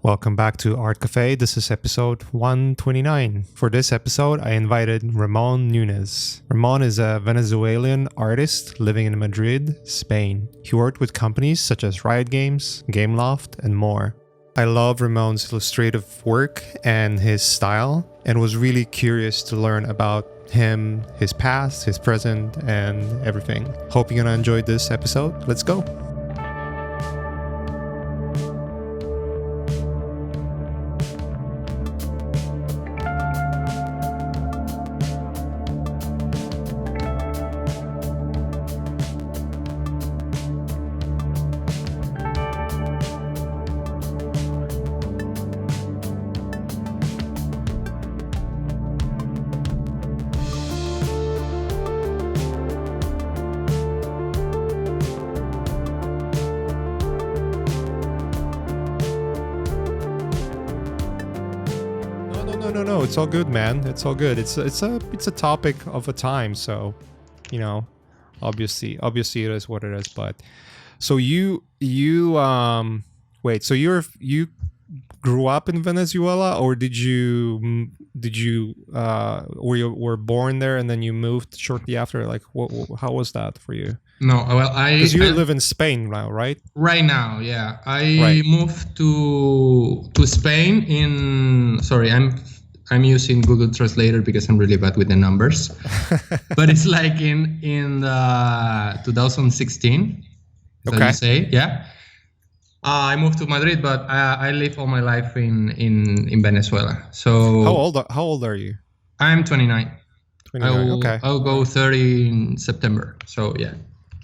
Welcome back to Art Cafe. This is episode 129. For this episode, I invited Ramon Nunez. Ramon is a Venezuelan artist living in Madrid, Spain. He worked with companies such as Riot Games, Gameloft, and more. I love Ramon's illustrative work and his style, and was really curious to learn about him, his past, his present, and everything. Hope you're gonna enjoy this episode. Let's go. No, it's all good, man. It's all good. It's a topic of a time, so obviously it is what it is. But so you wait, so you grew up in Venezuela, or did you were born there and then you moved shortly after? Like, how was that for you? No, well, because you live in Spain now, right? Right now, yeah. I moved to Spain in. Sorry, I'm using Google Translator because I'm really bad with the numbers. But it's like in 2016. Okay. You say, yeah. I moved to Madrid, but I live all my life in Venezuela. So how old are you? I'm 29. 29. Okay. I'll go 30 in September. So yeah.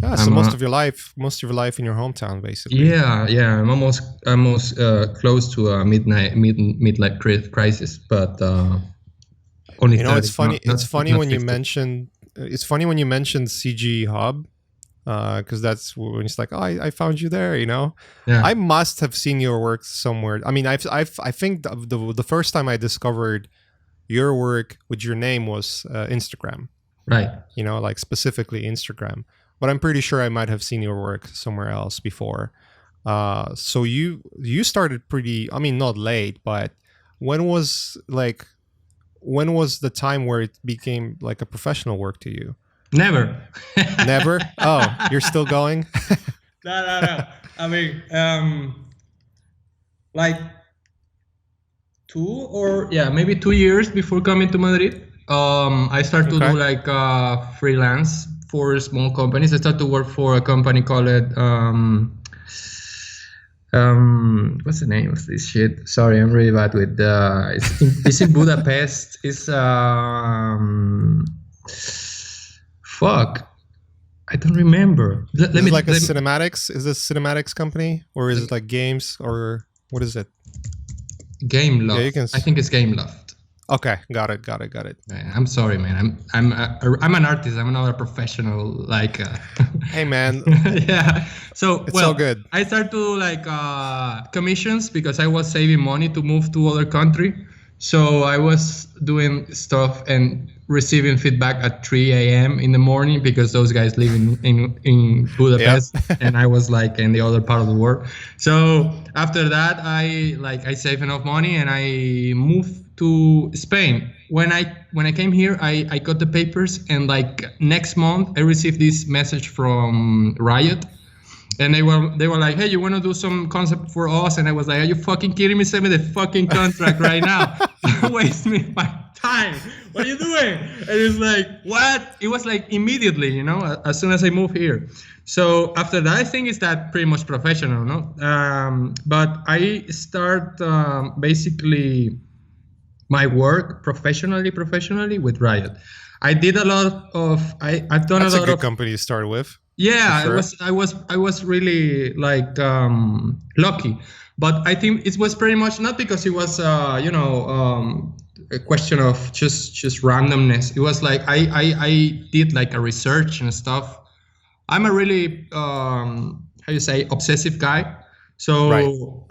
Yeah, so most of your life in your hometown, basically. Yeah. I'm almost close to a midlife crisis, but only. It's funny. It's funny when you mentioned CG Hub, because that's when it's like, oh, I found you there. Yeah. I must have seen your work somewhere. I mean, I think the first time I discovered your work with your name was Instagram. Right. Like specifically Instagram. But I'm pretty sure I might have seen your work somewhere else before. So you started pretty, I mean, not late, but when was the time where it became like a professional work to you? Never. Never? Oh, you're still going? No. I mean, like maybe 2 years before coming to Madrid, I started to do like freelance for small companies. I started to work for a company called what's the name of this shit? Sorry, I'm really bad with it's in Budapest. It's fuck, I don't remember. Cinematics? Is this Cinematics company, or is it like games, or what is it? Gameloft. Yeah, I think it's Gameloft. Okay, got it. I'm sorry, man. I'm an artist. I'm not a professional. Like, hey, man. Yeah. So it's all good. I started to commissions because I was saving money to move to other country. So I was doing stuff and receiving feedback at 3 a.m. in the morning because those guys live in Budapest. Yep. And I was like in the other part of the world. So after that, I saved enough money and I moved to Spain. When I came here, I got the papers, and like next month I received this message from Riot. And they were like, hey, you want to do some concept for us? And I was like, are you fucking kidding me? Send me the fucking contract right now. Don't waste me my time. What are you doing? And it's like, what? It was like immediately, as soon as I moved here. So after that, I think it's that pretty much professional, no? But I start basically my work professionally with Riot. I did a lot of, I've done That's a lot of... That's a good company to start with. Yeah, sure. I was really like lucky, but I think it was pretty much not because it was a question of just randomness. It was like I did like a research and stuff. I'm a really obsessive guy. So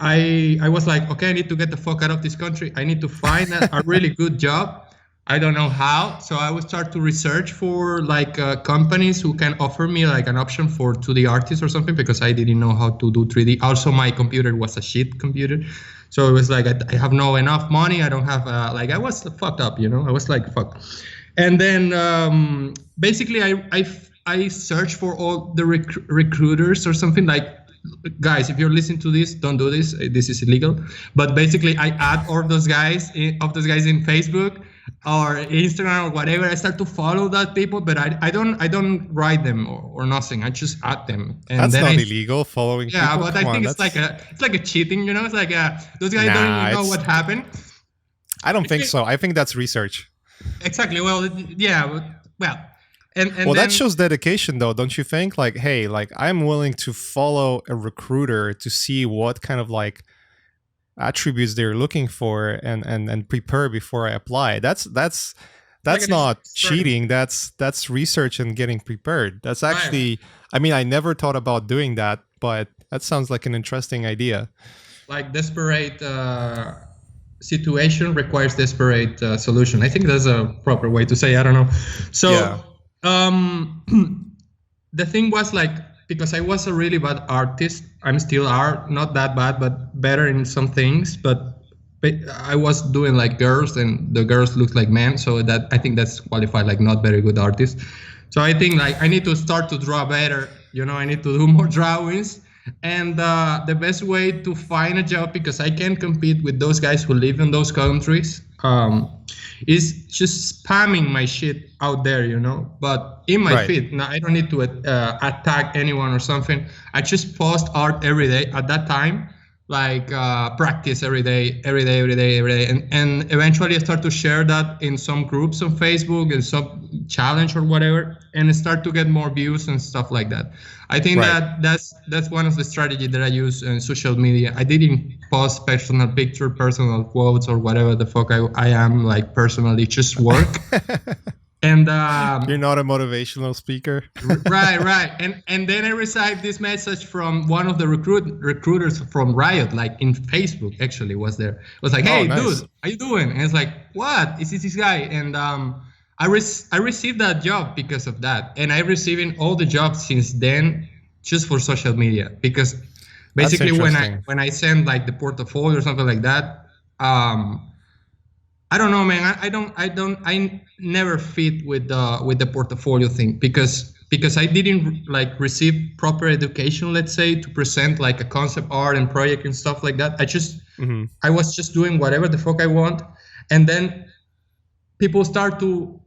right. I was like, okay, I need to get the fuck out of this country. I need to find a really good job. I don't know how. So I would start to research for like companies who can offer me like an option for 2D artists or something, because I didn't know how to do 3D. Also, my computer was a shit computer. So it was like I have no enough money. I don't have like I was fucked up, you know. I was like fuck. And then basically I searched for all the recruiters or something like. Guys, if you're listening to this, don't do this. This is illegal. But basically, I add all those guys in Facebook or Instagram or whatever. I start to follow that people, but I don't write them or nothing. I just add them. And That's then not illegal, following yeah, people. but Come I think on, it's like a cheating, you know. It's like those guys don't even know what happened. I don't think so. I think that's research. Exactly. Well, yeah. Well. And well, that shows dedication, though, don't you think? Like, hey, like I'm willing to follow a recruiter to see what kind of like attributes they're looking for and prepare before I apply. That's like not cheating. That's research and getting prepared. That's actually, right. I mean, I never thought about doing that, but that sounds like an interesting idea. Like desperate situation requires desperate solution. I think that's a proper way to say. I don't know. So. Yeah. The thing was like, because I was a really bad artist, I'm still not that bad, but better in some things. But I was doing like girls, and the girls look like men, so that I think that's qualified like not very good artist. So I think like I need to start to draw better. You know, I need to do more drawings. And the best way to find a job, because I can't compete with those guys who live in those countries, is just spamming my shit out there, you know. But in my feed, now I don't need to attack anyone or something. I just post art every day at that time, like practice every day, and eventually I start to share that in some groups on Facebook and some challenge or whatever, and start to get more views and stuff like that. I think that's one of the strategies that I use in social media. I didn't post personal picture, personal quotes, or whatever the fuck I am like personally, just work. And you're not a motivational speaker. right. And then I received this message from one of the recruiters from Riot, like in Facebook actually was there. It was like, hey, nice. Dude, how you doing? And it's like, what? Is this guy? And I received that job because of that. And I receiving all the jobs since then just for social media. Because basically when I send like the portfolio or something like that, I don't know, man. I never fit with the portfolio thing because I didn't like receive proper education, let's say, to present like a concept art and project and stuff like that. I was just doing whatever the fuck I want, and then people start to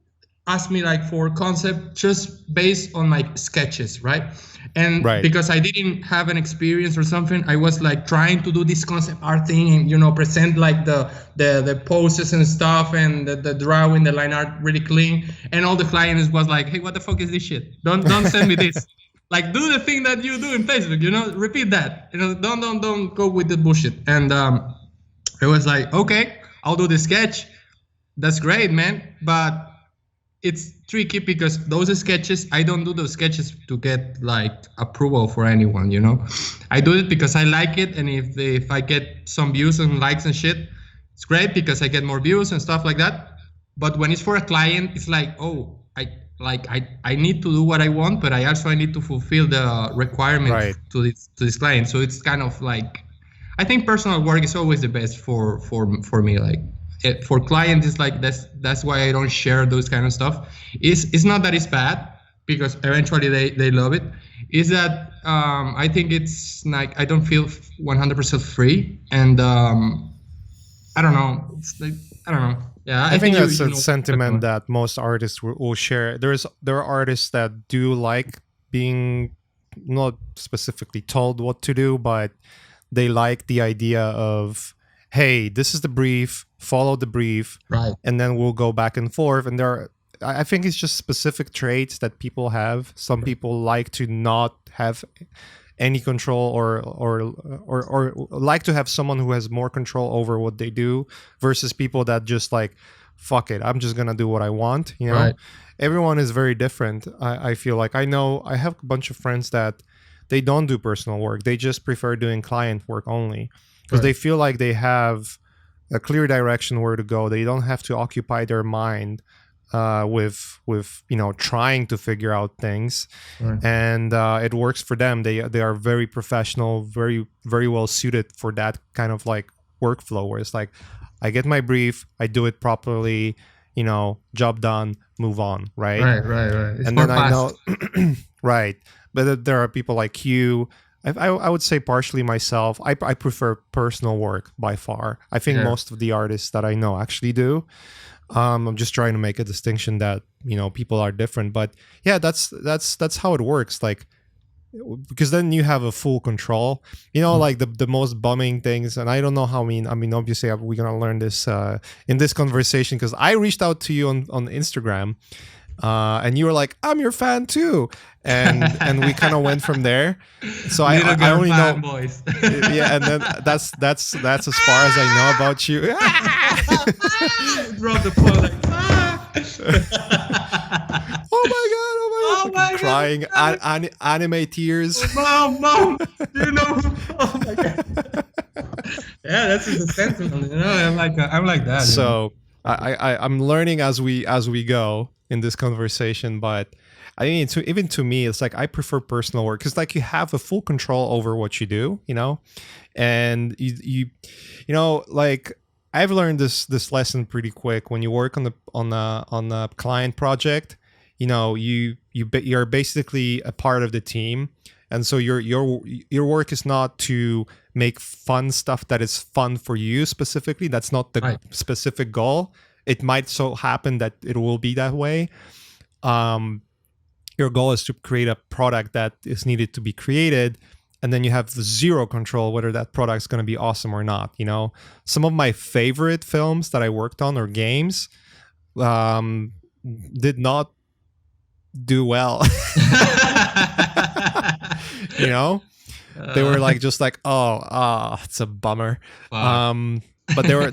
ask me like for concept just based on like sketches, right? And because I didn't have an experience or something, I was like trying to do this concept art thing and, you know, present like the poses and stuff and the drawing, the line art really clean. And all the clients was like, hey, what the fuck is this shit? Don't send me this. Like, do the thing that you do in Facebook, you know, repeat that. You know, don't go with the bullshit. And it was like, okay, I'll do the sketch. That's great, man. But it's tricky because those sketches, I don't do those sketches to get like approval for anyone, you know. I do it because I like it, and if I get some views and likes and shit, it's great because I get more views and stuff like that. But when it's for a client, it's like, oh, I need to do what I want, but I need to fulfill the requirements to this client. So it's kind of like, I think personal work is always the best for me, like. For clients, it's like that's why I don't share those kind of stuff. It's not that it's bad, because eventually they love it. Is that I think it's like I don't feel 100% free, and I don't know. It's like I don't know. Yeah, I think that's a sentiment that most artists will share. There are artists that do like being not specifically told what to do, but they like the idea of, hey, this is the brief, follow the brief, and then we'll go back and forth. And I think it's just specific traits that people have. Some people like to not have any control or like to have someone who has more control over what they do, versus people that just like, fuck it, I'm just gonna do what I want, you know. Everyone is very different. I feel like I have a bunch of friends that they don't do personal work. They just prefer doing client work only, because they feel like they have a clear direction where to go. They don't have to occupy their mind with you know, trying to figure out things, and it works for them. They are very professional, very very well suited for that kind of like workflow where it's like, I get my brief, I do it properly, job done, move on, right? Right. It's And more then fast. I know, right. But there are people like you. I would say partially myself. I prefer personal work by far. I think Yeah. most of the artists that I know actually do. I'm just trying to make a distinction that people are different, but yeah, that's how it works. Like, because then you have a full control. Like the most bumming things, and I don't know how. I mean, obviously, we're gonna learn this in this conversation because I reached out to you on Instagram. And you were like, I'm your fan too, and we kind of went from there. So Little I girl only know, fanboys. yeah, and then that's as far as I know about you. Drop the phone like, Oh my god! Oh my Crying, God. anime tears. Mom, do you know? Oh my God. Yeah, that's the sentiment. I'm like that. So I'm learning as we go in this conversation, but I mean, even to me, it's like I prefer personal work because like you have a full control over what you do, and you like I've learned this lesson pretty quick when you work on a client project. You're basically a part of the team, and so your work is not to make fun stuff that is fun for you specifically. That's not the specific goal. It might so happen that it will be that way. Your goal is to create a product that is needed to be created, and then you have the zero control whether that product is going to be awesome or not. Some of my favorite films that I worked on or games did not do well. They were like just like it's a bummer. But there were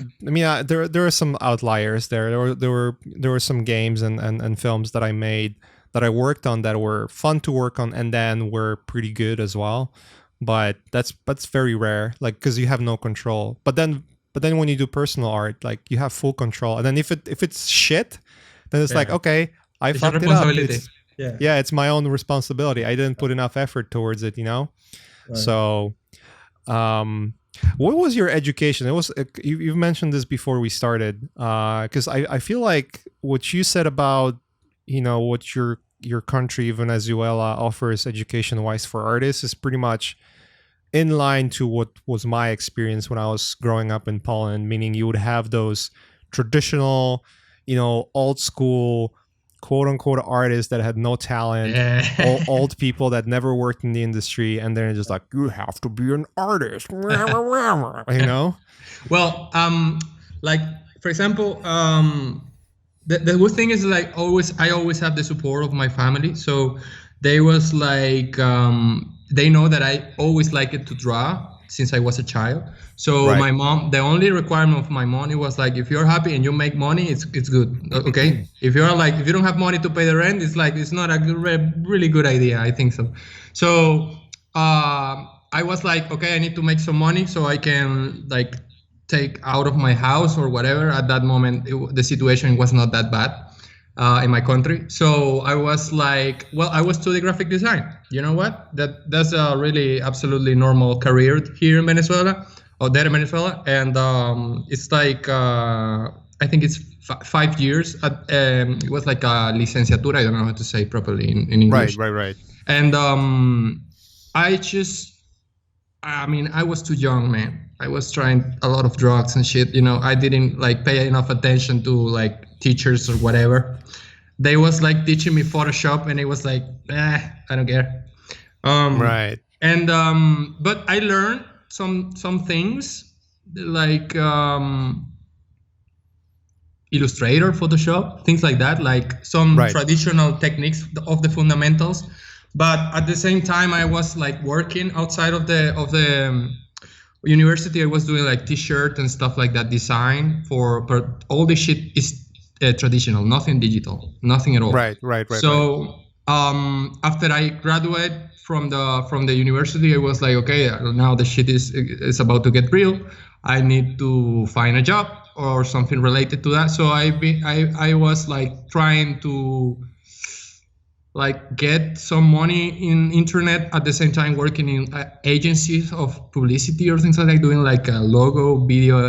there were some outliers there. There were some games and films that I made that I worked on that were fun to work on and then were pretty good as well. But that's very rare, like because you have no control. But then when you do personal art, like you have full control. And then if it's shit, then it's like, okay, it's fucked it up. It's my own responsibility. I didn't put enough effort towards it, Right. So, what was your education? It was you've mentioned this before we started, because I feel like what you said about what your country Venezuela offers education wise for artists is pretty much in line to what was my experience when I was growing up in Poland. Meaning you would have those traditional, old school, quote unquote artists that had no talent, old people that never worked in the industry, and they're just like, you have to be an artist, Well, like for example, the good thing is like I always have the support of my family. So they was like they know that I always liked to draw since I was a child. So my mom, the only requirement of my money was like, if you're happy and you make money, it's good. Okay. If you don't have money to pay the rent, it's not a really good idea. I think so. So I was like, okay, I need to make some money so I can like take out of my house or whatever. At that moment, the situation was not that bad in my country. So I was like, well, I was studying graphic design. You know what? That's a really absolutely normal career here in Venezuela, or there in Venezuela. And it's like, I think it's 5 years. It was like a licenciatura. I don't know how to say properly in English. Right. And I was too young, man. I was trying a lot of drugs and shit. I didn't like pay enough attention to like teachers or whatever. They was like teaching me Photoshop, and it was like, I don't care. Right. And but I learned some things like Illustrator, Photoshop, things like that, like some traditional techniques of the fundamentals. But at the same time, I was like working outside of the university. I was doing like T-shirt and stuff like that, design but all this shit is traditional, nothing digital, nothing at all. Right. So after I graduated from the university, I was like, okay, now the shit is about to get real. I need to find a job or something related to that. So I was like trying to like get some money in internet at the same time working in agencies of publicity or things like that, doing like a logo, video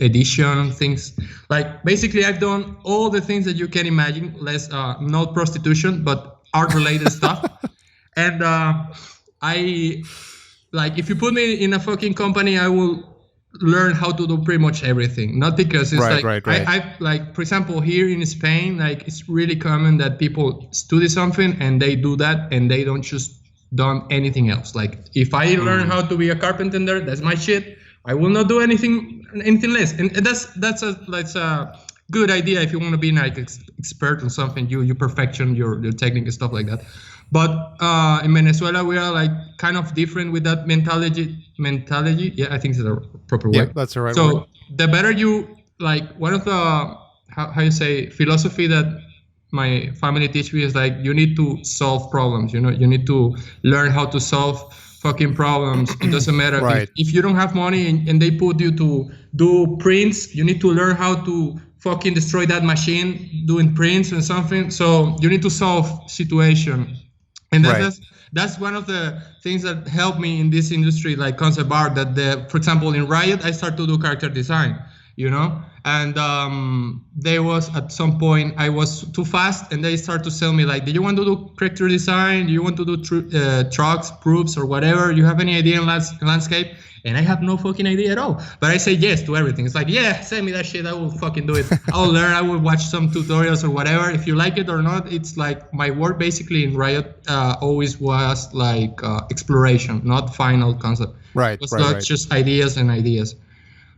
edition things. Like basically, I've done all the things that you can imagine. Less not prostitution, but art related stuff. And I like if you put me in a fucking company, I will learn how to do pretty much everything. Not because it's Right. I like, for example, here in Spain, like it's really common that people study something and they do that and they don't just done anything else. Like if I learn how to be a carpenter, that's my shit. I will not do anything less. And that's a good idea if you want to be like expert on something. You perfection your technique and stuff like that. But in Venezuela, we are like kind of different with that mentality. Yeah, I think it's the proper Yeah, word. that's the right So word. the better you like, one of the how you say philosophy that my family teach me is like you need to solve problems. You know, you need to learn how to solve fucking problems. It doesn't matter Right. if you don't have money and they put you to do prints. You need to learn how to fucking destroy that machine doing prints and something. So you need to solve situation. And Right. that's one of the things that helped me in this industry, like concept art. For example, in Riot, I started to do character design, and there was at some point I was too fast, and they started to sell me like, do you want to do character design? Do you want to do trucks, proofs, or whatever? You have any idea in landscape? And I have no fucking idea at all. But I say yes to everything. It's like, yeah, send me that shit. I will fucking do it. I'll learn. I will watch some tutorials or whatever. If you like it or not, it's like my work basically in Riot always was like exploration, not final concept. Right. It was Right. not Right. just ideas and ideas.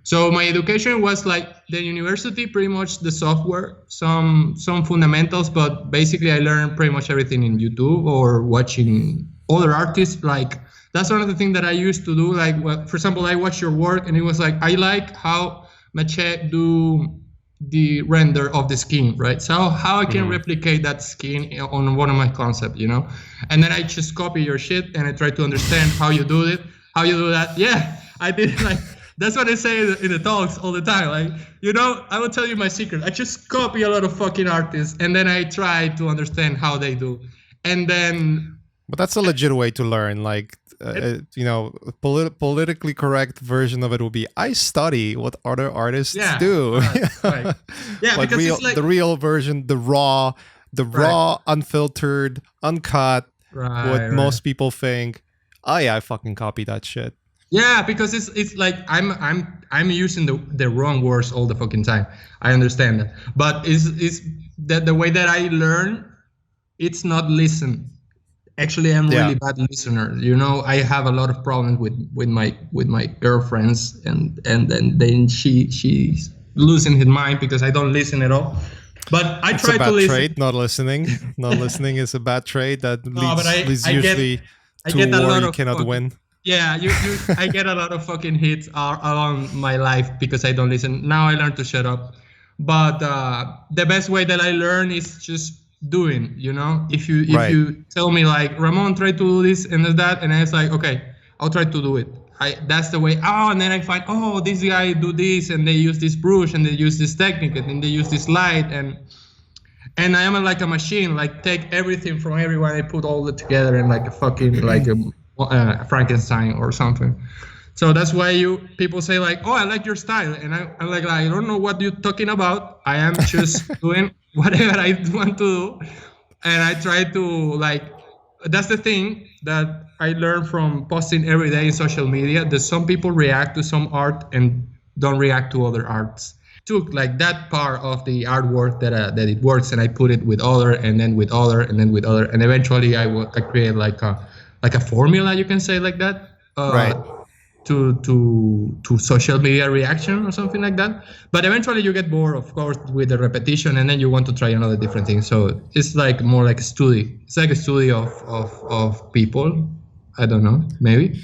So my education was like the university, pretty much the software, some fundamentals, but basically I learned pretty much everything in YouTube or watching other artists. Like that's one of the things that I used to do. Like, for example, I watched your work and it was like, I like how Mache do the render of the skin, right? So how I can replicate that skin on one of my concepts, And then I just copy your shit and I try to understand how you do it, how you do that. Yeah, I did like. That's what I say in the talks all the time. Like, I will tell you my secret. I just copy a lot of fucking artists and then I try to understand how they do. And then... But that's a legit way to learn. Like, politically correct version of it would be, I study what other artists do. Right. Yeah, like because it's like... the real version, the raw, unfiltered, uncut, what most people think. Oh yeah, I fucking copy that shit. Yeah, because it's like I'm using the wrong words all the fucking time. I understand that, but it's that the way that I learn, it's not listen. Actually, I'm really bad listener. I have a lot of problems with my girlfriends, and then she's losing her mind because I don't listen at all. But I try to listen. It's a bad trait. Not listening is a bad trait that leads usually to a war you cannot win. Yeah, I get a lot of fucking hits along my life because I don't listen. Now I learn to shut up. But the best way that I learn is just doing, If you tell me like, Ramon, try to do this and that, and I was like, okay, I'll try to do it. That's the way. Oh, and then I find, this guy do this, and they use this brush, and they use this technique, and then they use this light, and I am like a machine, like take everything from everyone, I put all it together in like a fucking like a Frankenstein or something. So that's why people say like, I like your style, and I'm like, I don't know what you're talking about. I am just doing whatever I want to do, and I try to like. That's the thing that I learned from posting every day in social media. That some people react to some art and don't react to other arts. Took like that part of the artwork that it works, and I put it with other, and then with other, and then with other, and eventually I create like a formula, you can say, like that, right, to social media reaction or something like that. But eventually you get bored, of course, with the repetition, and then you want to try another different thing. So it's like more like a study. It's like a study of people. I don't know, maybe.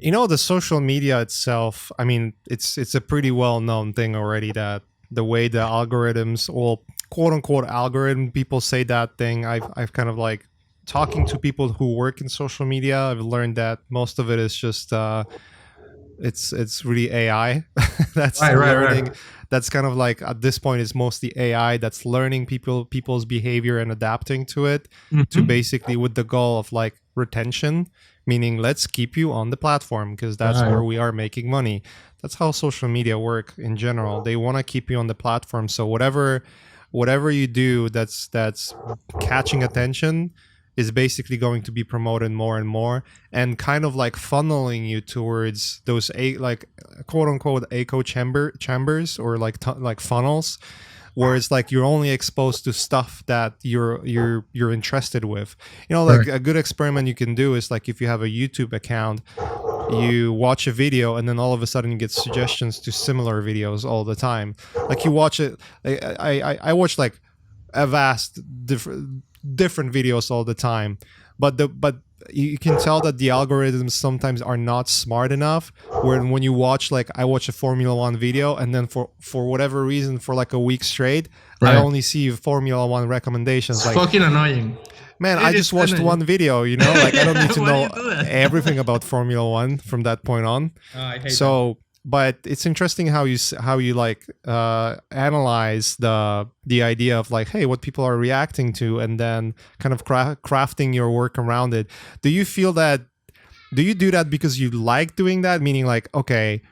The social media itself, I mean, it's a pretty well-known thing already that the way the algorithms, or quote-unquote algorithm, people say that thing. I've kind of like, talking to people who work in social media, I've learned that most of it is just it's really AI that's Right, learning. right. That's kind of like, at this point, it's mostly AI that's learning people's behavior and adapting to it, to Mm-hmm. basically, with the goal of like retention, meaning let's keep you on the platform because that's Right. where we are making money. That's how social media work in general. They want to keep you on the platform, so whatever you do that's catching attention is basically going to be promoted more and more, and kind of like funneling you towards those like quote unquote echo chambers, or like like funnels, where it's like you're only exposed to stuff that you're interested with. Like Right. a good experiment you can do is like, if you have a YouTube account, you watch a video and then all of a sudden you get suggestions to similar videos all the time. Like you watch it, I watch like a vast different videos all the time, but you can tell that the algorithms sometimes are not smart enough, where when you watch, like, I watch a Formula One video, and then for whatever reason, for like a week straight, I Right. only see Formula One recommendations. It's Like, fucking annoying. man, It I is just watched annoying. one video, like, I don't need to Why do know you do that? everything about Formula One from that point on. I hate So, but it's interesting how you like analyze the idea of like, hey, what people are reacting to, and then kind of crafting your work around it. Do you feel that? Do you do that because you like doing that? Meaning, like, okay,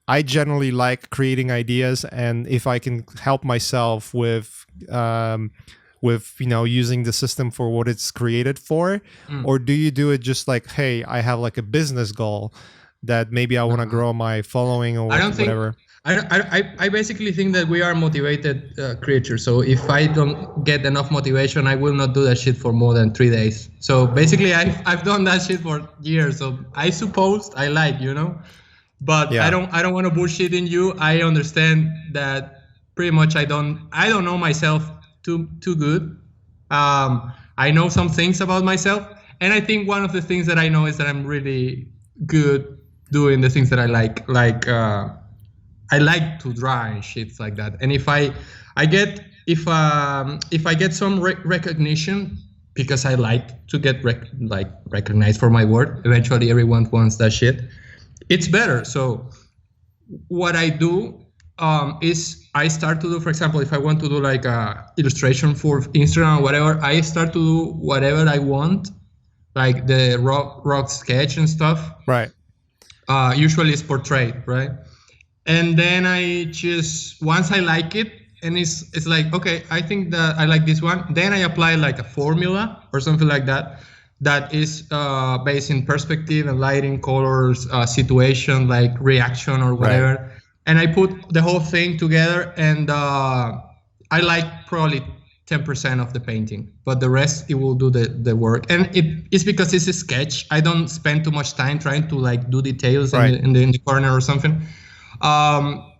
I generally like creating ideas, and if I can help myself with using the system for what it's created for, or do you do it just like, hey, I have like a business goal that maybe I want to grow my following, or I don't think. whatever? I basically think that we are motivated creatures. So if I don't get enough motivation, I will not do that shit for more than 3 days. So basically, I've done that shit for years. So I suppose I like, but Yeah. I don't want to bullshit in you. I understand that pretty much I don't know myself too good. I know some things about myself, and I think one of the things that I know is that I'm really good doing the things that I like. I like to draw and shit like that. And if I get if I get some recognition, because I like to get recognized for my work. Eventually, everyone wants that shit. It's better. So what I do is I start to do, for example, if I want to do like a illustration for Instagram or whatever, I start to do whatever I want, like the rock sketch and stuff. Right. Usually it's portrait, right? And then I just, once I like it, and it's like, okay, I think that I like this one. Then I apply like a formula or something like that is based in perspective and lighting, colors, situation, like reaction or whatever. Right. And I put the whole thing together, and I like probably 10% of the painting, but the rest, it will do the work. And it's because it's a sketch. I don't spend too much time trying to like do details right. in the corner or something.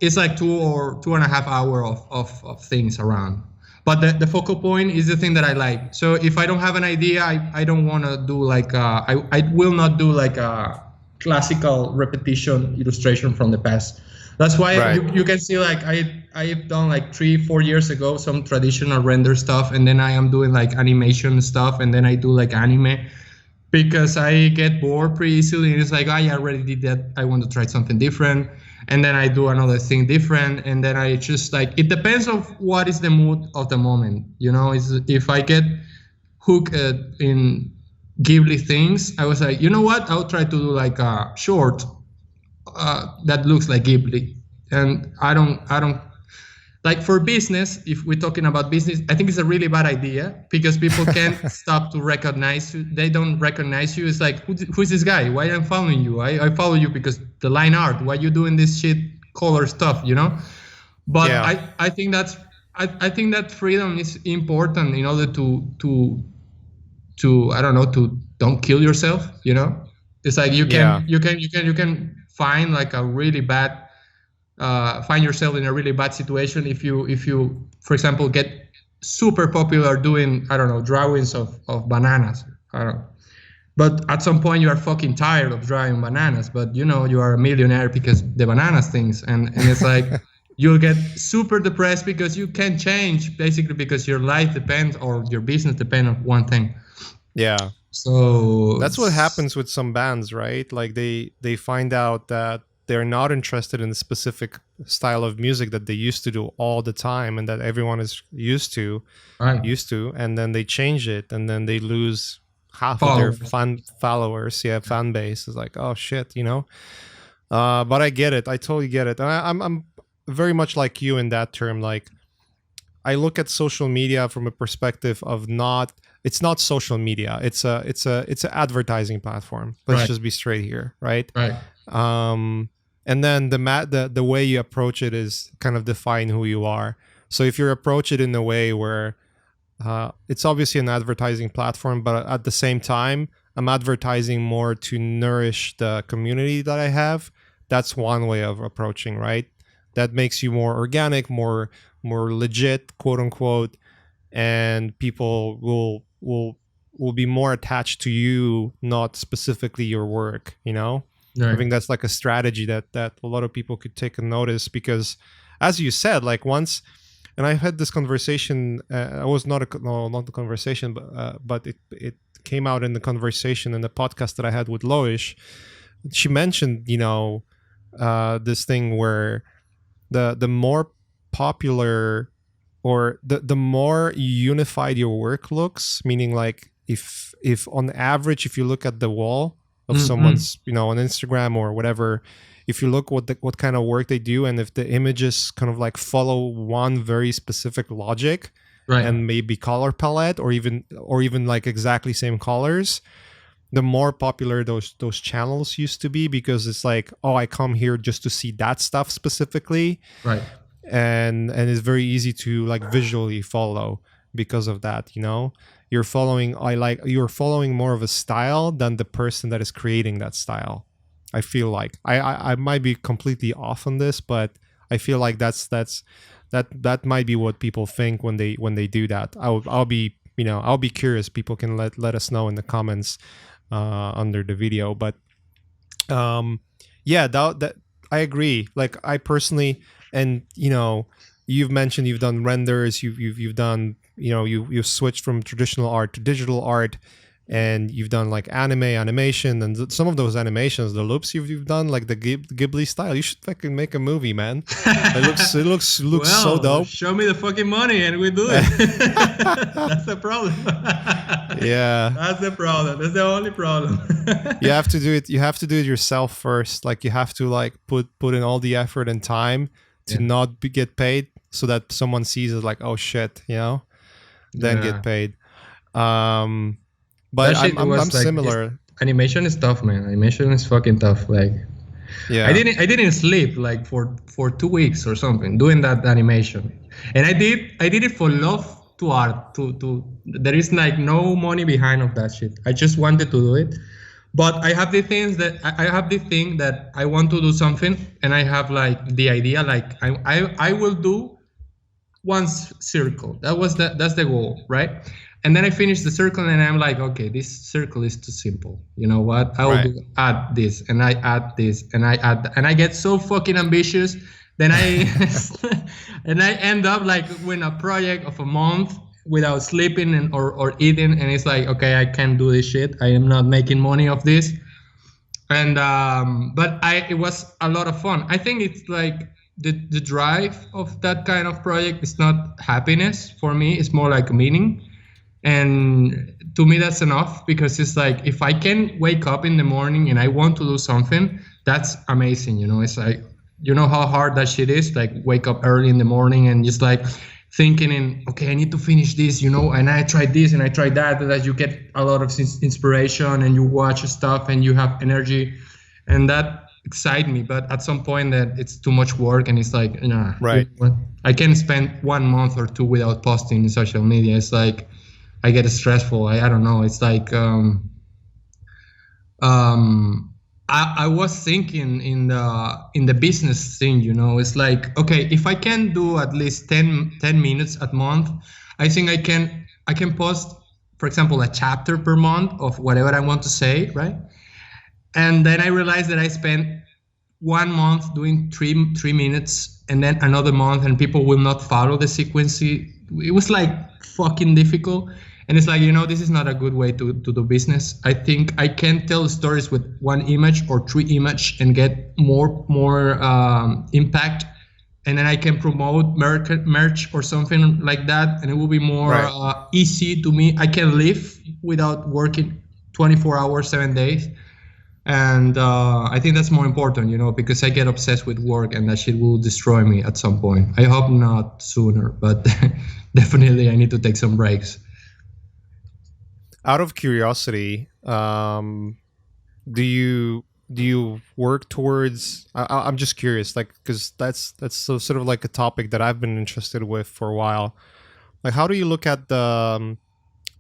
It's like 2 or 2.5 hours of things around. But the focal point is the thing that I like. So if I don't have an idea, I don't want to do like, I will not do like a classical repetition illustration from the past. That's why right. you can see like I've done like 3-4 years ago some traditional render stuff, and then I am doing like animation stuff, and then I do like anime, because I get bored pretty easily, and it's like, I already did that, I want to try something different, and then I do another thing different, and then I just like, it depends on what is the mood of the moment, if I get hooked in Ghibli things, I was like, you know what, I'll try to do like a short that looks like Ghibli. And I don't like, for business, if we're talking about business, I think it's a really bad idea, because people can't stop to recognize you. They don't recognize you. It's like, who's this guy? Why am I following you? I follow you because the line art. Why you doing this shit color stuff, But yeah. I think that's I think that freedom is important in order to I don't know, to don't kill yourself, It's like you can find like a really bad find yourself in a really bad situation if you for example get super popular doing, I don't know, drawings of bananas. I don't know. But at some point you are fucking tired of drawing bananas, but you are a millionaire because the bananas things, and it's like you'll get super depressed because you can't change, basically because your life depends, or your business depends on one thing. Yeah. So That's what happens with some bands, right? Like they find out that they're not interested in the specific style of music that they used to do all the time and that everyone is right. used to, and then they change it, and then they lose half of their Followers. fan followers. Yeah, fan base is like, oh shit, you know. But I get it. I totally get it. And I'm very much like you in that term. Like, I look at social media from a perspective of not. It's not social media. It's an advertising platform. Let's Right. just be straight here, right? Right. And then the way you approach it is kind of define who you are. So if you approach it in a way where it's obviously an advertising platform, but at the same time, I'm advertising more to nourish the community that I have. That's one way of approaching, right? That makes you more organic, more legit, quote unquote, and people will be more attached to you, not specifically your work. You know, I Right. think that's like a strategy that a lot of people could take a notice because, as you said, like once, and I had this conversation. I was not not the conversation, but it came out in the conversation in the podcast that I had with Loish. She mentioned, you know, this thing where the more popular or the more unified your work looks, meaning like if on average, if you look at the wall of someone's, you know, on Instagram or whatever, if you look what kind of work they do, and if the images kind of like follow one very specific logic Right. and maybe color palette or even like exactly same colors, the more popular those channels used to be, because it's like, oh, I come here just to see that stuff specifically, Right. and it's very easy to like visually follow because of that. You know, you're following more of a style than the person that is creating that style. I feel like I might be completely off on this, but I feel like that might be what people think when they do that. I'll be, you know, I'll be curious. People can let us know in the comments under the video. But yeah, that I agree. Like I personally, and you know, you've mentioned you've done renders, you've done, you know, you've switched from traditional art to digital art, and you've done like animation, and some of those animations, the loops you've done, like the Ghibli style. You should fucking make a movie, man. It looks Well, so dope. show me the fucking money and we do it. That's the problem. Yeah. That's the problem. That's the only problem. You have to do it. You have to do it yourself first. Like you have to like put in all the effort and time to not get paid, so that someone sees it like, oh shit, you know, then Yeah. get paid. But That shit I'm was, like, similar. Animation is tough, man. Animation is fucking tough. Like, Yeah. I didn't sleep like for 2 weeks or something doing that animation, and I did it for love to art. To there is like no money behind of that shit. I just wanted to do it, but I have the things that I have the thing that I want to do something, and I have like the idea like I will do one circle. That's the goal, right? And then I finish the circle and I'm like, okay, this circle is too simple. You know what? I will Right. add this and I add this and I add, and I get so fucking ambitious. Then I and I end up like with a project of a month without sleeping or eating, and it's like, okay, I can't do this shit. I am not making money of this. And but it was a lot of fun. I think it's like the drive of that kind of project is not happiness for me. It's more like meaning. And to me, that's enough, because it's like, if I can wake up in the morning and I want to do something, that's amazing. You know, it's like, you know how hard that shit is, like wake up early in the morning and just like thinking in, okay, I need to finish this, you know, and I tried this and I tried that, that you get a lot of inspiration and you watch stuff and you have energy, and that excites me. But at some point that it's too much work and it's like, nah, Right. I can spend 1 month or two without posting in social media. It's like, I get stressful. I don't know. It's like I was thinking in the business thing, you know. It's like, okay, if I can do at least 10 minutes a month, I think I can post, for example, a chapter per month of whatever I want to say, right? And then I realized that I spent 1 month doing 3 minutes, and then another month, and people will not follow the sequence. It was like fucking difficult. And it's like, this is not a good way to do business. I think I can tell stories with one image or three image and get more impact, and then I can promote merch or something like that, and it will be more easy to me. I can live without working 24 hours, 7 days. And I think that's more important, because I get obsessed with work, and that shit will destroy me at some point. I hope not sooner, but definitely I need to take some breaks. Out of curiosity, do you work towards? I'm just curious, like, because that's sort of like a topic that I've been interested with for a while. Like, how do you look at the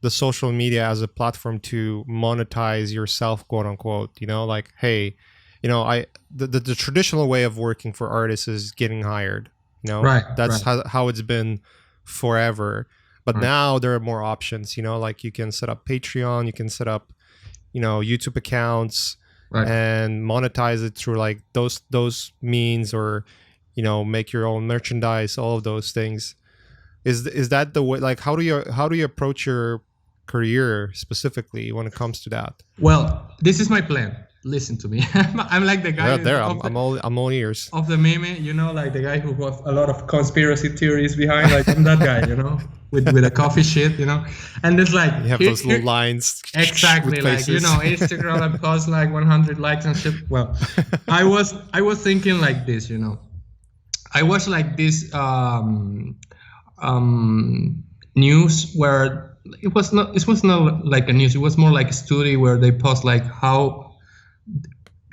social media as a platform to monetize yourself, quote unquote? Like, hey, the traditional way of working for artists is getting hired. Right. That's how it's been forever. But now there are more options. Like you can set up Patreon, you can set up, YouTube accounts, and monetize it through like those means, or make your own merchandise, all of those things. Is that the way? Like, how do you approach your career specifically when it comes to that? Well, this is my plan. Listen to me. I'm like the guy. I'm all ears. Of the meme, like the guy who has a lot of conspiracy theories behind. Like, I'm that guy, with a coffee shit, and it's like you have those little lines. Exactly, like Instagram and post like 100 likes and shit. Well, I was thinking like this, I watched like this news where it was not like a news. It was more like a study where they post like how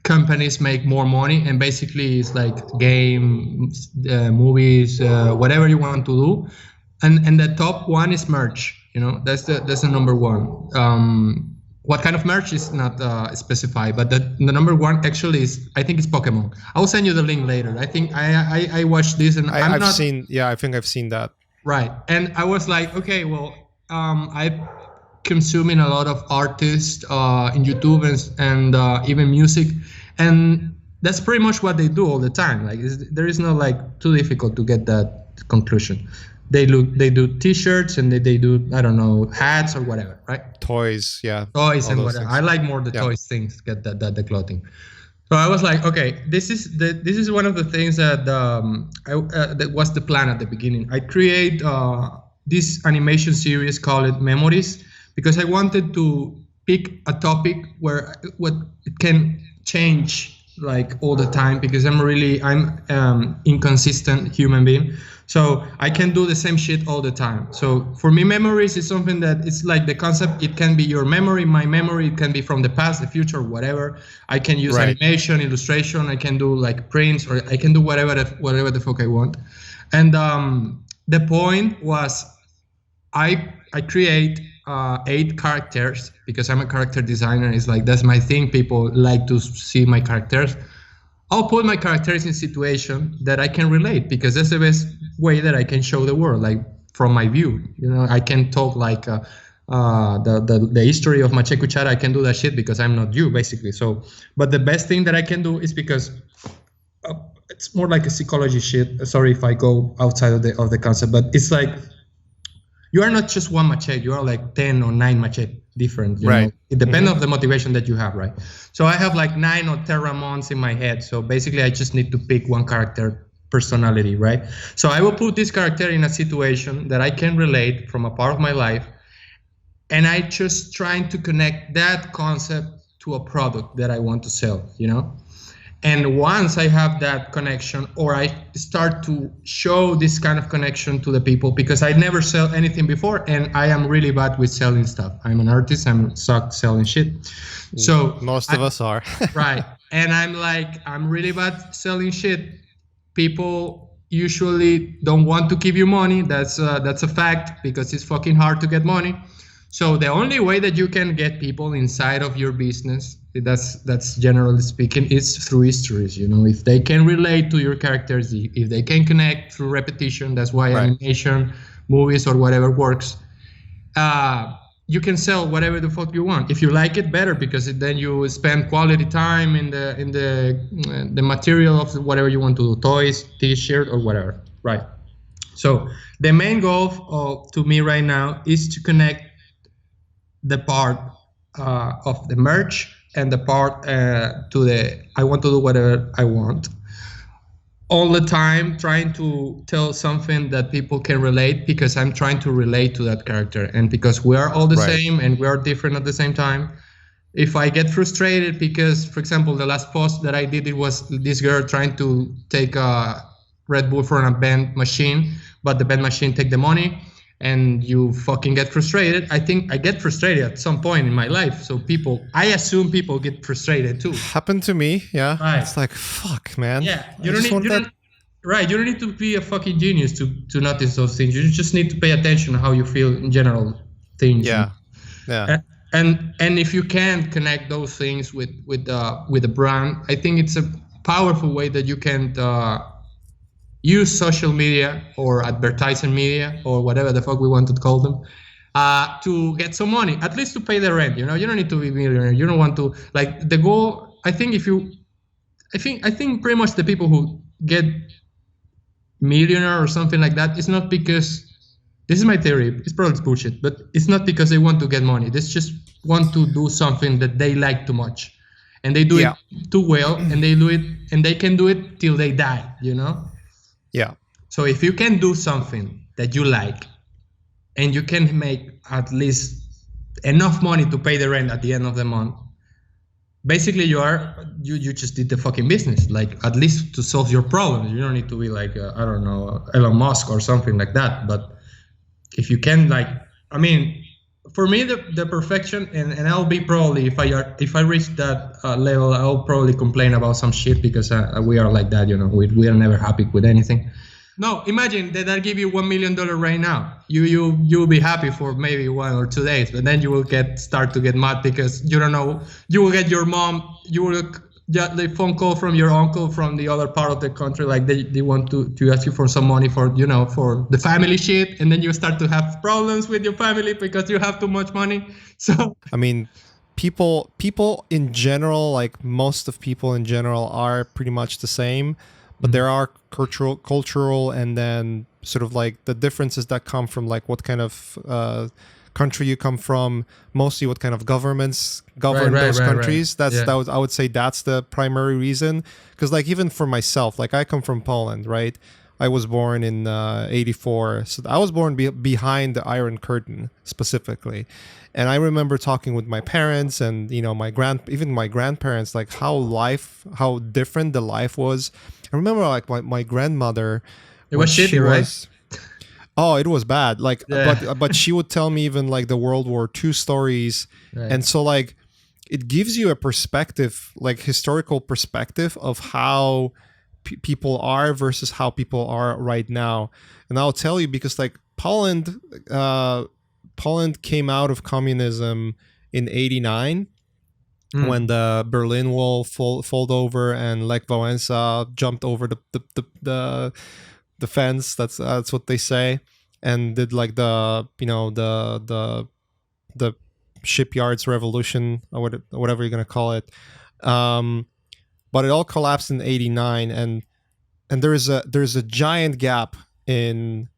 companies make more money, and basically it's like games, movies, whatever you want to do, and the top one is merch. That's the number one. What kind of merch is not specified, but the number one actually is, I think it's Pokemon. I'll send you the link later. I think I watched this, and I think I've seen that. Right, and I was like, okay, well, I consuming a lot of artists in YouTube and even music, and that's pretty much what they do all the time. Like, there is no like too difficult to get that conclusion. They do T-shirts, and they do, I don't know, hats or whatever, right? Toys and whatever. Things. I like more the toys things, get the clothing. So I was like, okay, this is one of the things that that was the plan at the beginning. I create this animation series called Memories, because I wanted to pick a topic where it can change like all the time, because I'm inconsistent human being. So I can do the same shit all the time. So for me, memories is something that it's like the concept. It can be your memory, my memory. It can be from the past, the future, whatever. I can use animation, illustration. I can do like prints, or I can do whatever the fuck I want. And the point was, I create 8 characters, because I'm a character designer. It's like, that's my thing. People like to see my characters. I'll put my characters in situation that I can relate, because that's the best way that I can show the world, like from my view. I can talk like the history of Mache Cuchara. I can do that shit because I'm not you, basically. So, but the best thing that I can do is, because it's more like a psychology shit. Sorry if I go outside of the concept, but it's like, you are not just one Mache, you are like 10 or 9 Mache different. You know? It depends on the motivation that you have, right? So I have like 9 or 10 Ramons in my head. So basically I just need to pick one character personality, right? So I will put this character in a situation that I can relate from a part of my life. And I just trying to connect that concept to a product that I want to sell, And once I have that connection, or I start to show this kind of connection to the people, because I never sell anything before, and I am really bad with selling stuff. I'm an artist. I'm suck selling shit. So most of us are. Right. And I'm really bad selling shit. People usually don't want to give you money. That's a fact, because it's fucking hard to get money. So the only way that you can get people inside of your business, that's generally speaking, is through histories. If they can relate to your characters, if they can connect through repetition, that's why animation, movies, or whatever works. You can sell whatever the fuck you want. If you like it, better, because then you spend quality time in the material of whatever you want to do, toys, T-shirt, or whatever, right? So the main goal to me right now is to connect the part of the merch and the part to the I want to do whatever I want. All the time trying to tell something that people can relate, because I'm trying to relate to that character, and because we are all the Right. same and we are different at the same time. If I get frustrated because, for example, the last post that I did, it was this girl trying to take a Red Bull from a band machine, but the band machine take the money, and you fucking get frustrated. I think I get frustrated at some point in my life. So I assume people get frustrated too. Happened to me, yeah. Right. It's like, fuck, man. Yeah, I just want that. right. You don't need to be a fucking genius to notice those things. You just need to pay attention to how you feel in general things. Yeah. Yeah. And if you can connect those things with the brand, I think it's a powerful way that you can use social media or advertising media or whatever the fuck we want to call them, to get some money, at least to pay the rent. You don't need to be a millionaire. You don't want to, like, the goal. I think I think pretty much the people who get millionaire or something like that, it's not because, this is my theory, it's probably bullshit, but it's not because they want to get money. They just want to do something that they like too much, and they do it too well, and they do it, and they can do it till they die. Yeah. So if you can do something that you like, and you can make at least enough money to pay the rent at the end of the month, basically you just did the fucking business, like, at least to solve your problems. You don't need to be like I don't know, Elon Musk or something like that. But if you can, like, I mean, for me, the perfection, and I'll be probably, if I reach that level, I'll probably complain about some shit, because we are like that. We are never happy with anything. No, imagine that I give you $1 million right now. You'll be happy for maybe 1 or 2 days, but then you will start to get mad, because you don't know. You will get your mom. You will get the phone call from your uncle from the other part of the country, like they want to ask you for some money for for the family shit, and then you start to have problems with your family because you have too much money. So I mean, people in general, like most of people in general, are pretty much the same, but there are cultural and then sort of like the differences that come from like what kind of country you come from, mostly what kind of governments govern those countries. I would say that's the primary reason. Because like even for myself, like I come from Poland, right? I was born in 84, so I was born behind the Iron Curtain specifically. And I remember talking with my parents and my grandparents, like how different the life was. I remember like my grandmother, it was shitty, right? Oh, it was bad. Like, but she would tell me even like the World War II stories, and so like it gives you a perspective, like historical perspective of how people are versus how people are right now. And I'll tell you, because like Poland came out of communism in '89. When the Berlin Wall folded over and Lech Wałęsa jumped over the fence, that's what they say, and did like the shipyards revolution, or whatever you're gonna call it. But it all collapsed in '89, and there's a giant gap in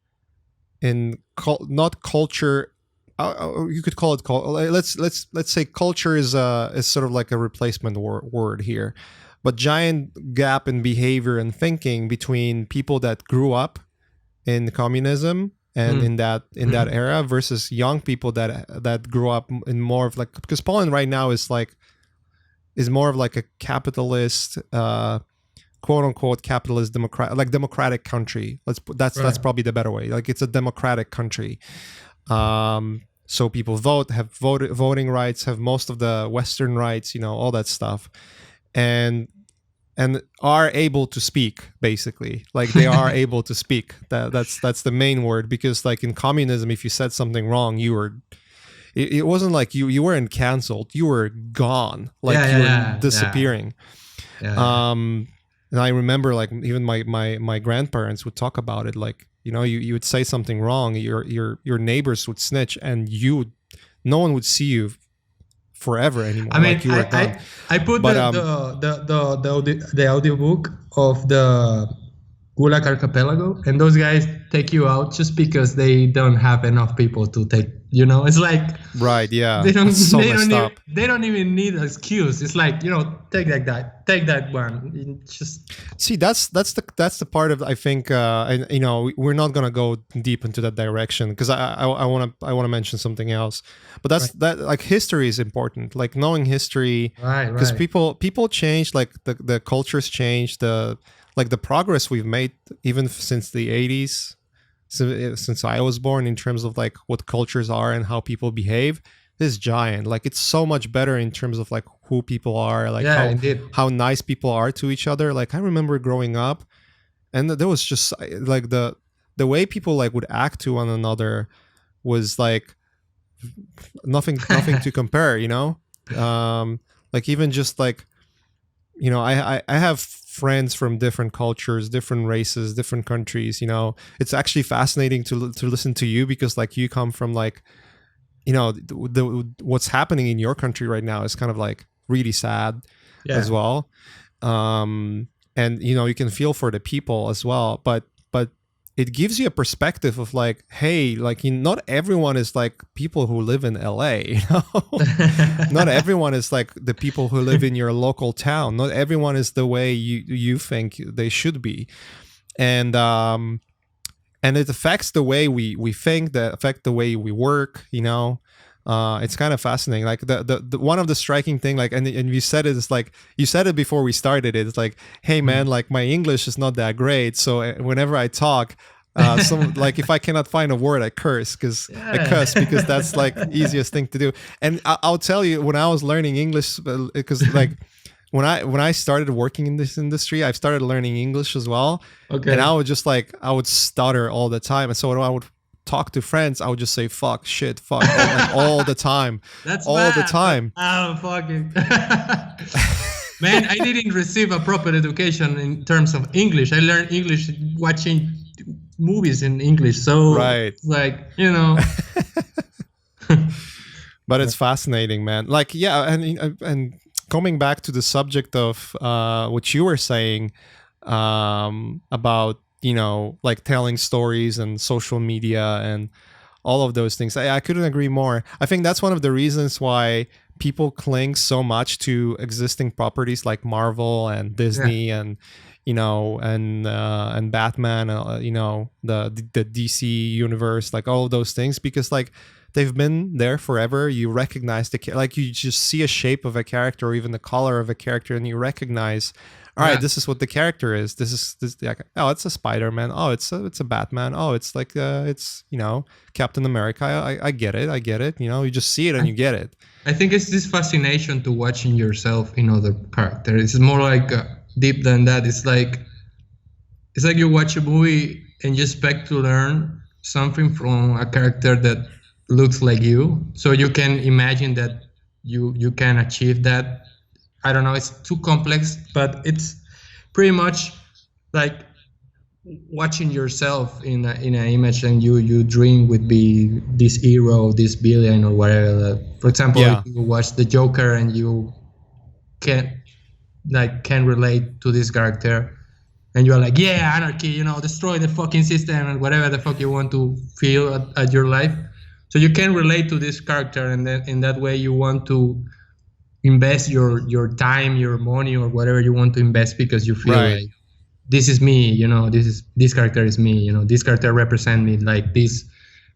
not culture. You could call it let's say culture is sort of like a replacement word here, but giant gap in behavior and thinking between people that grew up in communism and in that era versus young people that grew up in more of like, because Poland right now is more of like a capitalist quote unquote capitalist democratic country. That's probably the better way. Like it's a democratic country. So people have voting rights, have most of the Western rights, all that stuff, and are able to speak, basically. Like they are able to speak. That's the main word, because like in communism, if you said something wrong, it wasn't like you weren't canceled, you were gone, like you were disappearing. And I remember like even my grandparents would talk about it, like you would say something wrong, your neighbors would snitch, and no one would see you forever anymore. I mean, like you were gone. I put the audiobook of the Gulag Archipelago, and those guys take you out just because they don't have enough people to take. It's like Right, yeah. they don't That's so they messed don't even, up. they don't even need an excuse. It's like, take that guy, take that one. It's just See, that's the part of, I think, and we're not gonna go deep into that direction, because I want to mention something else. But that's Right. that, like, history is important, like knowing history, right, because right. people change, like the cultures change, the progress we've made even since the 80s, since I was born, in terms of like what cultures are and how people behave, is giant. Like, it's so much better in terms of like who people are, like Yeah, indeed. how nice people are to each other. Like, I remember growing up, and there was just like the way people like would act to one another was like nothing to compare, like, even just like, I have friends from different cultures, different races, different countries. It's actually fascinating to listen to you, because like you come from like, what's happening in your country right now is kind of like really sad as Yeah. well. And you can feel for the people as well, but it gives you a perspective of like, hey, like, not everyone is like people who live in LA, not everyone is like the people who live in your local town. Not everyone is the way you think they should be. And it affects the way we think, that affect the way we work. It's kind of fascinating. Like, the one of the striking thing, like, and you said it, is like, you said it before we started it. It's like, hey man, like, my English is not that great, so whenever I talk, some like, if I cannot find a word, I curse, because that's like easiest thing to do. And I'll tell you, when I was learning English, because like when I started working in this industry, I've started learning English as well. Okay. And I would stutter all the time, and so when I would talk to friends, I would just say fuck, shit, fuck, like, all the time. That's all bad. the time. Oh, fucking. Man, I didn't receive a proper education in terms of English. I learned English watching movies in English. So, Right. like, But it's fascinating, man. Like, yeah, and coming back to the subject of what you were saying, about, like, telling stories and social media and all of those things, I couldn't agree more. I think that's one of the reasons why people cling so much to existing properties like Marvel and Disney, and and Batman, the DC universe, like all of those things, because like they've been there forever. You recognize like, you just see a shape of a character, or even the color of a character, and you recognize, all right, this is what the character is. This like, oh, it's a Spider-Man. Oh, it's a Batman. Oh, it's like it's Captain America. I get it. You just see it and you get it. I think it's this fascination to watching yourself in other characters. It's more like deep than that. It's like you watch a movie and you expect to learn something from a character that looks like you, so you can imagine that you can achieve that. I don't know, it's too complex, but it's pretty much like watching yourself in an image, and you dream would be this hero, this villain, or whatever. For example, if you watch the Joker and you can relate to this character, and you're like, yeah, anarchy, destroy the fucking system, and whatever the fuck you want to feel at your life. So you can relate to this character, and then in that way you want to invest your time, your money, or whatever you want to invest, because you feel like, this is me, this character is me, this character represent me, like this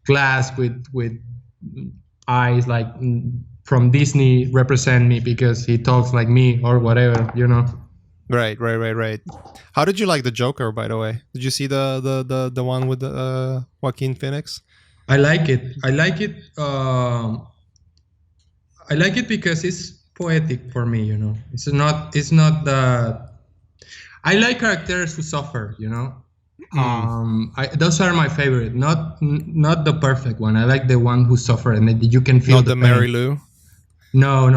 glass with eyes like from Disney represent me because he talks like me, or whatever, Right. How did you like the Joker, by the way? Did you see the one with Joaquin Phoenix? I like it. I like it because it's poetic for me, It's not the. I like characters who suffer, those are my favorite. Not the perfect one. I like the one who suffer and that you can feel. Not the Mary Lou. No.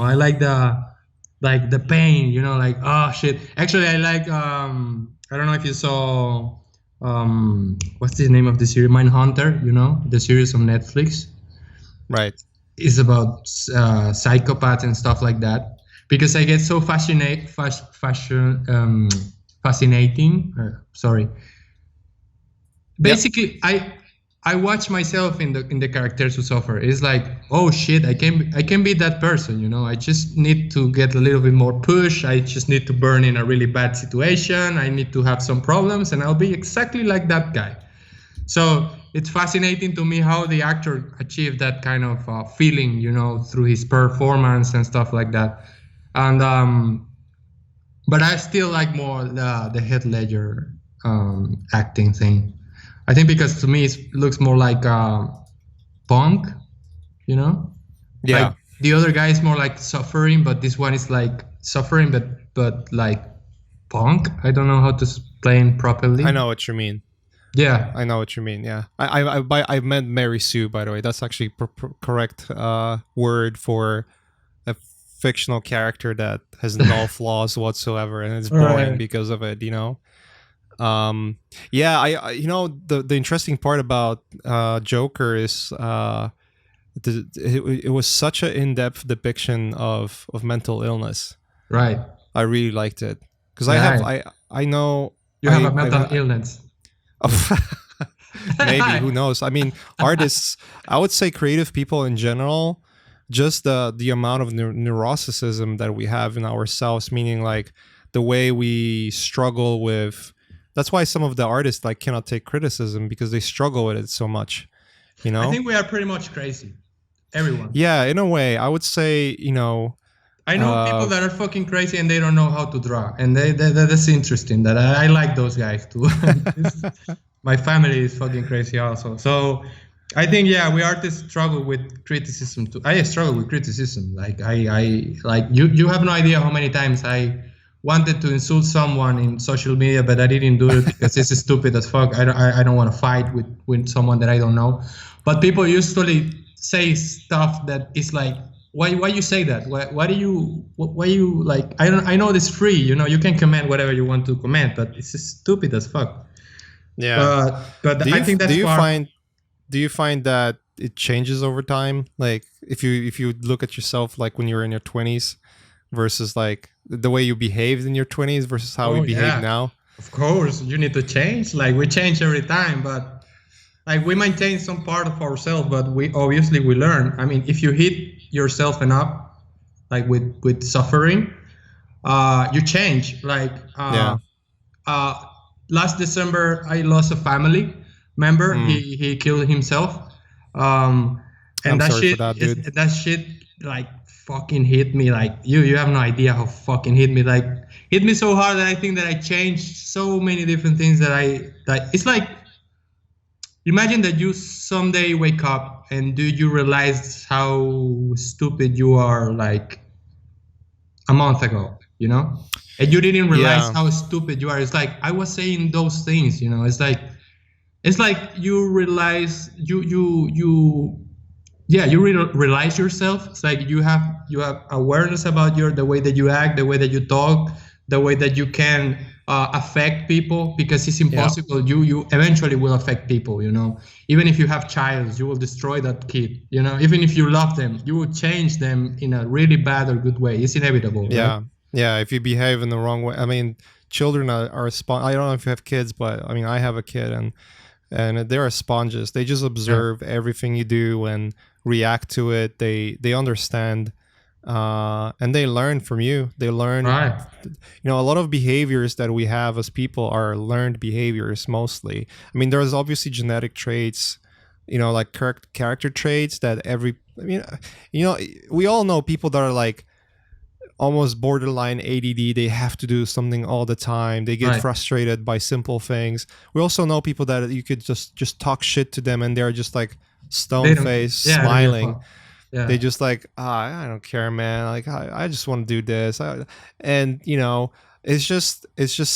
I like the pain, like, oh shit. Actually, I like I don't know if you saw what's the name of the series, Mindhunter, the series on Netflix. Right. It's about psychopaths and stuff like that, because I get so fascinated fascinating. Sorry. Yep. Basically, I watch myself in the characters who suffer. It's like, oh shit, I can be that person, you know. I just need to get a little bit more push. I just need to burn in a really bad situation. I need to have some problems, and I'll be exactly like that guy. So it's fascinating to me how the actor achieved that kind of feeling, you know, through his performance and stuff like that. And but I still like more the Heath Ledger acting thing. I think because to me it looks more like punk, you know, like Yeah, the other guy is more like suffering, but this one is like suffering, but like punk. I don't know how to explain I properly. know what you mean. Yeah, I know what you mean. Yeah, I meant Mary Sue. By the way, that's actually correct word for a fictional character that has no flaws whatsoever and is boring right, because of it. You know. Yeah, I you know the interesting part about Joker is it was such an in-depth depiction of mental illness. right, I really liked it because right. I know You have a mental illness. maybe, who knows. I mean, artists, I would say creative people in general, just the amount of neuroticism that we have in ourselves, meaning like the way we struggle with. That's why some of the artists like cannot take criticism because they struggle with it so much, you I know. think we are pretty much crazy. Everyone. Yeah, in a way I would say, you know. I know people uh that are fucking crazy and they don't know how to draw, and that's interesting. That I like those guys too. My family is fucking crazy also. So I think yeah, we artists struggle with criticism too. I struggle with criticism. Like I like you have no idea how many times I wanted to insult someone in social media, but I didn't do it because it's stupid as fuck. I don't want to fight with someone that I don't know. But people usually say stuff that is like, why you say that? Why do you why you like? I know this free. You know, you can comment whatever you want to comment, but it's just stupid as fuck. yeah. But do I you think do that's you part. find do you find that it changes over time, like if you look at yourself like when you were in your 20s versus like the way you behaved in your 20s versus how we Oh behave yeah, now? of course you need to change. Like we change every time, but like we maintain some part of ourselves, but we obviously we learn. I mean, if you hit yourself enough, like with suffering, you change. Like Yeah. uh, last December, I lost a family member. Mm. He killed himself, um, and I'm that sorry for shit that, is dude. that shit like fucking hit me. Like you have no idea how fucking hit me. Like hit me so hard that I think that I changed so many different things that it's like imagine that you someday wake up and do you realize how stupid you are like a month ago, you know? And you didn't realize Yeah. how stupid you are. It's like I was saying those things, you know. It's like you realize you yeah, you realize yourself. It's like you have awareness about the way that you act, the way that you talk, the way that you can affect people, because it's Yeah. impossible. You eventually will affect people, you know. Even if you have child, you will destroy that kid, you know. Even if you love them, you will change them in a really bad or good way. It's inevitable, right? Yeah. Yeah, if you behave in the wrong way. I mean, children are I don't know if you have kids, but I mean, I have a kid, and they're sponges. They just Yeah. observe everything you do and react to it. They understand, and they learn from you. They learn, Right. you know, a lot of behaviors that we have as people are learned behaviors mostly. I mean, there's obviously genetic traits, you know, like character traits that I mean, you know, we all know people that are like almost borderline ADD. They have to do something all the time. They get Right. frustrated by simple things. We also know people that you could just talk shit to them and they're just like They stone don't. faced, Yeah, I don't give a smiling. fuck. They Yeah. just like, I don't care, man. Like I just want to do this. And you know, it's just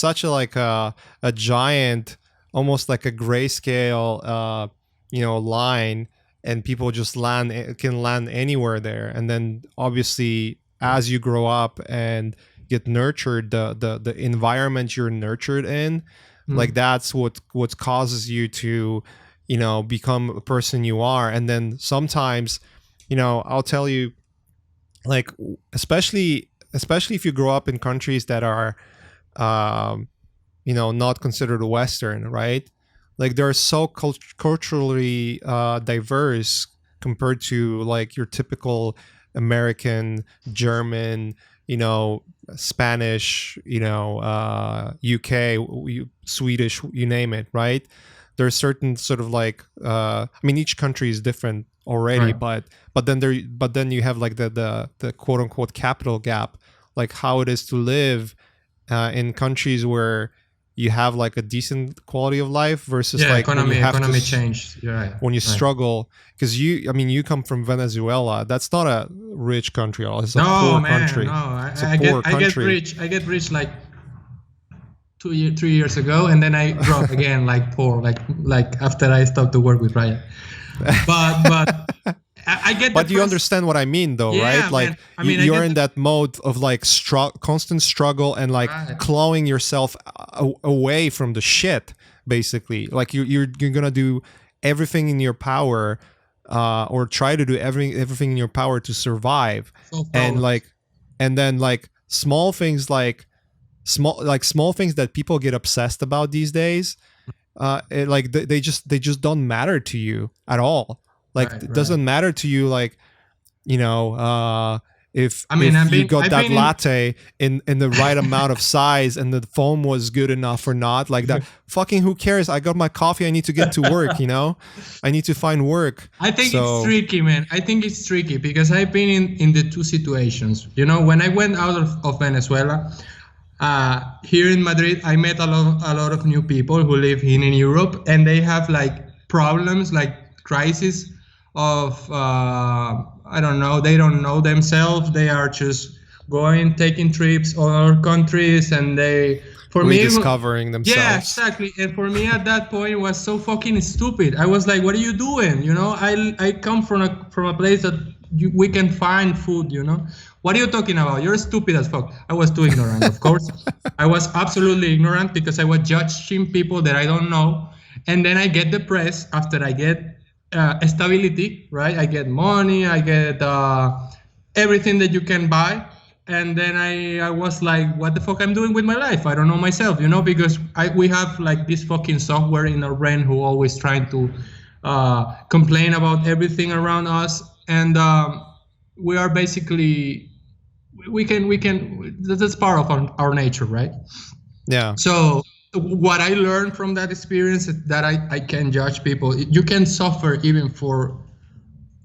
such a like a giant, almost like a grayscale, you know, line, and people just can land anywhere there. And then obviously, as you grow up and get nurtured, the environment you're nurtured in, like Mm. that's what causes you to, you know, become a person you are. And then sometimes, you know, I'll tell you, like especially if you grow up in countries that are um, not considered Western, right? Like they're so culturally diverse compared to like your typical American, German, Spanish, UK, Swedish, you name it, right? There's certain sort of like, each country is different already, Right. but then you have like the quote unquote capital gap, like how it is to live in countries where you have like a decent quality of life versus Yeah, like when you have economy changed. You're right. when you Right. struggle, because you come from Venezuela. That's not a rich country at all. It's a No, poor man, country. no. It's a poor I get country. rich. I get rich like 3 years ago, and then I drop again like poor, like after I stopped to work with Ryan. But I get But you depressed. understand what I mean, though, right? Yeah, Like man. I mean, I you're get in that mode of like constant struggle and like right. clawing yourself away from the shit, basically. Like you're gonna do everything in your power, or try to do everything in your power to survive, So and powerless. then like small things that people get obsessed about these days, like they just don't matter to you at all. Like Right, it right. doesn't matter to you, like if I mean, you got I've that been in. latte in the right amount of size and the foam was good enough or not, like that. Fucking who cares? I got my coffee. I need to get to work. I need to find work. I think it's So tricky, man. I think it's tricky because I've been in the two situations. When I went out of Venezuela, here in Madrid, I met a lot of new people who live in Europe, and they have like problems, like crisis of I don't know. They don't know themselves. They are just taking trips all other countries, and for me, rediscovering yeah, themselves. exactly. And for me at that point, it was so fucking stupid. I was like, "What are you doing?" I come from a place that we can find food. What are you talking about? You're stupid as fuck. I was too ignorant, of course. I was absolutely ignorant because I was judging people that I don't know, and then I get depressed after I get stability. Right? I get money. I get everything that you can buy. And then I was like, what the fuck I'm doing with my life? I don't know myself, because we have like this fucking software in our brain who always trying to complain about everything around us. And we are basically, that's part of our nature, right? Yeah. So what I learned from that experience is that I can judge people. You can suffer even from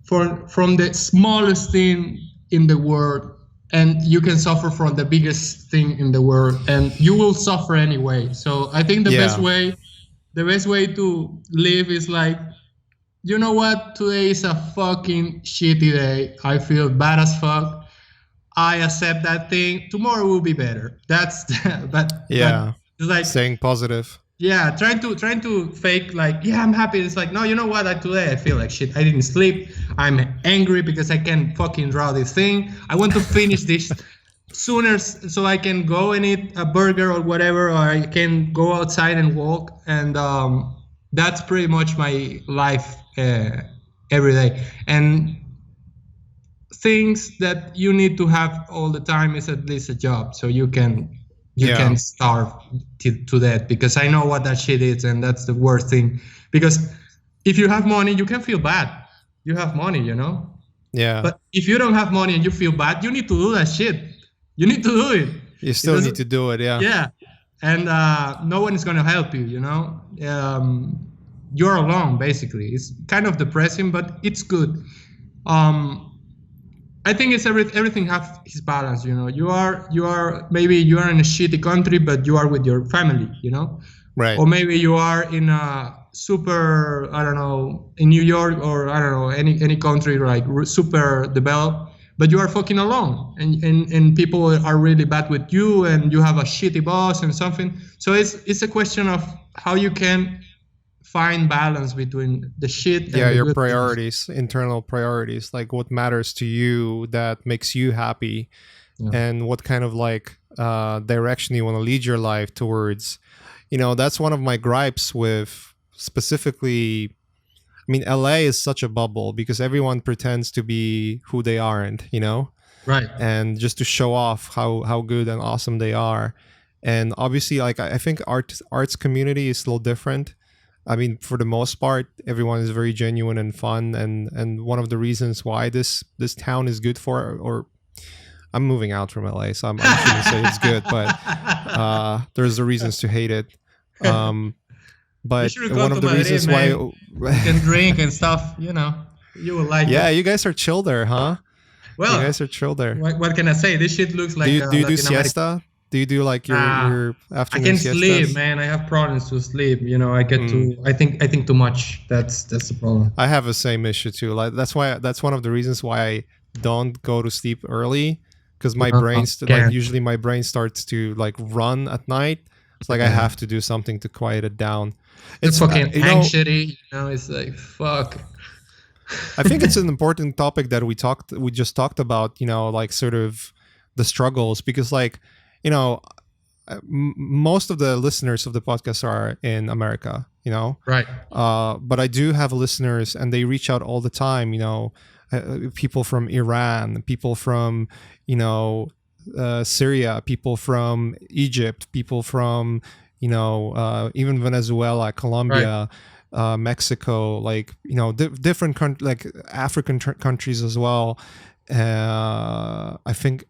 the smallest thing in the world, and you can suffer from the biggest thing in the world, and you will suffer anyway. So I think the best way to live is like, you know what, today is a fucking shitty day. I feel bad as fuck. I accept that thing. Tomorrow will be better. That's but Yeah. it's like, Staying positive. yeah, trying to fake like, yeah, I'm happy. It's like, no, you know what? Today I feel like shit. I didn't sleep. I'm angry because I can't fucking draw this thing. I want to finish this sooner so I can go and eat a burger or whatever, or I can go outside and walk. And that's pretty much my life every day. And things that you need to have all the time is at least a job, so you can starve to that, because I know what that shit is, and that's the worst thing. Because if you have money, you can feel bad. You have money, Yeah. But if you don't have money and you feel bad, you need to do that shit. You need to do it. You still need to do it. Yeah. Yeah. And no one is going to help you, you're alone, basically. It's kind of depressing, but it's good. I think it's everything have his balance, You are maybe you are in a shitty country, but you are with your family, Right. Or maybe you are in a super, I don't know, in New York, or I don't know, any country like super developed, but you are fucking alone, and people are really bad with you, and you have a shitty boss and something. So it's a question of how you can find balance between the shit and the your good priorities, internal priorities, like what matters to you that makes you happy, and what kind of like direction you want to lead your life towards. That's one of my gripes with specifically, LA is such a bubble because everyone pretends to be who they aren't, Right. and just to show off how good and awesome they are. And obviously, like I think arts community is a little different. I mean, for the most part, everyone is very genuine and fun, and one of the reasons why this town is good for, or I'm moving out from LA, so I shouldn't say it's good, but there's the reasons to hate it. But one of the reasons why you can drink and stuff, you will like it. Yeah, you guys are chill there, huh? Well, you guys are chill there. What can I say? This shit looks like. Do you do siesta? Do you do like your afternoon? I can siestas? sleep, man. I have problems to sleep. I get I think too much. That's the problem. I have the same issue too. Like that's one of the reasons why I don't go to sleep early, because my usually my brain starts to like run at night. It's like I have to do something to quiet it down. It's fucking anxiety. It's like fuck. I think it's an important topic that we just talked about. Like sort of the struggles, because like. Most of the listeners of the podcast are in America, Right. But I do have listeners, and they reach out all the time, people from Iran, people from, Syria, people from Egypt, people from, even Venezuela, Colombia, Mexico, like, different like African countries as well. I think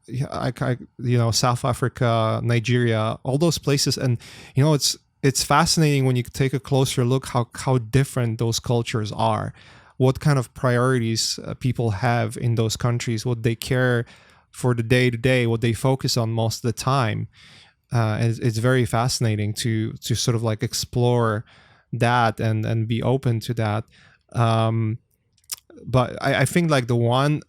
South Africa, Nigeria, all those places, and it's fascinating when you take a closer look how different those cultures are, what kind of priorities people have in those countries, what they care for the day to day, what they focus on most of the time. It's very fascinating to sort of like explore that and be open to that. But I think like the one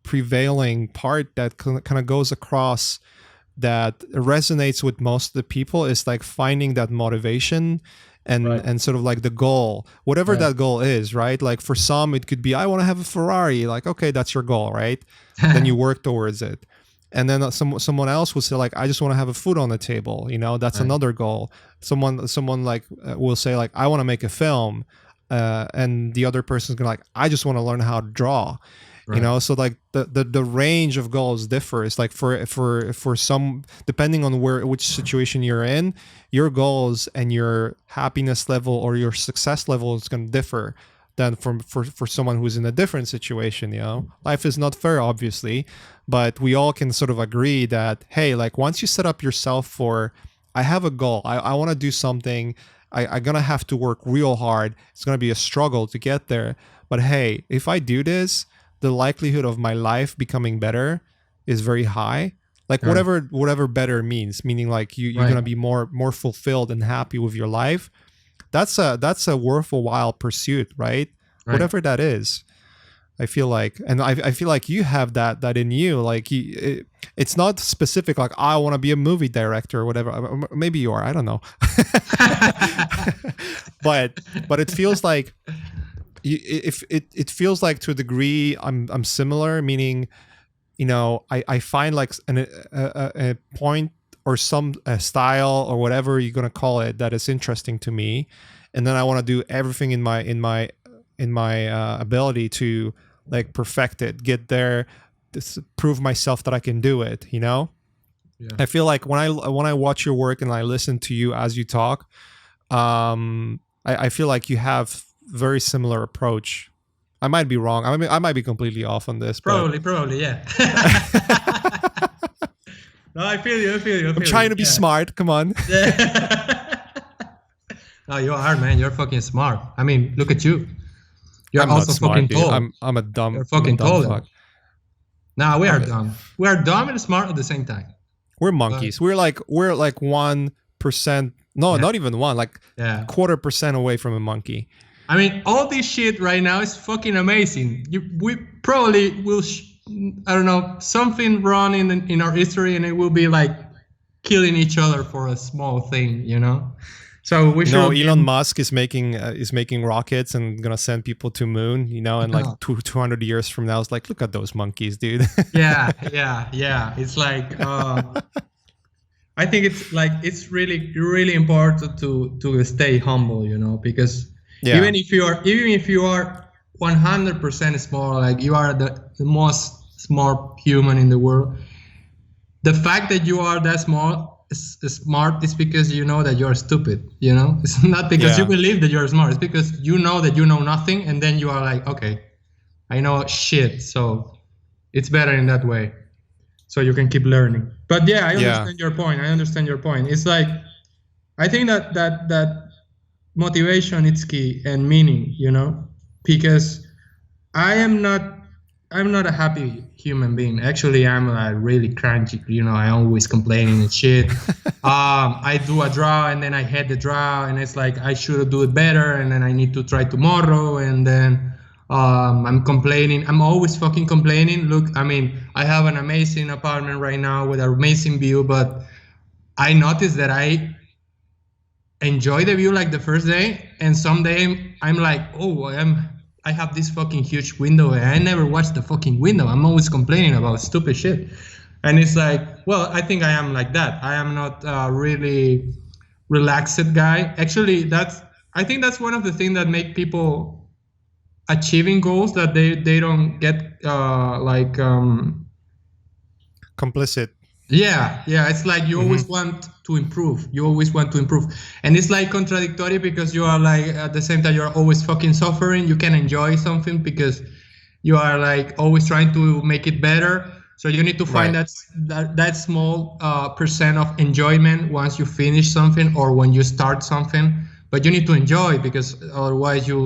prevailing part that kind of goes across that resonates with most of the people is like finding that motivation and sort of like the goal, whatever that goal is, right? Like for some, it could be, I want to have a Ferrari. Like, okay, that's your goal, right? Then you work towards it. And then someone else will say like, I just want to have a food on the table. That's another goal. Someone like will say like, I want to make a film. And the other person's gonna like, I just want to learn how to draw, so like the range of goals differs. Like for some, depending on which situation you're in, your goals and your happiness level or your success level is going to differ than for someone who's in a different situation. Life is not fair, obviously, but we all can sort of agree that, hey, like once you set up yourself for, I have a goal, I want to do something, I'm going to have to work real hard. It's going to be a struggle to get there. But hey, if I do this, the likelihood of my life becoming better is very high. Like whatever better means, meaning like you're going to be more fulfilled and happy with your life. That's a worthwhile pursuit, right? Whatever that is. I feel like, and I feel like you have that in you. Like it's not specific. Like I want to be a movie director or whatever. Maybe you are. I don't know. but it feels like it feels like to a degree I'm similar. Meaning, I find like a point or some style or whatever you're gonna call it that is interesting to me, and then I want to do everything in my ability to like perfect it, get there, prove myself that I can do it. Yeah. I feel like when I watch your work and I listen to you as you talk, I feel like you have very similar approach. I might be wrong. I might be completely off on this. Probably, yeah. No, I feel you. I'm trying to be smart. Come on. No, you are, man. You're fucking smart. I mean, look at you. You're also fucking tall. I'm a dumb. You're fucking tall. Fuck. No, we are dumb. We are dumb and smart at the same time. We're monkeys. We're like 1%. No, not even one. Like 0.25% away from a monkey. I mean, all this shit right now is fucking amazing. We probably will. I don't know, something wrong in our history, and it will be like killing each other for a small thing, So we should. No, Elon Musk is making rockets and gonna send people to moon. And like 200 years from now, it's like, look at those monkeys, dude. Yeah. It's like I think it's really really important to stay humble, because even if you are 100% small, like you are the most smart human in the world, the fact that you are that small smart is because you know that you're stupid. You know, it's not because you Yeah. believe that you're smart. It's because you know that you know nothing, and then you are like, okay, I know shit, so it's better in that way. So you can keep learning. But yeah, I Yeah. understand your point. I understand your point. It's like I think that motivation is key and meaning, you know, because I am not I'm not a happy human being. Actually, I'm really cranky. You know, I always complaining and shit. I do a draw and then I hate the draw and it's like I should do it better and then I need to try tomorrow and then I'm complaining. I'm always fucking complaining. Look, I mean, I have an amazing apartment right now with an amazing view, but I noticed that I enjoy the view like the first day, and someday I'm like, oh, I have this fucking huge window and I never watch the fucking window. I'm always complaining about stupid shit. And it's like, well, I think I am like that. I am not a really relaxed guy. Actually, I think that's one of the things that make people achieving goals that they don't get Complicit. yeah, it's like you Hmm. always want to improve. You always want to improve. And it's like contradictory because you are like at the same time you're always fucking suffering. You can enjoy something because you are like always trying to make it better. So you need to find Right. that small percent of enjoyment once you finish something or when you start something. But you need to enjoy because otherwise you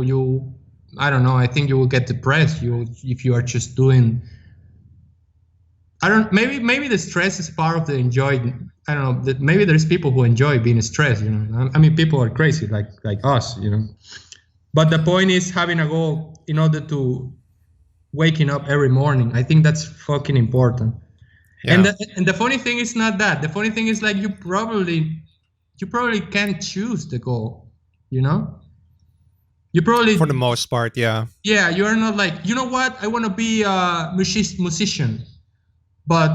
I don't know, I think you will get depressed you if you are just doing I don't. Maybe the stress is part of the enjoy. I don't know. That maybe there's people who enjoy being stressed. You know. I mean, people are crazy like us. You know. But the point is having a goal in order to waking up every morning. I think that's fucking important. Yeah. And the funny thing is not that. The funny thing is like you probably can't choose the goal. You know. You For the probably most part, yeah. yeah. You are not like you know what I want to be a musician, but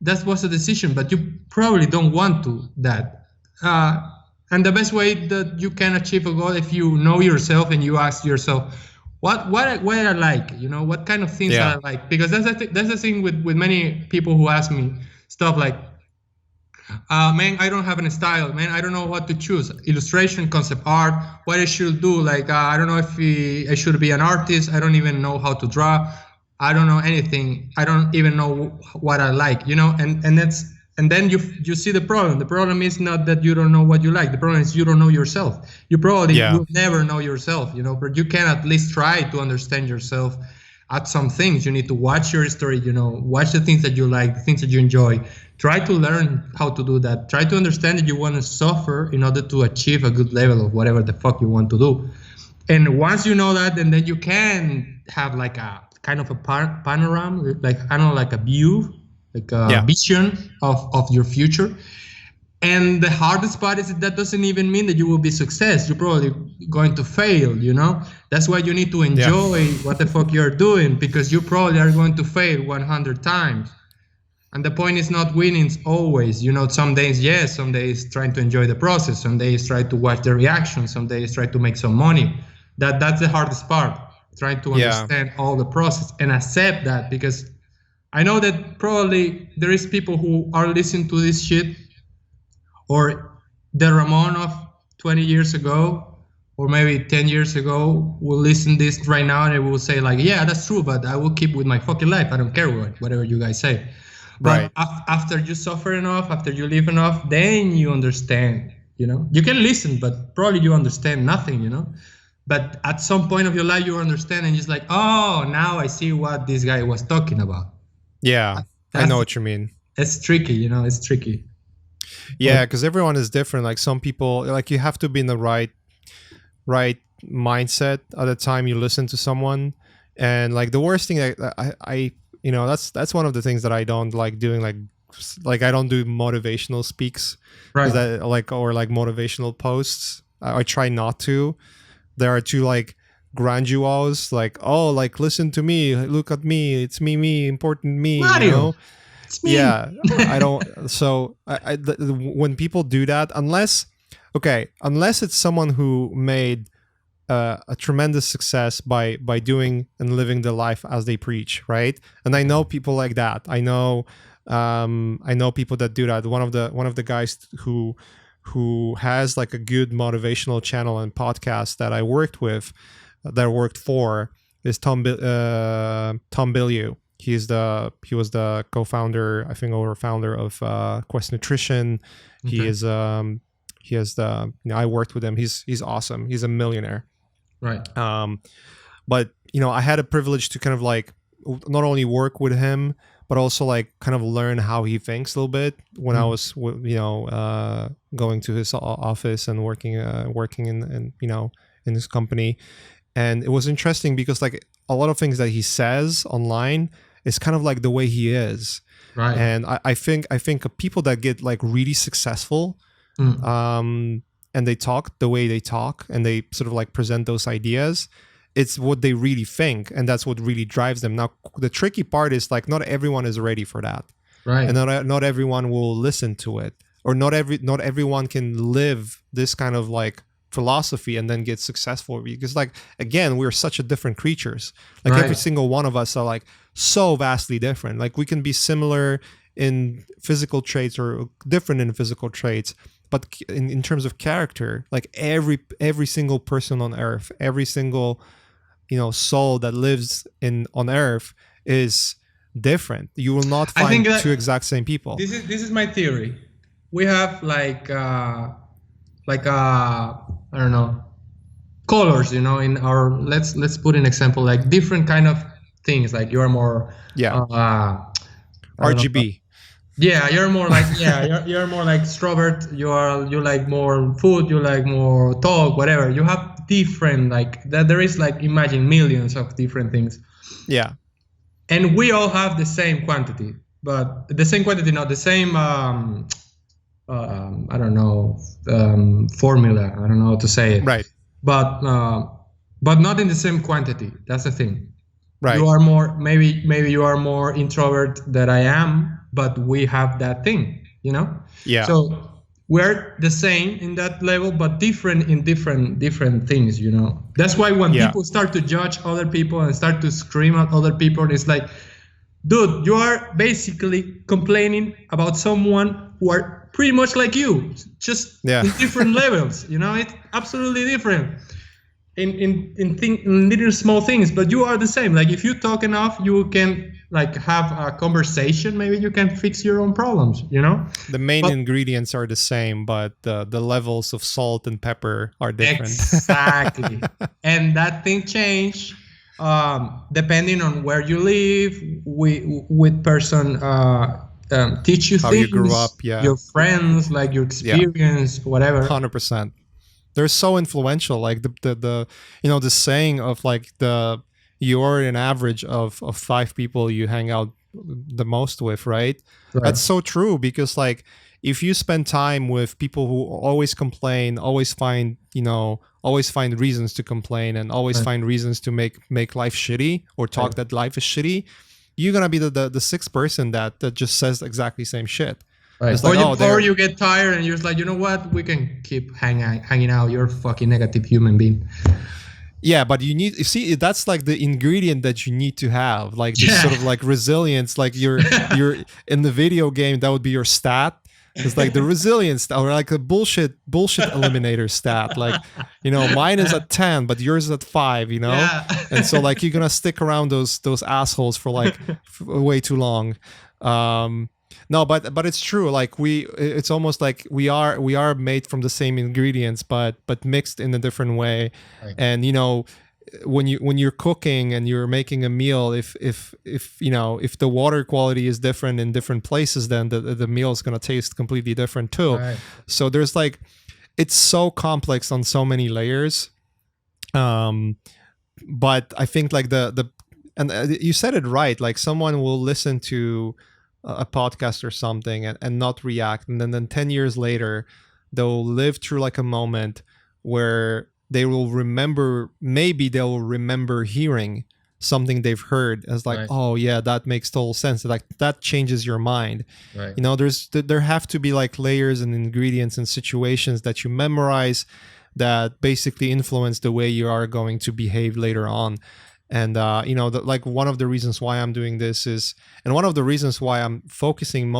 that was a decision, but you probably don't want to that. And the best way that you can achieve a goal if you know yourself and you ask yourself, what I like, you know, what kind of things Yeah. I like, because that's the thing with many people who ask me stuff like, man, I don't have any style, man, I don't know what to choose, illustration, concept art, what I should do, like I don't know if I should be an artist, I don't even know how to draw, I don't know anything, I don't even know what I like, you know, and then you see the problem. The problem is not that you don't know what you like, the problem is you don't know yourself. You probably Yeah. will never know yourself, you know, but you can at least try to understand yourself at some things. You need to watch your story, you know, watch the things that you like, the things that you enjoy. Try to learn how to do that. Try to understand that you want to suffer in order to achieve a good level of whatever the fuck you want to do. And once you know that, then you can have like a kind of a panorama, like I don't know, like a view, like a Yeah. vision of your future. And the hardest part is that doesn't even mean that you will be success. You're probably going to fail, you know? That's why you need to Yeah. enjoy what the fuck you're doing, because you probably are going to fail 100 times. And the point is not winning always. You know, some days, yes, some days trying to enjoy the process, some days try to watch the reaction, some days try to make some money. That's the hardest part, trying to Yeah. understand all the process and accept that, because I know that probably there is people who are listening to this shit, or the Ramon of 20 years ago or maybe 10 years ago will listen this right now and it will say like, yeah, that's true, but I will keep with my fucking life. I don't care whatever you guys say. Right. But after you suffer enough, after you live enough, then you understand, you know. You can listen, but probably you understand nothing, you know. But at some point of your life, you understand and it's like, oh, now I see what this guy was talking about. Yeah. I know That's what you mean. it's tricky, you know, it's tricky. Yeah, because everyone is different. Like some people, like you have to be in the right mindset at the time you listen to someone. And like the worst thing that I you know, that's one of the things that I don't like doing. Like I don't do motivational speaks, because Right. that like or like motivational posts. I try not to. There are two like grandiose, like, oh, like listen to me, look at me, it's me, important me, you Mario, know. it's me. Yeah, I don't. So when people do that, unless it's someone who made a tremendous success by doing and living the life as they preach, right? And I know people like that. I know I know people that do that. One of the guys who has like a good motivational channel and podcast that I worked with, that I worked for, is Tom Bilyeu. He was the co-founder, I think, or founder of Quest Nutrition. Okay. He is I worked with him. He's awesome. He's a millionaire. Right. But I had a privilege to kind of like not only work with him, but also like kind of learn how he thinks a little bit when I was going to his office and working in his company. And it was interesting because like a lot of things that he says online is kind of like the way he is. Right. And I think people that get like really successful, and they talk the way they talk and they sort of like present those ideas, it's what they really think, and that's what really drives them. Now, the tricky part is like not everyone is ready for that, right? And not everyone will listen to it, or not everyone can live this kind of like philosophy and then get successful, because like again, we're such a different creatures. Like every single one of us are like so vastly different. Like we can be similar in physical traits or different in physical traits, but in terms of character, like every single person on earth, every single soul that lives on earth is different. You will not find two exact same people. This is my theory. We have like I don't know, colors, in our, let's put an example, like different kind of things. Like you are more RGB. Yeah, you're more like you're more like extrovert. You like more food. You like more talk. Whatever. You have different like that. There is like, imagine, millions of different things. Yeah. And we all have the same quantity, not the same. I don't know, formula. I don't know how to say it. Right. But not in the same quantity. That's the thing. Right. You are more, maybe you are more introvert than I am, but we have that thing, Yeah. So we're the same in that level, but different in different things, That's why when people start to judge other people and start to scream at other people, it's like, dude, you are basically complaining about someone who are pretty much like you, just in different levels, It's absolutely different. In little small things, but you are the same. Like if you talk enough, you can like have a conversation. Maybe you can fix your own problems. The main ingredients are the same, but the levels of salt and pepper are different. Exactly. And that thing change depending on where you live. With person teach you how things. You grew up. Yeah. Your friends, like your experience, whatever. 100%. They're so influential. Like the saying of like you're an average of 5 people you hang out the most with, right? That's so true, because like if you spend time with people who always complain, always find reasons to complain, and always find reasons to make life shitty or talk that life is shitty, you're gonna be the sixth person that just says exactly the same shit. Right. Like, or you get tired and you're just like, you know what? We can keep hanging out. You're a fucking negative human being. Yeah, but you see, that's like the ingredient that you need to have, like this sort of like resilience. Like you're in the video game, that would be your stat. It's like the resilience, or like a bullshit eliminator stat. Like, mine is at 10, but yours is at 5. And so like you're gonna stick around those assholes for like way too long. No, but it's true. Like it's almost like we are made from the same ingredients, but mixed in a different way. Right. And when you're cooking and you're making a meal, if the water quality is different in different places, then the meal is gonna taste completely different too. Right. So there's like, it's so complex on so many layers. But I think like and you said it right. Like someone will listen to a podcast or something and not react, and then 10 years later they'll live through like a moment where they'll remember hearing something they've heard as like, oh yeah, that makes total sense. Like that changes your mind. Right. There have to be like layers and ingredients and situations that you memorize that basically influence the way you are going to behave later on. And like one of the reasons why I'm doing this is, and one of the reasons why I'm focusing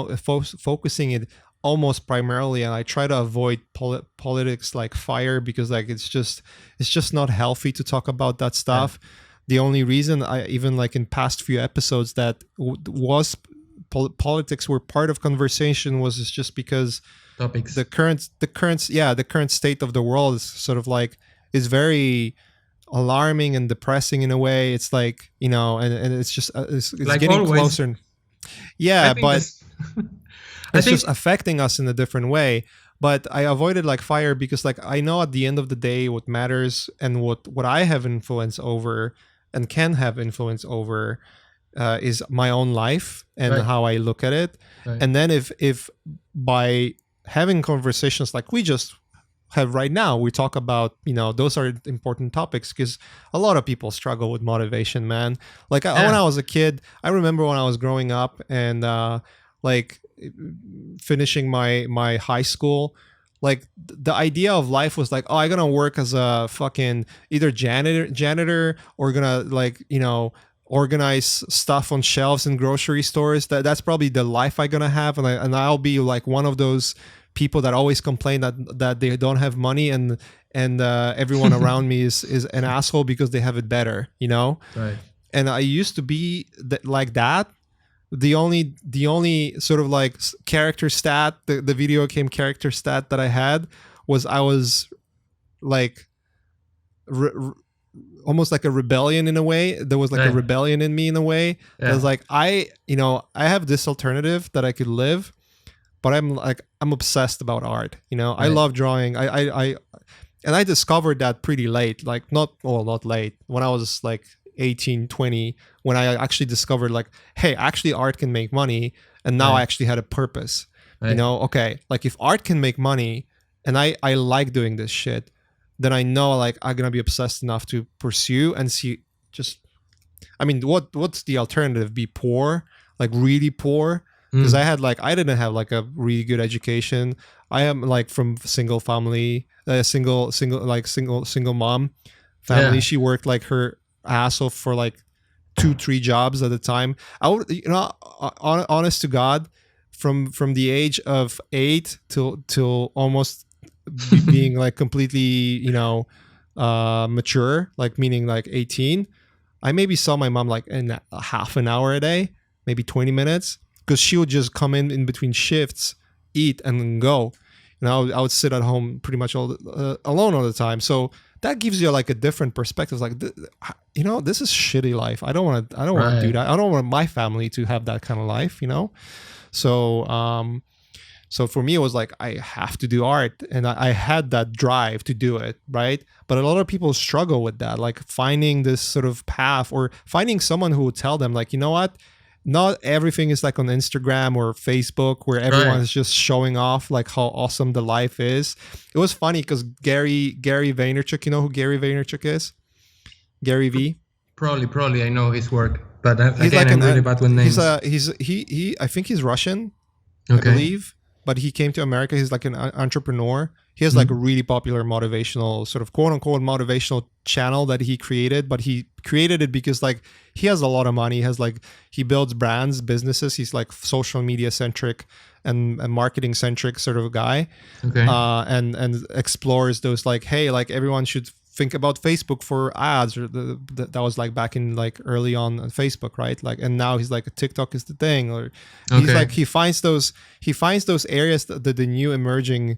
it almost primarily, and I try to avoid politics like fire, because like it's just not healthy to talk about that stuff. The only reason I even like in past few episodes that politics were part of conversation was just because topics, the current state of the world is sort of like is very alarming and depressing in a way. It's like, and it's just it's like getting always. closer. Yeah, but it's just affecting us in a different way. But I avoided like fire because like I know at the end of the day what matters and what I have influence over and can have influence over is my own life and how I look at it. And then if by having conversations like we just have right now, we talk about, those are important topics, because a lot of people struggle with motivation, man. Like when I was a kid, I remember when I was growing up and like finishing my high school, like the idea of life was like, oh, I'm gonna work as a fucking either janitor or gonna like, organize stuff on shelves in grocery stores. That's probably the life I'm gonna have, and I'll be like one of those people that always complain that they don't have money, and everyone around me is an asshole because they have it better, Right. And I used to be like that. The only sort of like character stat, the video game character stat that I had was I was like almost like a rebellion in a way. There was like a rebellion in me in a way. I was like, I have this alternative that I could live, but I'm obsessed about art. I love drawing. I discovered that pretty late, like not late, when I was like 18, 20, when I actually discovered like, hey, actually art can make money. And now I actually had a purpose, okay, like if art can make money and I like doing this shit, then I know like I'm going to be obsessed enough to pursue and see what's the alternative? Be poor, like really poor. Because I didn't have like a really good education. I am like from single family, single mom family. She worked like her ass off for like 2-3 jobs at a time. I would, honest to God, from the age of 8 till almost being like completely, mature, like meaning like 18, I maybe saw my mom like in a half an hour a day, maybe 20 minutes. Because she would just come in between shifts, eat, and then go. I would sit at home pretty much alone all the time. So that gives you like a different perspective. Like, this is shitty life. I don't want to do that. I don't want my family to have that kind of life. So so for me, it was like I have to do art, and I had that drive to do it, right? But a lot of people struggle with that, like finding this sort of path or finding someone who would tell them, like, you know what? Not everything is like on Instagram or Facebook where everyone is just showing off like how awesome the life is. It was funny because Gary Vaynerchuk, you know who Gary Vaynerchuk is? Gary V. Probably I know his work, but again, like I'm really bad with names. He I think he's Russian, okay. I believe, but he came to America. He's like an entrepreneur. He has like a really popular motivational sort of quote unquote motivational channel that he created, but he created it because like he has a lot of money. He builds brands, businesses. He's like social media centric and marketing centric sort of guy. Okay. And explores those like, hey, like everyone should think about Facebook for ads, or that was like back in like early on Facebook, right? Like, and now he's like TikTok is the thing, or he's like he finds those areas that the new emerging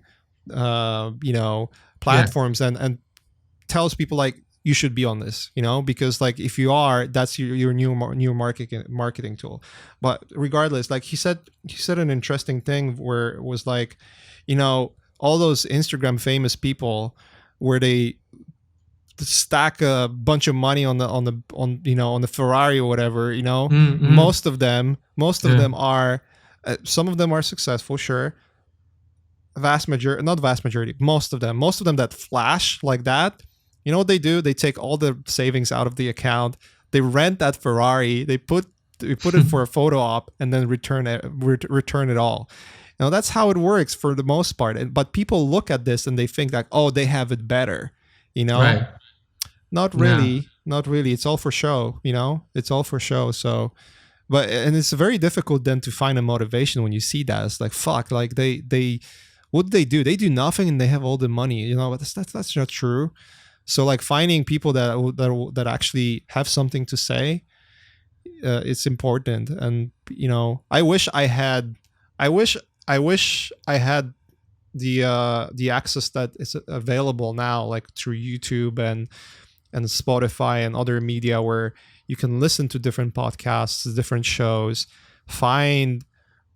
platforms and tells people like you should be on this, because like if you are, that's your new marketing tool. But regardless, like he said an interesting thing where it was like, all those Instagram famous people where they stack a bunch of money on the Ferrari or whatever, Mm-hmm. most of them are some of them are successful, sure. Most of them that flash like that, you know what they do? They take all the savings out of the account, they rent that Ferrari, they put it for a photo op, and then return it all. That's how it works for the most part. But people look at this and they think that, oh, they have it better, Right. Not really. not really. It's all for show, it's all for show. So, and it's very difficult then to find a motivation when you see that. It's like, fuck, like they what do? They do nothing and they have all the money, but that's not true. So like finding people that actually have something to say, it's important. And I wish I had the access that is available now, like through YouTube and Spotify and other media, where you can listen to different podcasts, different shows, find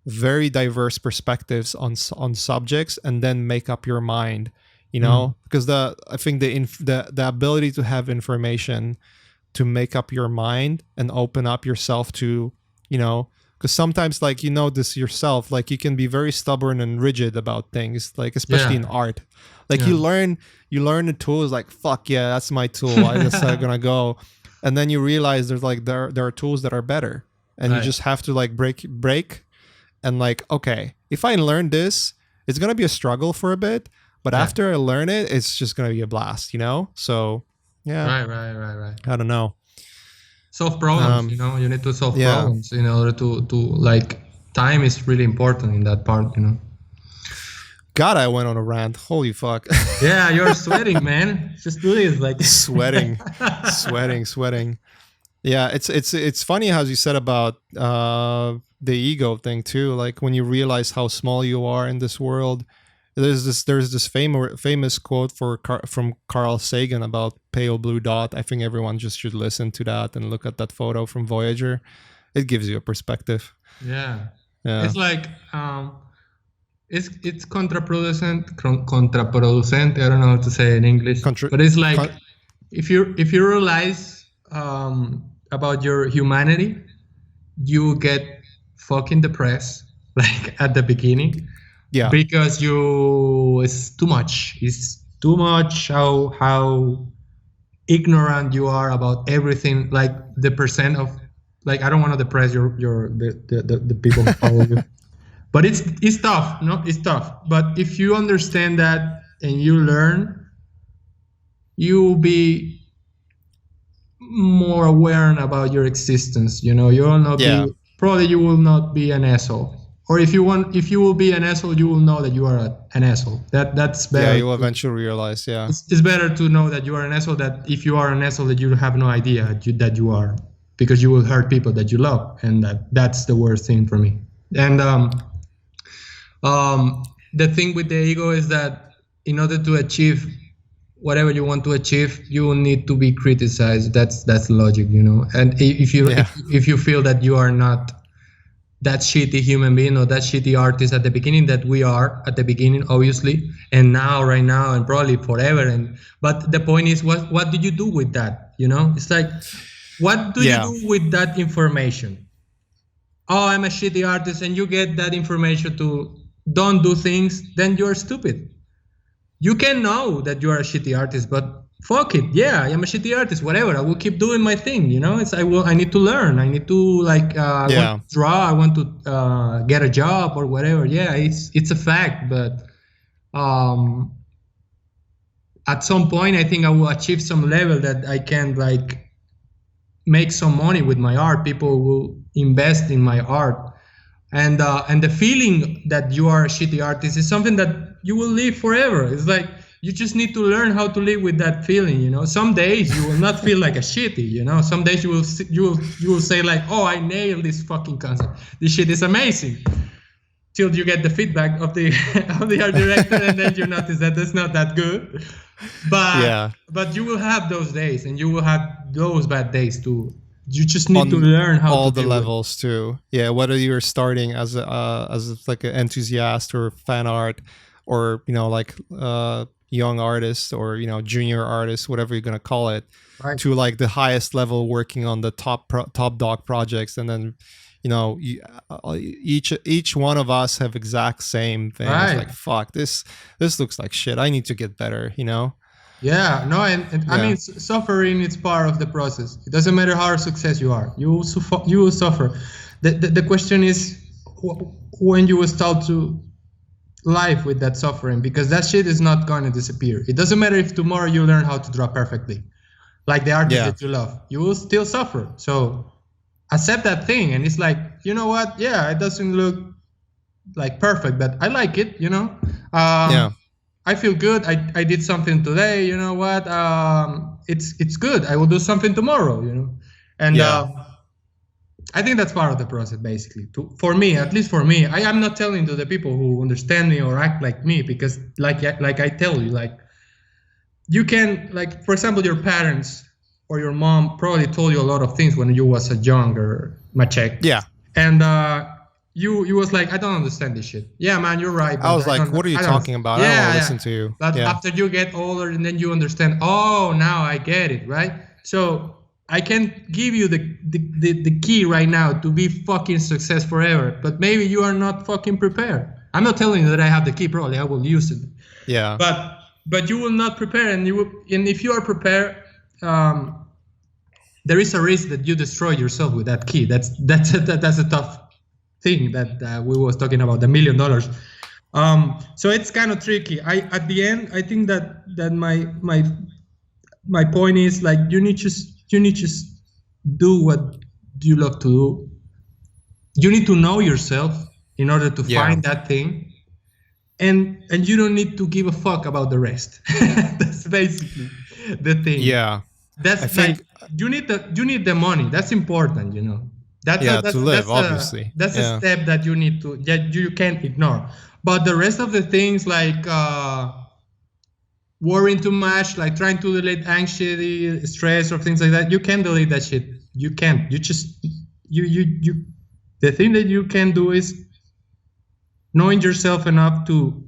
very diverse perspectives on subjects, and then make up your mind. Because I think the ability to have information to make up your mind and open up yourself to, because sometimes, like, this yourself, like you can be very stubborn and rigid about things, like especially in art. Like you learn the tools, like, fuck yeah, that's my tool. I just gonna go, and then you realize there's like there are tools that are better, and you just have to like break, and like, okay, if I learn this, it's gonna be a struggle for a bit, but after I learn it, it's just gonna be a blast, So yeah, right. I don't know. Solve problems, you need to solve problems in order to like, time is really important in that part, God, I went on a rant. Holy fuck. Yeah, you're sweating, man. Just do this, like sweating. Yeah, it's funny how you said about the ego thing too. Like when you realize how small you are in this world. There's this famous quote from Carl Sagan about pale blue dot. I think everyone just should listen to that and look at that photo from Voyager. It gives you a perspective. Yeah. It's like it's contraproducent. I don't know how to say it in English, but it's like if you realize about your humanity, you get fucking depressed, like at the beginning. Yeah, because it's too much. It's too much how ignorant you are about everything. Like the percent of, like, I don't want to depress the people who follow you, but it's tough. No, it's tough. But if you understand that and you learn, you'll be more aware about your existence. You will not be, probably you will not be an asshole. Or if you will be an asshole, you will know that you are an asshole. That's better. Yeah, you'll eventually realize. Yeah, it's better to know that you are an asshole. That if you are an asshole, that you have no idea that you are, because you will hurt people that you love, and that's the worst thing for me. And the thing with the ego is that in order to achieve whatever you want to achieve, you will need to be criticized. That's logic, And if you feel that you are not that shitty human being or that shitty artist at the beginning, that we are at the beginning, obviously, and right now, and probably forever. But the point is, what do you do with that? It's like, what do you do with that information? Oh, I'm a shitty artist, and you get that information to don't do things, then you're stupid. You can know that you are a shitty artist, but fuck it. Yeah, I am a shitty artist. Whatever. I will keep doing my thing. I need to learn. I need to want to draw. I want to get a job or whatever. Yeah, it's a fact. But at some point, I think I will achieve some level that I can like make some money with my art. People will invest in my art, and the feeling that you are a shitty artist is something that you will live forever. It's like, you just need to learn how to live with that feeling. Some days you will not feel like a shitty. Some days you will say like, oh, I nailed this fucking concept. This shit is amazing. Till you get the feedback of the art director, and then you notice that it's not that good. But you will have those days, and you will have those bad days too. You just need to learn how all to the levels too. Yeah, whether you're starting as like an enthusiast or fan art, or young artist, or junior artist, whatever you're gonna call it, to like the highest level, working on the top dog projects, and then each one of us have exact same thing. It's like, fuck, this looks like shit. I need to get better. Yeah, no, and I mean, suffering is part of the process. It doesn't matter how success you are, you will suffer. The question is when you will start to live with that suffering, because that shit is not going to disappear. It doesn't matter if tomorrow you learn how to draw perfectly. like the artist Yeah. that you love, you will still suffer. So accept that thing. And it's like, you know what? Yeah, it doesn't look like perfect, but I like it, you know? Yeah. I feel good. I did something today. You know what? It's good. I will do something tomorrow. You know, and Yeah. I think that's part of the process, basically. For me, at least for me, I am not telling to the people who understand me or act like me, because like I tell you, like you can, like, for example, your parents or your mom probably told you a lot of things when you was a younger machek. Yeah. And you was like, I don't understand this shit. Yeah, man, you're right. I But was like, what are you I don't. talking about? I don't want Yeah, to yeah. listen to you. But Yeah. after you get older, and then you understand. Oh, now I get it, right? So I can give you the key right now to be fucking success forever. But maybe you are not fucking prepared. I'm not telling you that I have the key. Probably I will use it. Yeah. But you will not prepare, and if you are prepared, there is a risk that you destroy yourself with that key. That's a tough thing that we was talking about, $1 million. So it's kind of tricky. At the end, I think that my point is, like, you need to do what you love to do. You need to know yourself in order to find that thing. And you don't need to give a fuck about the rest. That's basically the thing. Yeah. That's like, you need the money. That's important, you know. That's to live, obviously. That's a step that you need to, that you can't ignore. But the rest of the things, like worrying too much, like trying to delete anxiety, stress, or things like that, you can't delete that shit. You can't. You just you. The thing that you can do is knowing yourself enough to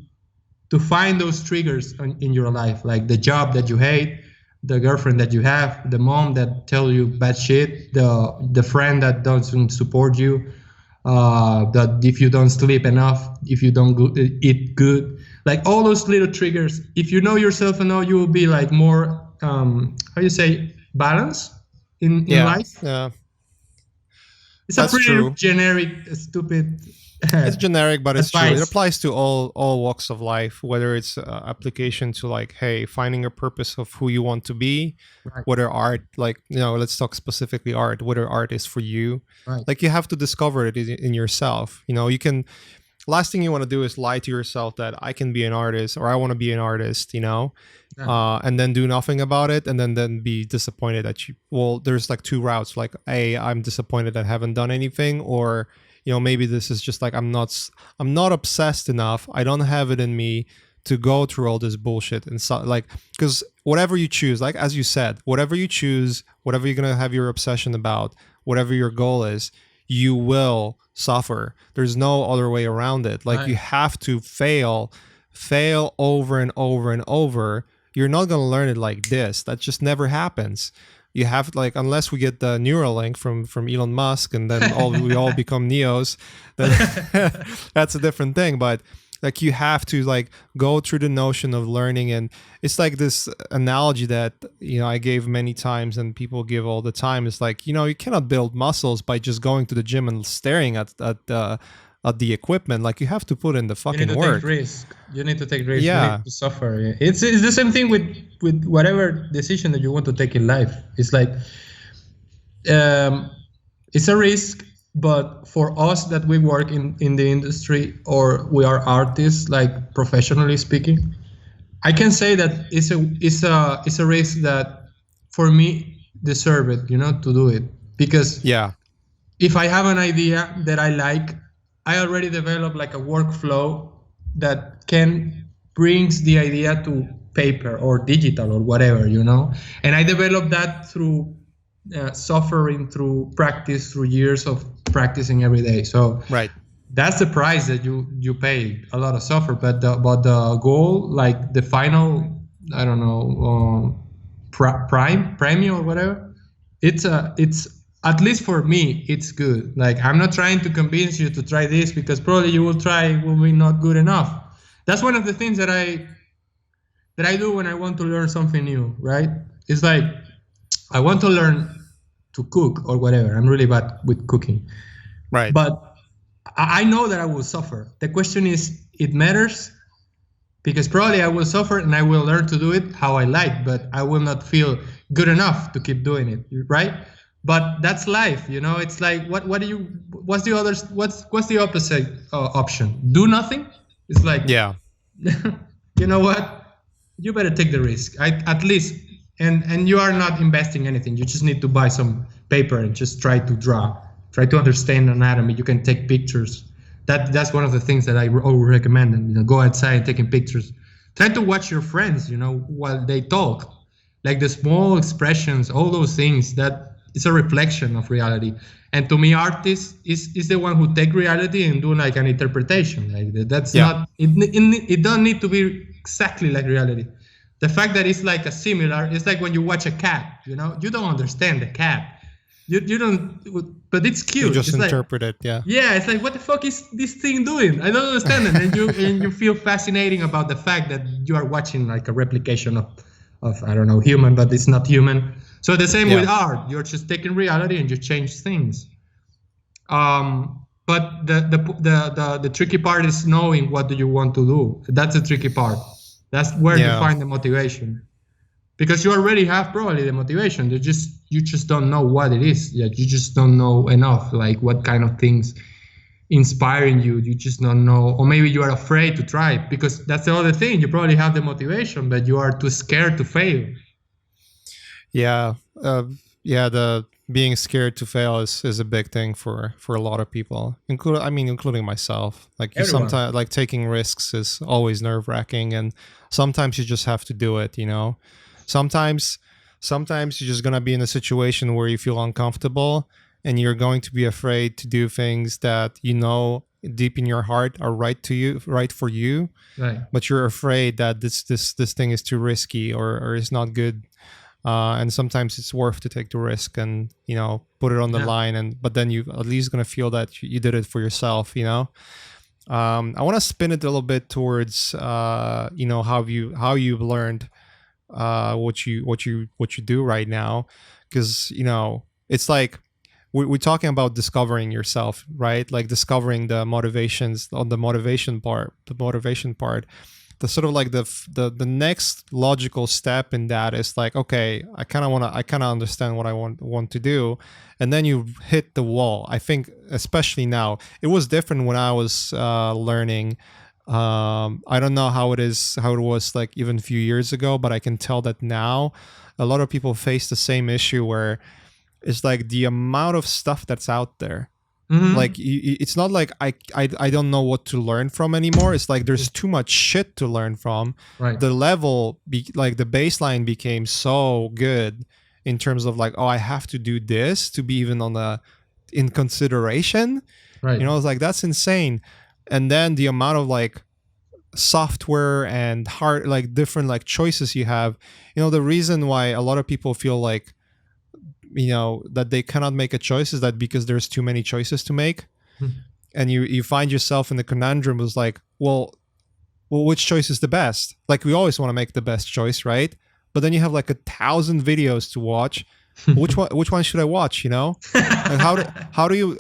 find those triggers in your life, like the job that you hate, the girlfriend that you have, the mom that tell you bad shit, the friend that doesn't support you, that if you don't sleep enough, if you don't eat good, like all those little triggers. If you know yourself enough, you will be like more how you say, balance in life. Yeah. It's That's a pretty true. generic, stupid. It's generic, but it's advice. true. It applies to all walks of life, whether it's application to, like, hey, finding a purpose of who you want to be, Right. whether art, like, you know, let's talk specifically art, whether art is for you. Right. Like, you have to discover it in yourself. You know, you can, last thing you want to do is lie to yourself that I can be an artist or I want to be an artist, you know, and then do nothing about it, and then be disappointed that you, well, there's like two routes, like, A, I'm disappointed that I haven't done anything, or, you know, maybe this is just like, I'm not obsessed enough, I don't have it in me to go through all this bullshit. And so, like, because whatever you choose, like, as you said, whatever you choose, whatever you're gonna have your obsession about, whatever your goal is, you will suffer. There's no other way around it. Like, you have to fail over and over and over. You're not gonna learn it like this. That just never happens. You have, like, unless we get the Neuralink from Elon Musk, and then we all become Neos, then that's a different thing. But, like, you have to, like, go through the notion of learning. And it's like this analogy that, you know, I gave many times and people give all the time. It's like, you know, you cannot build muscles by just going to the gym and staring at the equipment. Like, you have to put in the fucking work. You need to take risks. Yeah. You need to suffer. It's the same thing with whatever decision that you want to take in life. It's like, it's a risk, but for us that we work in the industry, or we are artists, like, professionally speaking, I can say that it's a risk that, for me, deserve it, you know, to do it. Because if I have an idea that I like, I already developed, like, a workflow that can brings the idea to paper or digital or whatever, you know. And I developed that through suffering, through practice, through years of practicing every day. So that's the price that you pay, a lot of suffer. But the goal, like the final, I don't know, premium or whatever, it's at least for me, it's good. Like, I'm not trying to convince you to try this, because probably you will try, it will be not good enough. That's one of the things that I do when I want to learn something new, right? It's like, I want to learn to cook or whatever. I'm really bad with cooking. Right. But I know that I will suffer. The question is, it matters because probably I will suffer and I will learn to do it how I like, but I will not feel good enough to keep doing it, right? But that's life, It's like what's the opposite option? Do nothing. It's like, Yeah. you know what? You better take the risk. At least, and you are not investing anything. You just need to buy some paper and just try to draw, try to understand anatomy. You can take pictures. That's one of the things that I always recommend. And go outside taking pictures. Try to watch your friends, while they talk, like the small expressions, all those things. That it's a reflection of reality. And to me, artist is the one who take reality and do like an interpretation. Like that's not it. Don't need to be exactly like reality. The fact that it's like a similar, it's like when you watch a cat. You don't understand the cat. You don't, but it's cute. You just it's interpret it, yeah. Yeah, it's like, what the fuck is this thing doing? I don't understand it. And you feel fascinating about the fact that you are watching like a replication of I don't know, human, but it's not human. So the same with art. You're just taking reality and you change things. But the tricky part is knowing what do you want to do. That's the tricky part. That's where you find the motivation. Because you already have probably the motivation. You just don't know what it is. You just don't know enough, like what kind of things inspiring you. You just don't know, or maybe you are afraid to try it, because that's the other thing. You probably have the motivation, but you are too scared to fail. Yeah, the being scared to fail is a big thing for a lot of people, including myself. Like sometimes, like taking risks is always nerve-wracking, and sometimes you just have to do it. Sometimes you're just gonna be in a situation where you feel uncomfortable, and you're going to be afraid to do things that deep in your heart are right for you. Right. But you're afraid that this thing is too risky or is not good. And sometimes it's worth to take the risk and put it on the line, but then you at least gonna feel that you did it for yourself. I want to spin it a little bit towards how you've learned what you do right now, because it's like we're talking about discovering yourself, right? Like discovering the motivations on the motivation part. The sort of like the next logical step in that is like, okay, I kind of understand what I want to do, and then you hit the wall. I think especially now, it was different when I was learning. I don't know how it was like even a few years ago, but I can tell that now a lot of people face the same issue where it's like the amount of stuff that's out there. Mm-hmm. Like it's not like I don't know what to learn from anymore. It's like there's too much shit to learn from. Right. The level, like the baseline became so good in terms of like, oh, I have to do this to be even in consideration. Right. It's like, that's insane. And then the amount of like software and hard, like different like choices you have. The reason why a lot of people feel like that they cannot make a choice is that because there's too many choices to make. And you find yourself in the conundrum was like, well, which choice is the best? Like we always want to make the best choice, right? But then you have like 1,000 videos to watch. Which one should I watch? Like how do you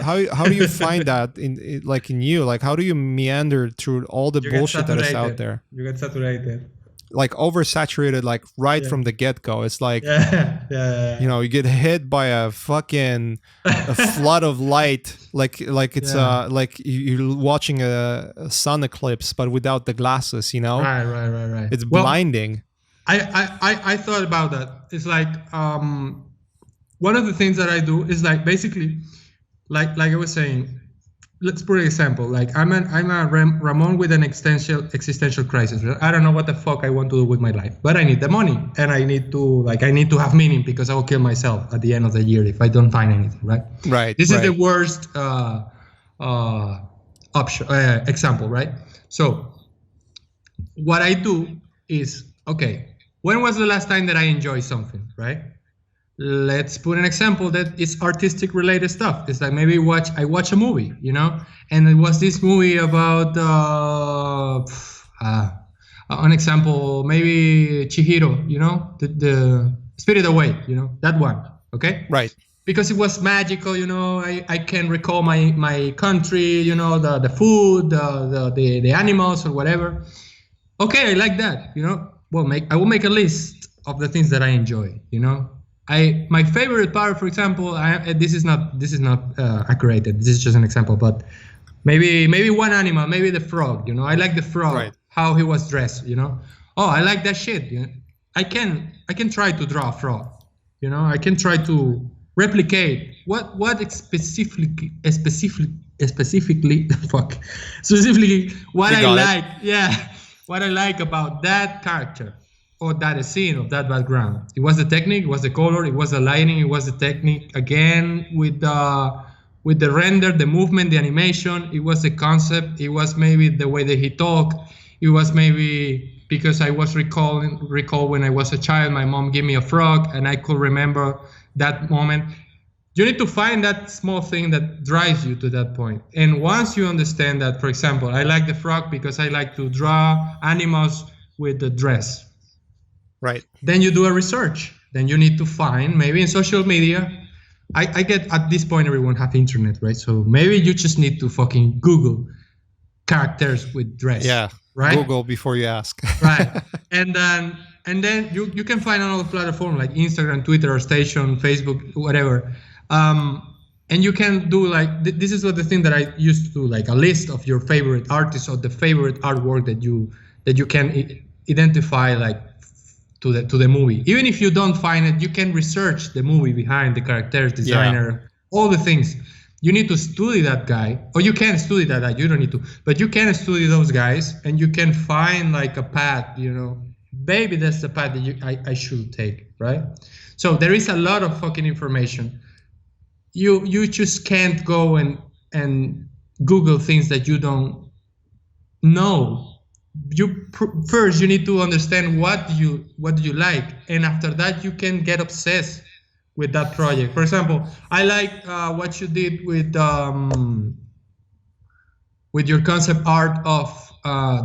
find that in you? Like how do you meander through all the bullshit that is out there? You get saturated. Like oversaturated, like from the get-go. It's like you get hit by a fucking flood of light, like it's like you're watching a sun eclipse but without the glasses. Right. It's blinding. I thought about that. It's like one of the things that I do is like basically like I was saying. Let's put an example. Like I'm a Ramon with an existential crisis. I don't know what the fuck I want to do with my life, but I need the money and I need to have meaning, because I will kill myself at the end of the year if I don't find anything. Right. Right. This is the worst option example. Right. So what I do is, okay, when was the last time that I enjoyed something? Right. Let's put an example that is artistic related stuff. It's like maybe I watch a movie, and it was this movie about an example, maybe Chihiro, the Spirit Away, that one, okay? Right. Because it was magical, I can recall my country, the food, the animals or whatever. Okay, I like that. Well, I will make a list of the things that I enjoy. My favorite part, for example, this is not accurate. This is just an example, but maybe one animal, maybe the frog. I like the frog, Right. how he was dressed. Oh, I like that shit. I can try to draw a frog. I can try to replicate what specifically fuck specifically what You I got it. like. Yeah, what I like about that character or that scene of that background. It was the technique, it was the color, it was the lighting, it was the technique again with the render, the movement, the animation. It was the concept. It was maybe the way that he talked. It was maybe because I was recall when I was a child, my mom gave me a frog and I could remember that moment. You need to find that small thing that drives you to that point. And once you understand that, for example, I like the frog because I like to draw animals with the dress. Right. Then you do a research. Then you need to find, maybe in social media. I get at this point everyone have internet, right? So maybe you just need to fucking Google characters with dress. Yeah. Right. Google before you ask. Right. And then you can find on all platforms like Instagram, Twitter, or Station, Facebook, whatever. And you can do like this is what the thing that I used to do, like a list of your favorite artists or the favorite artwork that you can identify like to the movie. Even if you don't find it, you can research the movie behind the characters, designer, all the things. You need to study that guy, or you can study that guy. You don't need to, but you can study those guys, and you can find like a path. Maybe that's the path that I should take, right? So there is a lot of fucking information. You just can't go and Google things that you don't know. First you need to understand what do you like, and after that you can get obsessed with that project. For example, I like what you did with your concept art of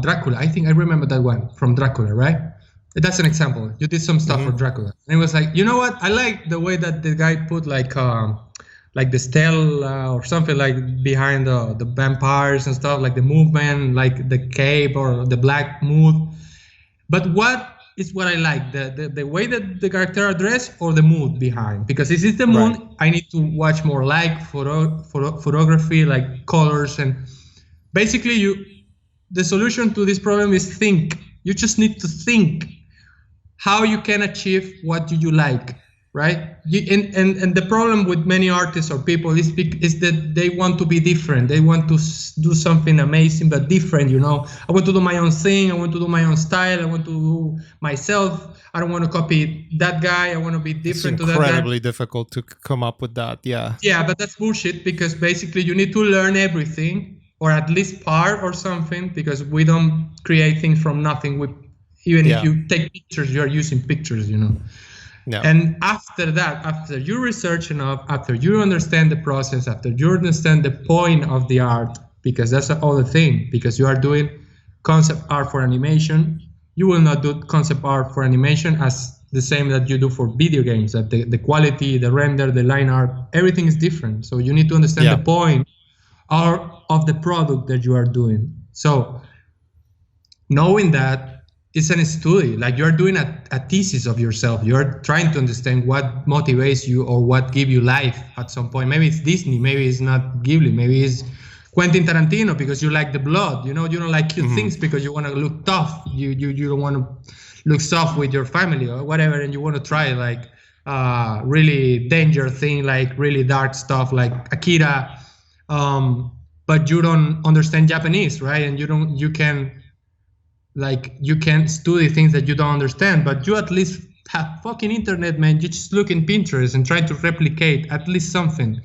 Dracula. I think I remember that one from Dracula, right? That's an example. You did some stuff for Dracula, and it was like, you know what? I like the way that the guy put like the stele or something like behind the vampires and stuff, like the movement, like the cape or the black mood. But what is what I like? The way that the character are dressed or the mood behind? Because if it's the mood, right, I need to watch more like photography, like colors, and basically the solution to this problem is think. You just need to think how you can achieve what do you like. Right? And the problem with many artists or people is that they want to be different. They want to do something amazing, but different, I want to do my own thing. I want to do my own style. I want to do myself. I don't want to copy that guy. I want to be different to that guy. It's incredibly difficult to come up with that, yeah. Yeah, but that's bullshit, because basically you need to learn everything, or at least part or something, because we don't create things from nothing. Even if you take pictures, you are using pictures, No. And after that, after you research enough, after you understand the process, after you understand the point of the art, because that's the other thing, because you are doing concept art for animation, you will not do concept art for animation as the same that you do for video games, that the quality, the render, the line art, everything is different. So you need to understand the point of the product that you are doing. So knowing that, it's an study, like you're doing a thesis of yourself. You're trying to understand what motivates you or what gives you life at some point. Maybe it's Disney, maybe it's not Ghibli, maybe it's Quentin Tarantino because you like the blood. You don't like cute things because you want to look tough. You don't want to look soft with your family or whatever, and you want to try like really dangerous thing, like really dark stuff like Akira. But you don't understand Japanese, right? And you can study things that you don't understand, but you at least have fucking internet, man. You just look in Pinterest and try to replicate at least something.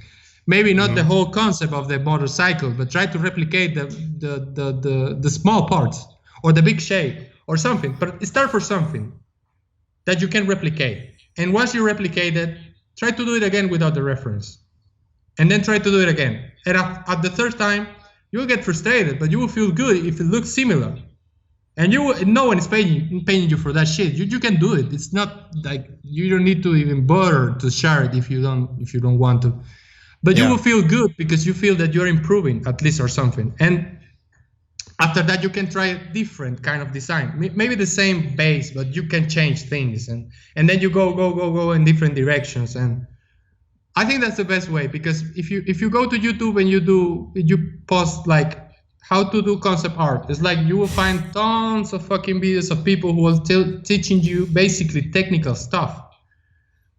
Maybe not the whole concept of the motorcycle, but try to replicate the small parts or the big shape or something. But start for something that you can replicate. And once you replicate it, try to do it again without the reference. And then try to do it again. And at the third time, you will get frustrated, but you will feel good if it looks similar. And no one is paying you for that shit. You can do it. It's not like you don't need to even bother to share it if you don't want to. But you will feel good because you feel that you're improving at least or something. And After that, you can try a different kind of design, maybe the same base, but you can change things, and then you go in different directions. And I think that's the best way, because if you go to YouTube and you post like how to do concept art, it's like you will find tons of fucking videos of people who will teaching you basically technical stuff.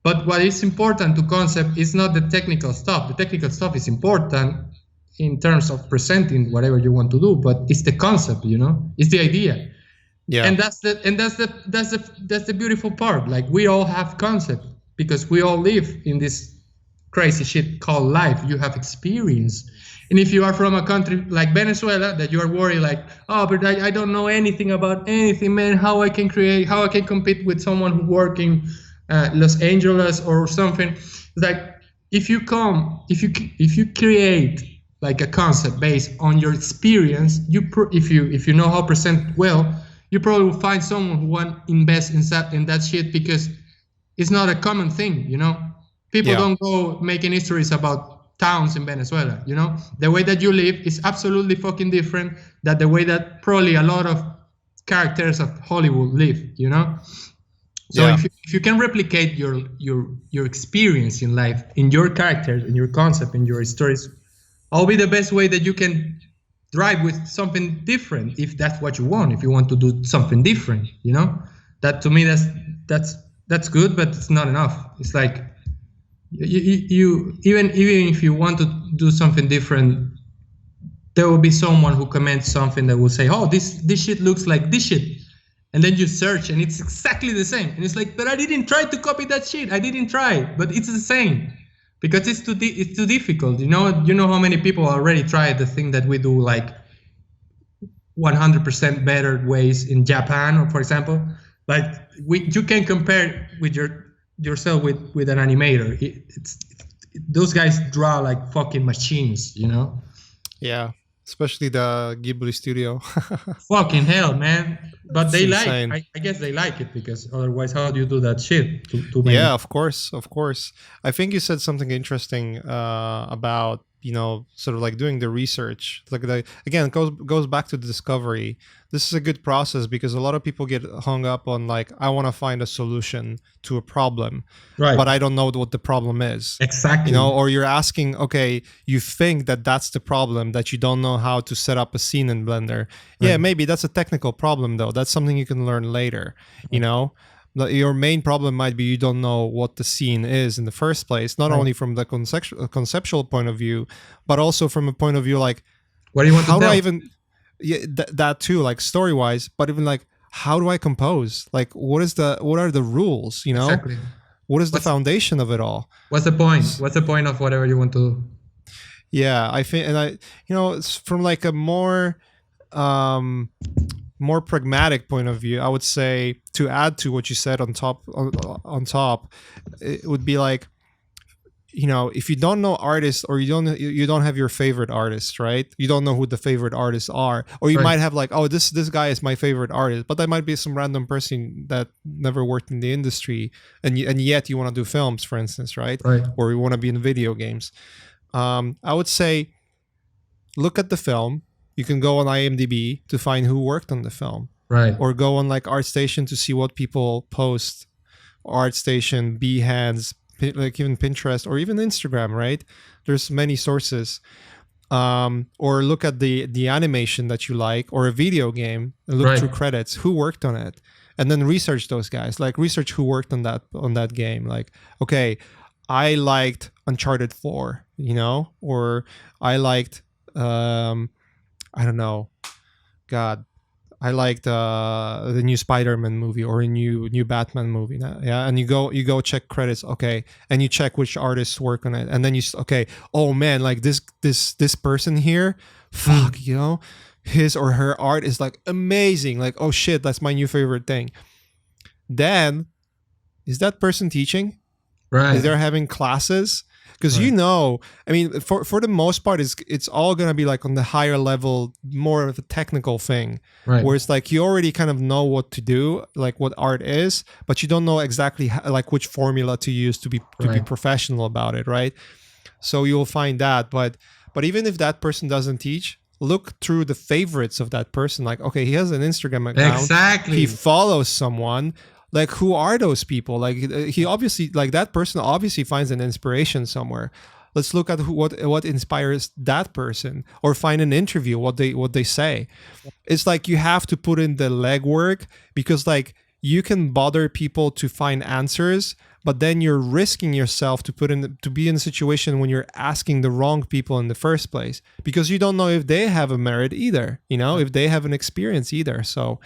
But what is important to concept is not the technical stuff. The technical stuff is important in terms of presenting whatever you want to do, but it's the concept, it's the idea. Yeah. And that's the beautiful part. Like, we all have concept because we all live in this crazy shit called life. You have experience. And if you are from a country like Venezuela, that you are worried like, oh, but I don't know anything about anything, man, how I can compete with someone who work in Los Angeles or something. Like, if you create like a concept based on your experience, if you know how to present well, you probably will find someone who want to invest in that shit, because it's not a common thing, People don't go making histories about towns in Venezuela, The way that you live is absolutely fucking different than the way that probably a lot of characters of Hollywood live, So if you can replicate your experience in life, in your characters, in your concept, in your stories, that'll be the best way that you can drive with something different, if that's what you want. If you want to do something different, that to me that's good, but it's not enough. It's like you even if you want to do something different, there will be someone who comments something that will say, oh, this shit looks like this shit. And then you search and it's exactly the same. And it's like, but I didn't try to copy that shit. I didn't try, but it's the same. Because it's too difficult. You know how many people already tried the thing that we do like 100% better ways in Japan, or for example, like you can compare with yourself with an animator. Those guys draw like fucking machines, Yeah, especially the Ghibli studio. Fucking hell, man. But It's they insane. I guess they like it, because otherwise how do you do that shit to make Yeah, of course. I think you said something interesting about sort of like doing the research. Like again, it goes back to the discovery. This is a good process, because a lot of people get hung up on like, I want to find a solution to a problem, Right. but I don't know what the problem is. Exactly. Or you're asking, okay, you think that's the problem, that you don't know how to set up a scene in Blender. Yeah, maybe that's a technical problem though. That's something you can learn later. Your main problem might be you don't know what the scene is in the first place, not only from the conceptual point of view, but also from a point of view like, what do you want to how do tell? I even that too, like story wise, but even like, how do I compose? Like, what are the rules? Exactly. What is the foundation of it all? What's the point? What's the point of whatever you want to do? Yeah, I think, and it's from like a more pragmatic point of view. I would say, to add to what you said on top, it would be like, if you don't know artists, or you don't have your favorite artists, right? You don't know who the favorite artists are, or you might have like, oh, this guy is my favorite artist, but that might be some random person that never worked in the industry, and yet you want to do films, for instance, right? Or you want to be in video games. I would say, look at the film. You can go on IMDb to find who worked on the film, or go on like ArtStation to see what people post. ArtStation, Behance, like even Pinterest, or even Instagram, right? There's many sources. Or look at the animation that you like, or a video game, and look through credits, who worked on it, and then research those guys. Like, research who worked on that game. Like, okay, I liked Uncharted 4, or I liked I don't know, God, I liked the new Spider-Man movie, or a new Batman movie. Yeah, and you go check credits, okay, and you check which artists work on it, and then okay, oh man, like this person here, fuck, his or her art is like amazing. Like, oh shit, that's my new favorite thing. Then, is that person teaching? Is they having classes? Because I mean, for the most part, it's all gonna be like on the higher level, more of a technical thing, where it's like you already kind of know what to do, like what art is, but you don't know exactly like which formula to use to be professional about it, right? So you'll find that, but even if that person doesn't teach, look through the favorites of that person. Like, okay, he has an Instagram account. Exactly. He follows someone. Like, who are those people? Like, he obviously, like, that person obviously finds an inspiration somewhere. Let's look at what inspires that person, or find an interview, what they say. It's like you have to put in the legwork, because like you can bother people to find answers, but then you're risking yourself to be in a situation when you're asking the wrong people in the first place, because you don't know if they have a merit either, if they have an experience either. So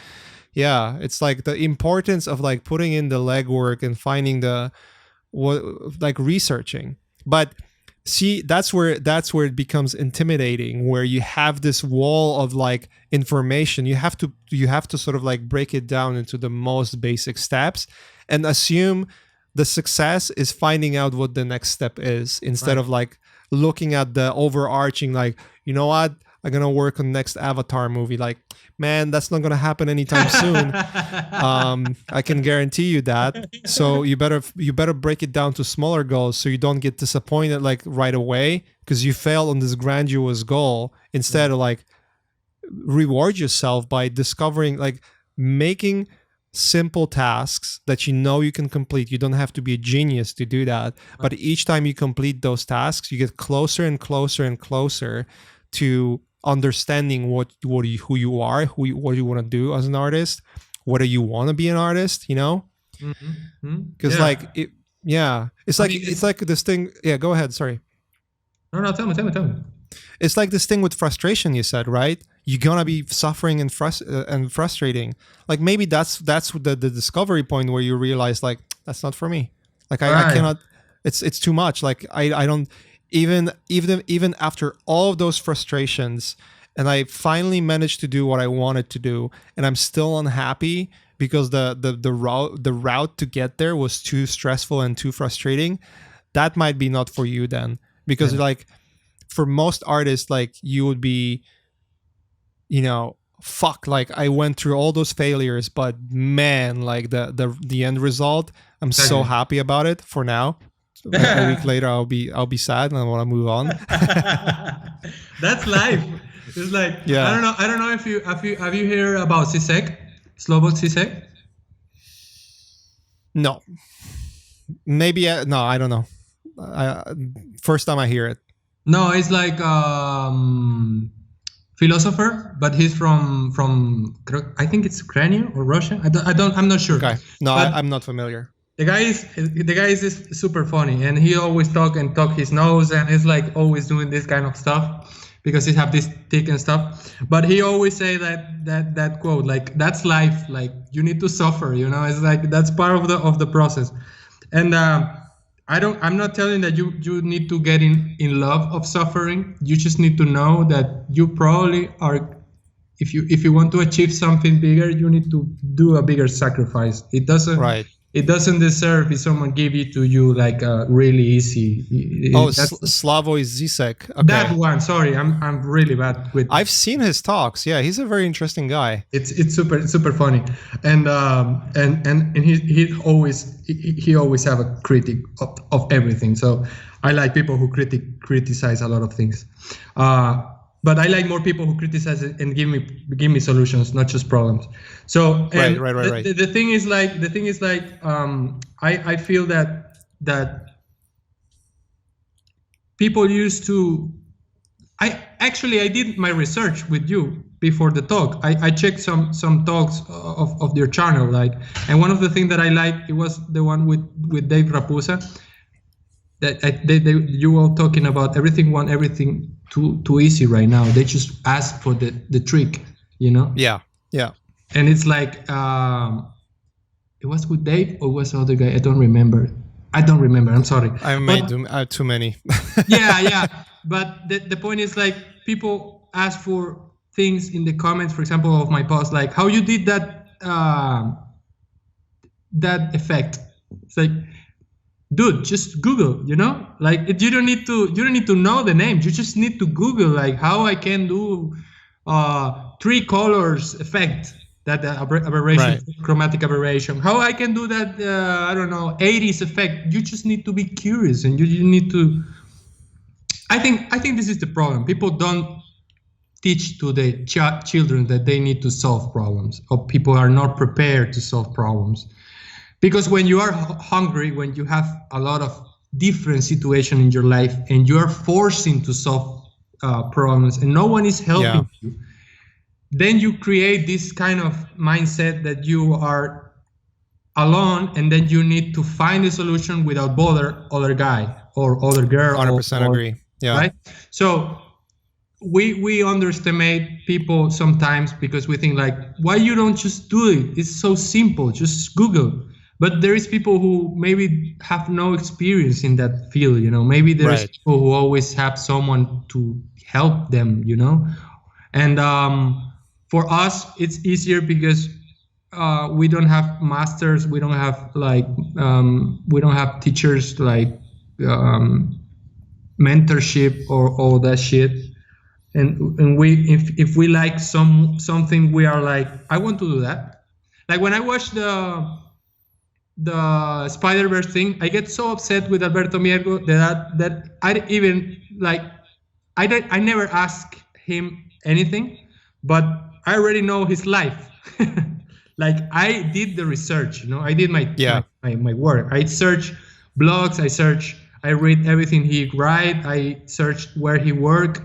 yeah, it's like the importance of like putting in the legwork and finding like researching. But see, that's where it becomes intimidating, where you have this wall of like information. You have to sort of like break it down into the most basic steps and assume the success is finding out what the next step is, instead of like looking at the overarching, like, you know what, I'm gonna work on next Avatar movie. Like, man, that's not gonna happen anytime soon. I can guarantee you that. So you better break it down to smaller goals, so you don't get disappointed like right away because you failed on this grandiose goal. Instead of like reward yourself by discovering, like, making simple tasks that you can complete. You don't have to be a genius to do that, but each time you complete those tasks, you get closer and closer and closer to understanding who you are, what you want to do as an artist, whether you want to be an artist, because it's like this thing. Yeah, go ahead. Sorry. No, tell me. It's like this thing with frustration, you said, right? You're gonna be suffering and frustrating. Like, maybe that's the discovery point where you realize, like, that's not for me. Like, I cannot. It's too much. Like, I don't. Even after all of those frustrations, and I finally managed to do what I wanted to do, and I'm still unhappy because the route to get there was too stressful and too frustrating. That might be not for you then, because like for most artists, like, you would be, fuck, like, I went through all those failures, but man, like the end result, I'm so happy about it for now. A week later, I'll be sad and I want to move on. That's life. It's like, yeah. I don't know if you have you heard about Zizek, Slobod Zizek? No. Maybe no, I don't know. First time I hear it. No, it's like philosopher, but he's from I think it's Ukrainian or Russian. I'm not sure. Okay. No, I'm not familiar. The guy is super funny, and he always talk his nose, and he's like always doing this kind of stuff because he have this tick and stuff. But he always say that quote, like, that's life. Like, you need to suffer. It's like that's part of the process. And I'm not telling that you need to get in love of suffering. You just need to know that you probably are. If you want to achieve something bigger, you need to do a bigger sacrifice. It doesn't. Right. It doesn't deserve if someone give it to you like really easy. Slavoj Zizek. Okay. That one. Sorry, I'm really bad with. I've seen his talks. Yeah, he's a very interesting guy. It's super funny, and he always have a critic of everything. So I like people who criticize a lot of things. But I like more people who criticize it and give me solutions, not just problems. So right. The thing is like I feel that people used to. I did my research with you before the talk. I checked some talks of your channel, like, and one of the things that I liked, it was the one with Dave Raposa. That you all talking about everything too easy right now. They just ask for the trick, Yeah. And it's like it was with Dave or was the other guy? I don't remember. I'm sorry. I made too many. yeah. But the point is, like, people ask for things in the comments, for example, of my post, like how you did that effect. It's like, dude, just Google, like you don't need to know the name. You just need to Google, like, how I can do 3 colors effect, that aberration, right. Chromatic aberration, how I can do that 80s effect. You just need to be curious, and you need to. I think this is the problem. People don't teach to the children that they need to solve problems, or people are not prepared to solve problems. Because when you are hungry, when you have a lot of different situations in your life and you are forcing to solve problems and no one is helping you, then you create this kind of mindset that you are alone, and then you need to find a solution without bother other guy or other girl. 100% agree. Yeah. Right? So we underestimate people sometimes because we think like, why you don't just do it? It's so simple, just Google. But there is people who maybe have no experience in that field, maybe there's people who always have someone to help them, and for us it's easier because we don't have masters, we don't have we don't have teachers like mentorship or all that shit. And we if we like something, we are like, I want to do that. Like when I watched the Spider-Verse thing, I get so upset with Alberto Miergo that I even like I never ask him anything, but I already know his life. Like I did the research, I did my work. I search blogs, I read everything he write, I searched where he work,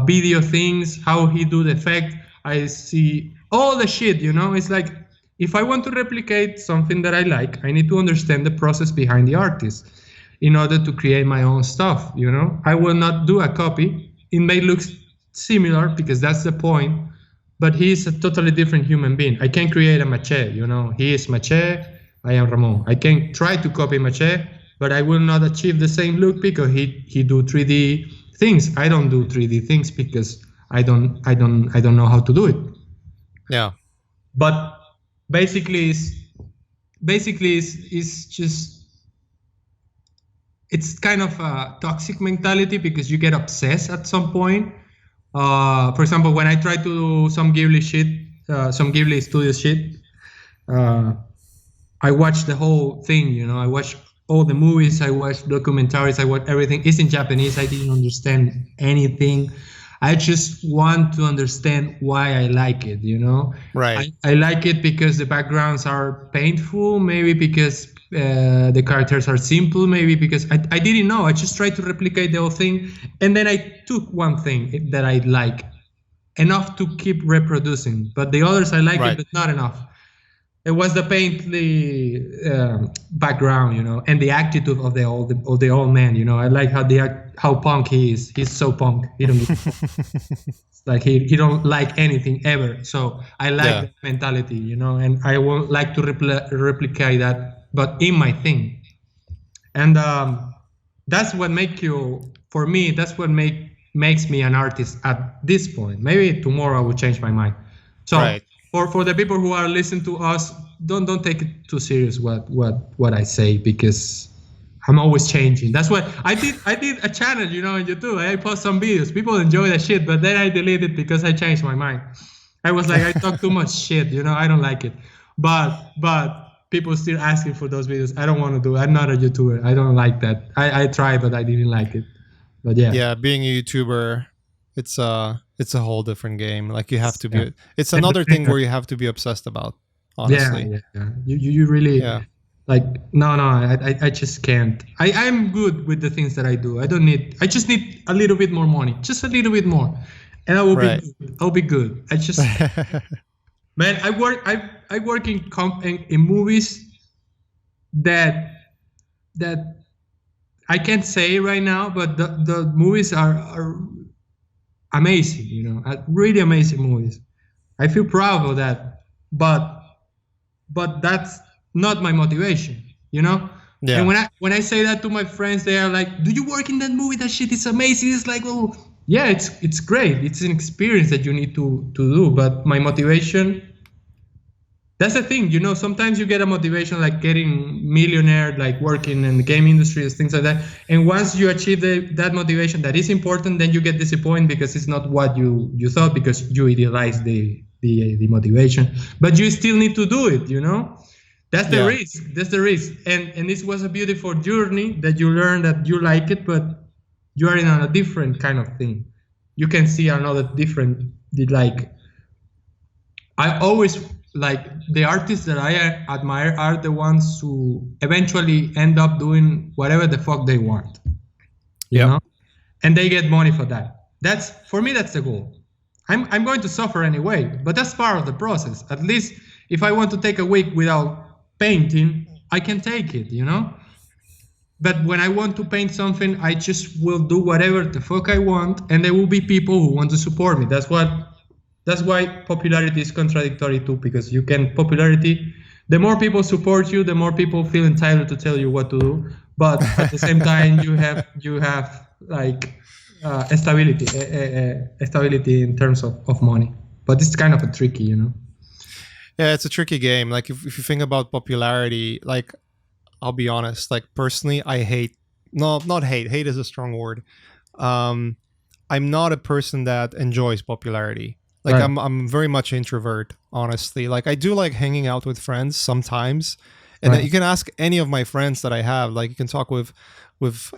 video things, how he do the effect. I see all the shit, It's like, if I want to replicate something that I like, I need to understand the process behind the artist in order to create my own stuff, I will not do a copy. It may look similar because that's the point, but he is a totally different human being. I can't create a Mache, he is Mache, I am Ramon. I can try to copy Mache, but I will not achieve the same look because he do 3D things. I don't do 3D things because I don't know how to do it. Yeah. But basically it's just, it's kind of a toxic mentality because you get obsessed at some point. For example, when I try to do some Ghibli shit, some Ghibli studio shit, I watch the whole thing, I watch all the movies, I watch documentaries, I watch everything. It's in Japanese, I didn't understand anything. I just want to understand why I like it, Right. I like it because the backgrounds are painful, maybe because the characters are simple, maybe because I didn't know. I just tried to replicate the whole thing. And then I took one thing that I like enough to keep reproducing. But the others I like it, but not enough. It was the painful background, and the attitude of the old man. I like how punk he is. He's so punk. He don't it's like he don't like anything ever. So I like that mentality, and I would like to replicate that, but in my thing. And that's what makes me an artist at this point. Maybe tomorrow I will change my mind. So. For the people who are listening to us, don't take it too serious what I say, because I'm always changing. That's what I did a channel, on YouTube. I post some videos. People enjoy that shit, but then I delete it because I changed my mind. I was like, I talk too much shit, I don't like it. But people still asking for those videos. I don't want to do it. I'm not a YouTuber. I don't like that. I tried, but I didn't like it. But yeah. Yeah, being a YouTuber, it's a whole different game. Like you have to be. It's another thing where you have to be obsessed about. Honestly. Yeah. You really like. No. I just can't. I'm good with the things that I do. I just need a little bit more money, just a little bit more, and I will be good. I'll be good. I just. Man, I work in movies that I can't say right now, but the movies are amazing, really amazing movies. I feel proud of that, but that's not my motivation, Yeah. And when I say that to my friends, they are like, "Do you work in that movie? That shit is amazing." It's like, well, yeah, it's great. It's an experience that you need to do. But my motivation, that's the thing, sometimes you get a motivation like getting millionaire, like working in the game industry, things like that. And once you achieve that motivation that is important, then you get disappointed because it's not what you thought, because you idealize the motivation. But you still need to do it, That's the risk. That's the risk. And this was a beautiful journey that you learn that you like it, but you are in a different kind of thing. you can see another different, like, I always, like, the artists that I admire are the ones who eventually end up doing whatever the fuck they want, you know, and they get money for that. That's, for me, that's the goal. I'm going to suffer anyway, but that's part of the process. At least if I want to take a week without painting, I can take it, you know. But when I want to paint something, I just will do whatever the fuck I want, and there will be people who want to support me. That's why popularity is contradictory too, because popularity, the more people support you, the more people feel entitled to tell you what to do. But at the same time, you have like stability in terms of money. But it's kind of a tricky, you know. Yeah, it's a tricky game. Like if you think about popularity, like, I'll be honest, like personally, I hate, not hate is a strong word. I'm not a person that enjoys popularity. Like right. I'm very much introvert, honestly. Like I do like hanging out with friends sometimes. And right. You can ask any of my friends that I have. Like you can talk with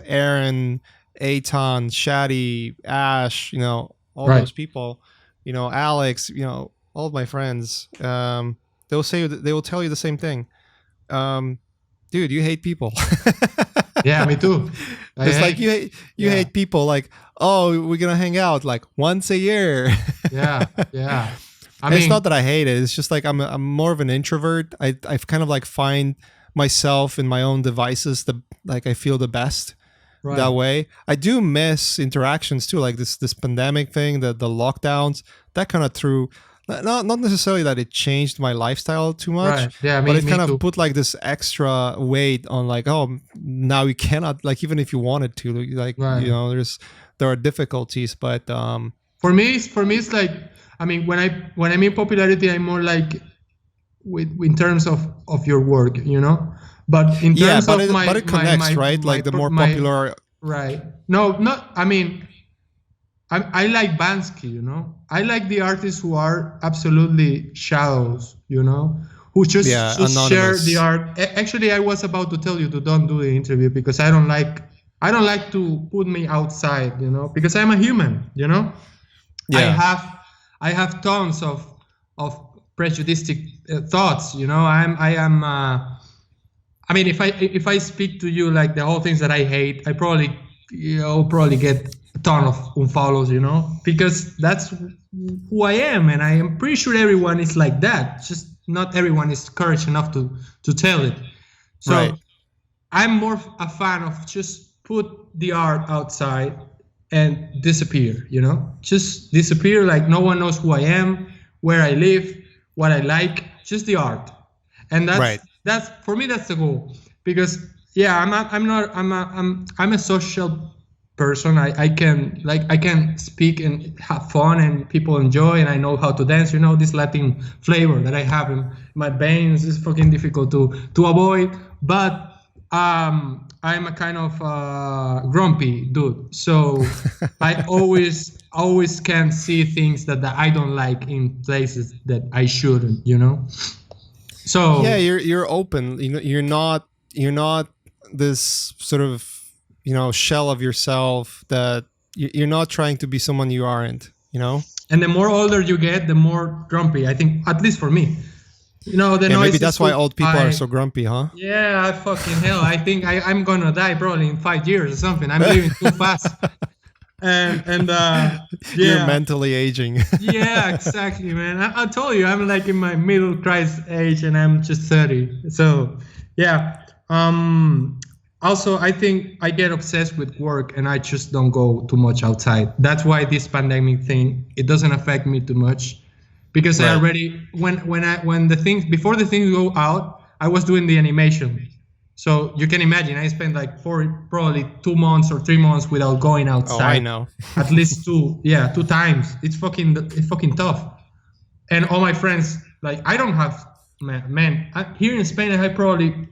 Aaron, Eitan, Shadi, Ash, you know, all right. those people, you know, Alex, you know, all of my friends. They will tell you the same thing. Dude, you hate people. Yeah, me too. It's like you hate people. Like, oh, we're gonna hang out like once a year. Yeah. I mean, it's not that I hate it. It's just like I'm more of an introvert. I've kind of like find myself in my own devices. Like I feel the best right. that way. I do miss interactions too, like this pandemic thing, the lockdowns. That kind of threw. Not necessarily that it changed my lifestyle too much, right. Yeah, but it kind of too. put like this extra weight on like, oh, now you cannot, like, even if you wanted to, like, right. you know, there are difficulties, but for me it's like, I mean, when I mean popularity, I'm more like in terms of your work, you know, but in terms of but it connects, right? Like the more popular, right? No, not. I mean, I like Bansky, you know. I like the artists who are absolutely shadows, you know, who just share the art. Actually, I was about to tell you to don't do the interview because I don't like to put me outside, you know, because I'm a human, you know. Yeah. I have tons of prejudiced thoughts, you know. I am. I mean, if I speak to you like the whole things that I hate, I probably get a ton of unfollows, you know, because that's who I am, and I am pretty sure everyone is like that. Just not everyone is courage enough to tell it. So right. I'm more a fan of just put the art outside and disappear, you know, just disappear, like no one knows who I am, where I live, what I like, just the art. And that's for me, that's the goal, because I'm a social person. I can speak and have fun and people enjoy, and I know how to dance, you know, this Latin flavor that I have in my veins is fucking difficult to avoid, but I'm a kind of grumpy dude, so I always can see things that I don't like in places that I shouldn't, you know. So yeah, you're open, you know, you're not this sort of, you know, shell of yourself that you're not trying to be someone you aren't, you know. And the more older you get, the more grumpy, I think, at least for me. You know, maybe that's why old people are so grumpy, huh? Yeah, fucking hell. I think I'm gonna die probably in 5 years or something. I'm living too fast. And You're mentally aging. Yeah, exactly, man. I told you, I'm like in my middle crisis age, and I'm just 30. So yeah. Also, I think I get obsessed with work, and I just don't go too much outside. That's why this pandemic thing, it doesn't affect me too much, because right. I already before the things go out, I was doing the animation. So you can imagine, I spent like probably 2 months or 3 months without going outside. Oh, I know. At least two times. It's fucking tough. And all my friends, like, I don't have here in Spain, I have probably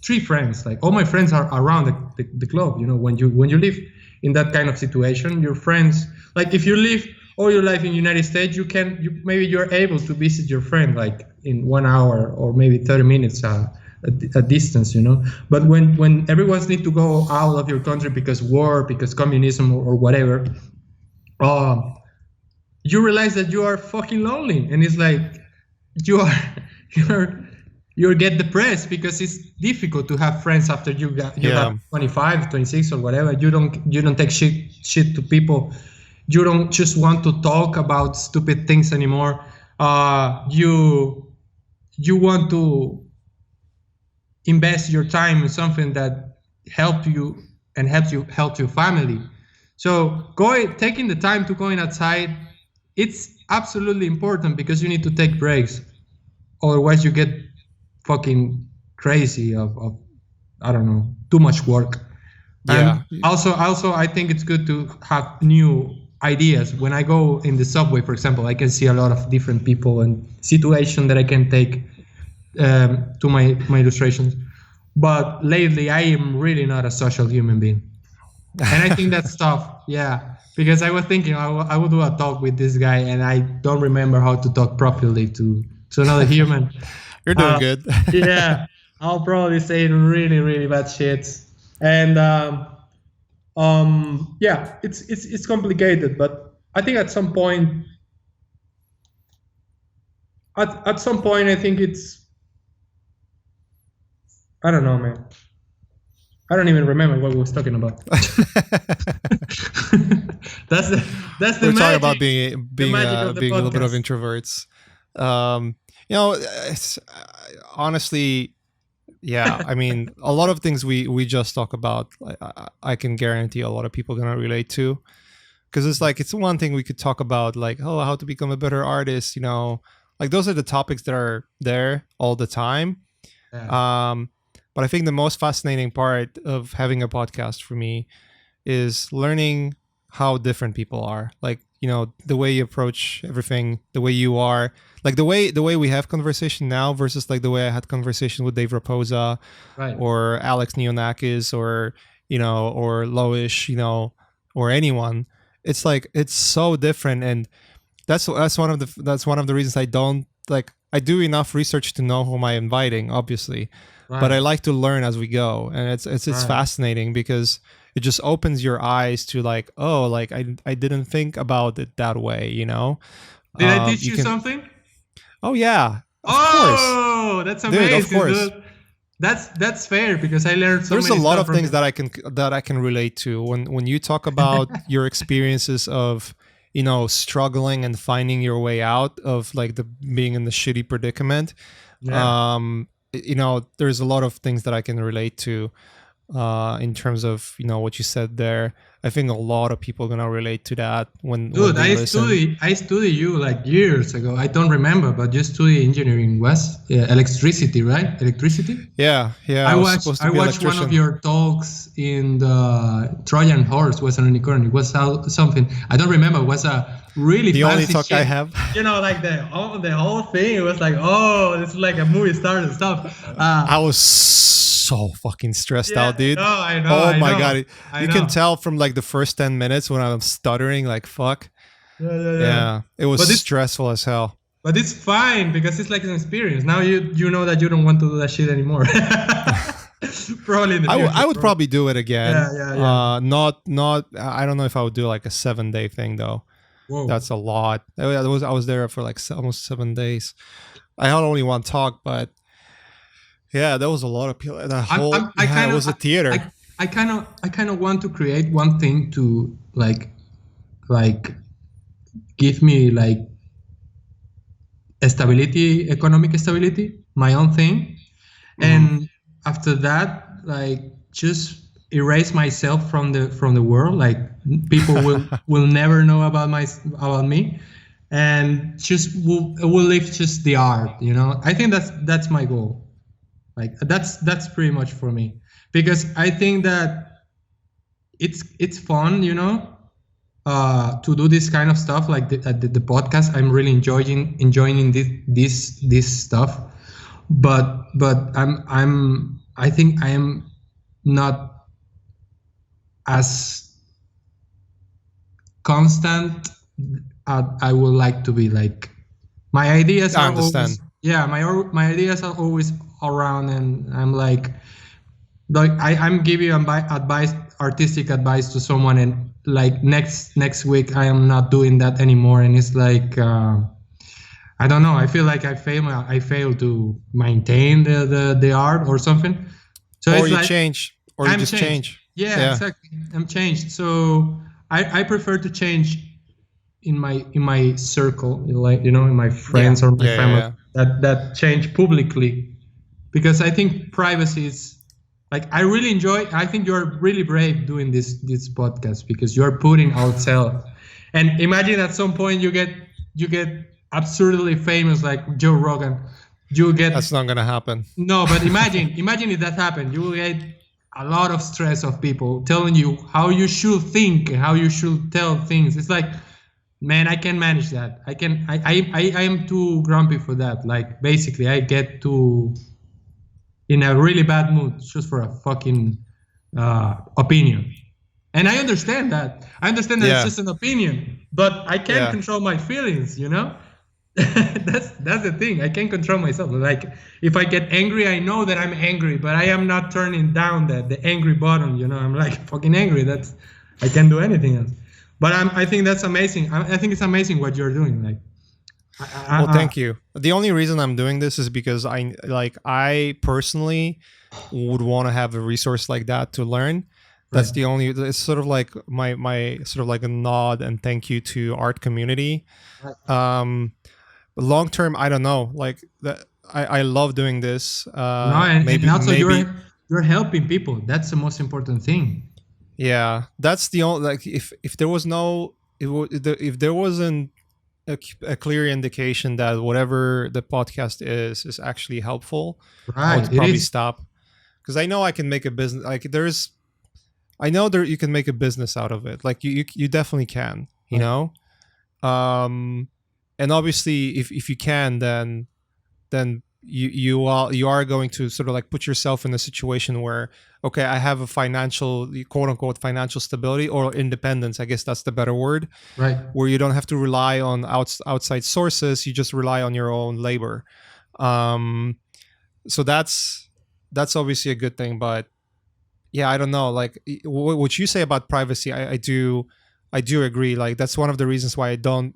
3 friends. Like, all my friends are around the globe. You know, when you live in that kind of situation, your friends, like, if you live all your life in the United States, maybe you're able to visit your friend like in 1 hour or maybe 30 minutes a distance, you know. But when everyone's need to go out of your country because war, because communism or whatever, um, you realize that you are fucking lonely, and it's like you are you're you get depressed because it's difficult to have friends after you Yeah. have 25, 26 or whatever. You don't take shit to people. You don't just want to talk about stupid things anymore. You want to invest your time in something that help you and help your family. So taking the time to going outside, it's absolutely important because you need to take breaks. Otherwise you get fucking crazy of I don't know, too much work. Yeah. Also I think it's good to have new ideas. When I go in the subway, for example, I can see a lot of different people and situation that I can take to my illustrations. But lately I am really not a social human being, and I think that's tough. Yeah, because I was thinking I would do a talk with this guy, and I don't remember how to talk properly to another human. You're doing good. Yeah, I'll probably say really really bad shit, and yeah, it's complicated, but I think at some point I think it's, I don't know, man. I don't even remember what we was talking about. that's the We're magic. talking about being magic of the being a little bit of podcast. introverts. It's honestly, yeah. I mean, a lot of things we just talk about, I can guarantee a lot of people are gonna relate to, because it's like, it's one thing we could talk about, like, oh, how to become a better artist. Like those are the topics that are there all the time. Yeah. But I think the most fascinating part of having a podcast for me is learning how different people are. Like, the way you approach everything, the way you are, like the way we have conversation now versus like the way I had conversation with Dave Raposa, Right. or Alex Neonakis, or or Loish, or anyone. It's like, it's so different, and that's one of the reasons I don't, like, I do enough research to know who am I inviting, obviously, but I like to learn as we go, and it's Right. fascinating because it just opens your eyes to, like, oh, like I didn't think about it that way. Did I teach you can. something? Oh yeah, of Oh, that's amazing, dude. Of course. dude. That's fair because I learned so There's a many lot stuff of from things you. that I can relate to when you talk about your experiences of struggling and finding your way out of, like, the being in the shitty predicament. Yeah. There's a lot of things that I can relate to, in terms of what you said there. I think a lot of people are gonna relate to that when Dude, they listen. I studied you like years ago. I don't remember, but you studied engineering, was electricity, right? Electricity. Yeah, I was supposed to I be watched one of electrician. your talks in the Trojan Horse. Was an unicorn. It was something I don't remember. It was a really The only fancy talk I shit. have. Like the whole thing. It was like, oh, this is like a movie star and stuff. I was so fucking stressed out, dude. I know. Oh I my know, god. I You know. can tell from like the first 10 minutes when I'm stuttering, like, fuck. Yeah. It was But it's stressful as hell. But it's fine because it's like an experience. Now you know that you don't want to do that shit anymore. Probably in the future. I would probably do it again. Yeah. Not I don't know if I would do like a 7-day thing though. Whoa. That's a lot. I was there for like almost 7 days. I had only one talk, but yeah, there was a lot of people. That whole it was a theater. I kind of want to create one thing to like give me like stability, economic stability, my own thing, and after that, like, just erase myself from the world. Like, people will never know about me, and just will live just the art. I think that's my goal. Like, that's pretty much for me, because I think that it's fun, to do this kind of stuff, like the podcast. I'm really enjoying this stuff, but I think I am not as constant as I would like to be. Like, my ideas I are understand. always, yeah, my ideas are always around, and I'm like I'm giving advice artistic advice to someone, and like next week I am not doing that anymore, and it's like I don't know. I feel like I fail to maintain the art or something. So or it's you like change, or you just changed. change. Yeah, exactly. I'm changed. So I prefer to change in my circle, like in my friends or my family, that change publicly, because I think privacy is like I really enjoy. I think you're really brave doing this podcast, because you're putting out self. And imagine at some point you get absurdly famous like Joe Rogan. You get That's not gonna happen. No, but imagine if that happened. You will get a lot of stress of people telling you how you should think, how you should tell things. It's like, man, I can manage that. I am too grumpy for that. Like, basically, I get too in a really bad mood just for a fucking opinion. And I understand that. It's just an opinion, but I can't control my feelings, that's the thing. I can't control myself. Like, if I get angry, I know that I'm angry, but I am not turning down the angry button. I'm like fucking angry. I can't do anything else. But I think that's amazing. I think it's amazing what you're doing. Like, well, thank you. The only reason I'm doing this is because I personally would want to have a resource like that to learn. That's the only. It's sort of like my sort of like a nod and thank you to art community. Long term, I don't know. Like that, I love doing this. And also you're helping people. That's the most important thing. Yeah, that's the only. Like, if there was no, if there wasn't a clear indication that whatever the podcast is actually helpful, I would probably stop. Because I know I can make a business. Like, I know you can make a business out of it. Like, you definitely can. You know. And obviously, if you can, then you are going to sort of like put yourself in a situation where, okay, I have a financial, quote unquote, financial stability or independence. I guess that's the better word. Right. Where you don't have to rely on outside sources. You just rely on your own labor. So that's obviously a good thing. But yeah, I don't know. Like, what you say about privacy, I do agree. Like, that's one of the reasons why I don't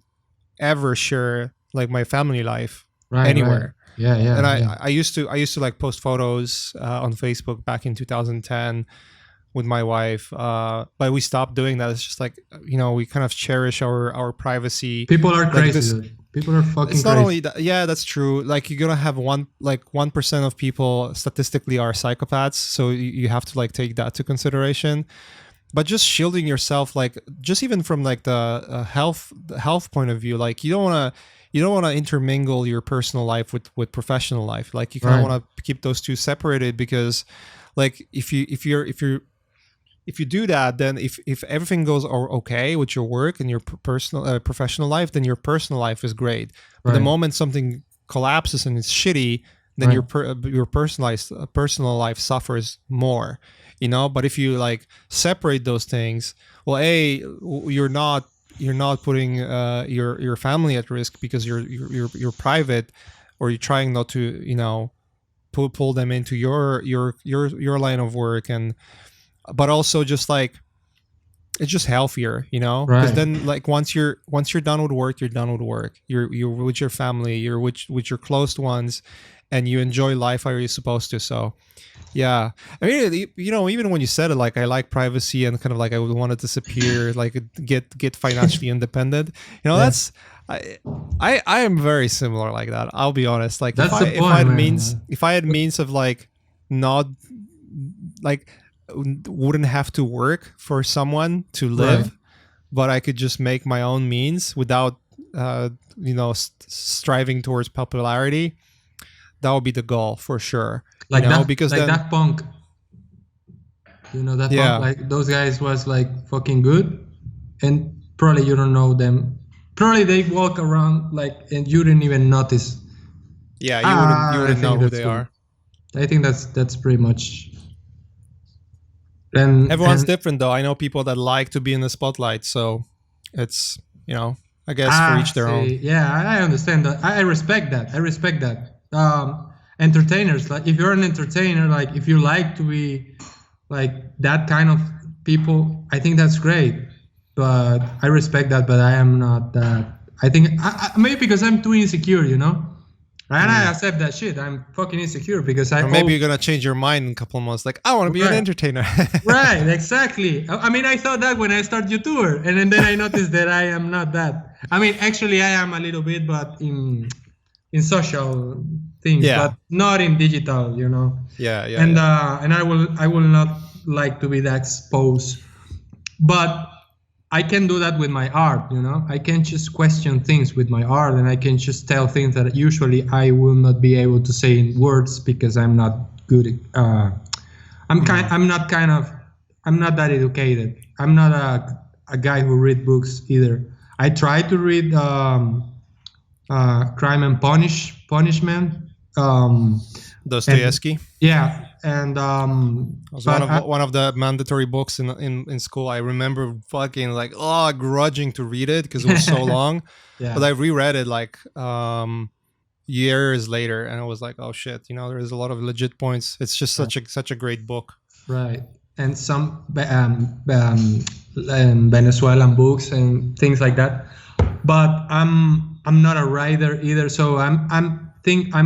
ever share like my family life anywhere. Yeah. And I used to like post photos on Facebook back in 2010 with my wife, but we stopped doing that. It's just like, we kind of cherish our privacy. People are crazy. People are fucking crazy. It's not only that, yeah, that's true. Like, you're gonna have 1% of people statistically are psychopaths, so you have to like take that to consideration. But just shielding yourself, like, just even from like the health point of view, like, you don't want to intermingle your personal life with professional life. Like, you kind of want to keep those two separated, because like if you do that, then if everything goes okay with your work and your professional life, then your personal life is great. But the moment something collapses and it's shitty, then your personal life suffers more. But if you like separate those things, well, you're not putting your family at risk because you're private, or you're trying not to pull them into your line of work, but also just like it's just healthier, because then like once you're done with work, you're done with work. You're with your family, you're with your close ones, and you enjoy life how you're supposed to. So yeah, I mean, even when you said it, like, I like privacy and kind of like I would want to disappear, like get financially independent. That's I am very similar like that. I'll be honest. Like, if I had means of like not like wouldn't have to work for someone to live, but I could just make my own means without striving towards popularity. That would be the goal for sure. Like that punk. That punk, like those guys was like fucking good, and probably you don't know them. Probably they walk around like, and you didn't even notice. Yeah, you wouldn't know who they are. I think that's pretty much. And everyone's different, though. I know people that like to be in the spotlight, so it's I guess for each their own. Yeah, I understand that. I respect that. Entertainers, like if you're an entertainer, like if you like to be like that kind of people, I think that's great, but I respect that, but I am not that. I think maybe because I'm too insecure, you know, and I accept that shit. I'm fucking insecure because or maybe you're gonna change your mind in a couple of months. Like, I want to be an entertainer. Right, exactly. I mean, I thought that when I started YouTuber, and then I noticed that I am not that. I mean, actually, I am a little bit, but in social things, but not in digital, you know. And I will not like to be that exposed, but I can do that with my art, you know. I can just question things with my art, and I can just tell things that usually I will not be able to say in words because I'm not good. I'm not that educated. I'm not a guy who read books either. I try to read Crime and Punishment. Dostoevsky. And it was one of the mandatory books in school. I remember fucking like grudging to read it because it was so long. But I reread it like years later, and I was like, oh shit, you know, there's a lot of legit points. It's just such a great book. Right. And some Venezuelan books and things like that. But I'm not a writer either, so I'm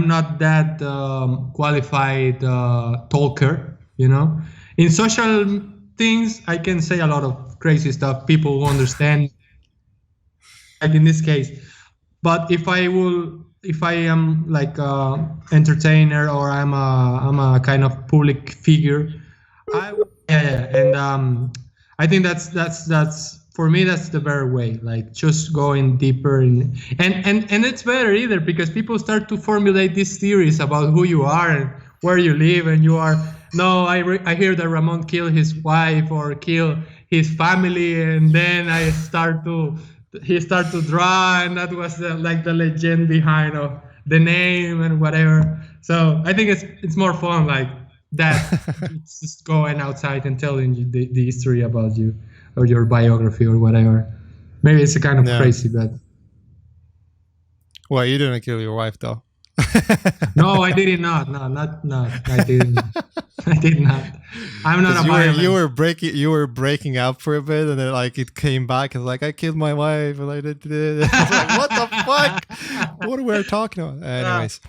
not that qualified talker, you know. In social things, I can say a lot of crazy stuff. People will understand, like in this case. But if I am like a entertainer, or I'm a kind of public figure, I think that's for me, that's the better way, like just going deeper and it's better either because people start to formulate these theories about who you are and where you live, and you are, no, I hear that Ramon killed his wife or killed his family, and then he start to draw, and that was the legend behind of the name and whatever. So I think it's more fun like that. It's just going outside and telling you the history about you, or your biography or whatever. Maybe it's a kind of crazy, but... Well, you didn't kill your wife, though. No, I did not. No, I didn't. I did not. I'm not a violent. You were breaking up for a bit, and then like it came back and like I killed my wife and I did it. I was like, what the fuck? What are we talking about? Anyways,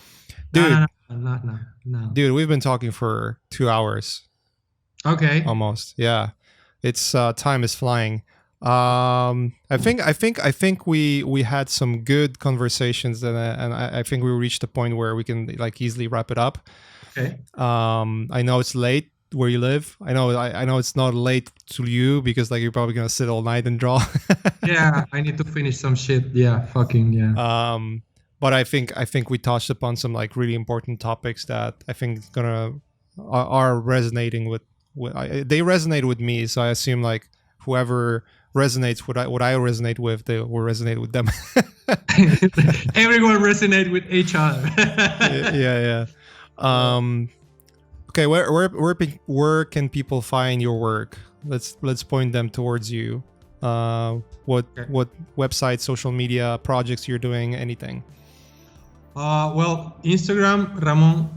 dude. No. Dude, we've been talking for 2 hours. Okay. Almost. Yeah. It's time is flying. I think we had some good conversations, and I think we reached a point where we can like easily wrap it up. Okay. I know it's late where you live. I know it's not late to you because like you're probably gonna sit all night and draw. Yeah, I need to finish some shit. Yeah, fucking yeah. But I think we touched upon some like really important topics that I think are resonating with. They resonate with me, so I assume like whoever resonates what I resonate with, they will resonate with them. Everyone resonate with each other. Yeah. Okay, where can people find your work? Let's point them towards you. What website, social media, projects you're doing, anything? Well, Instagram, Ramon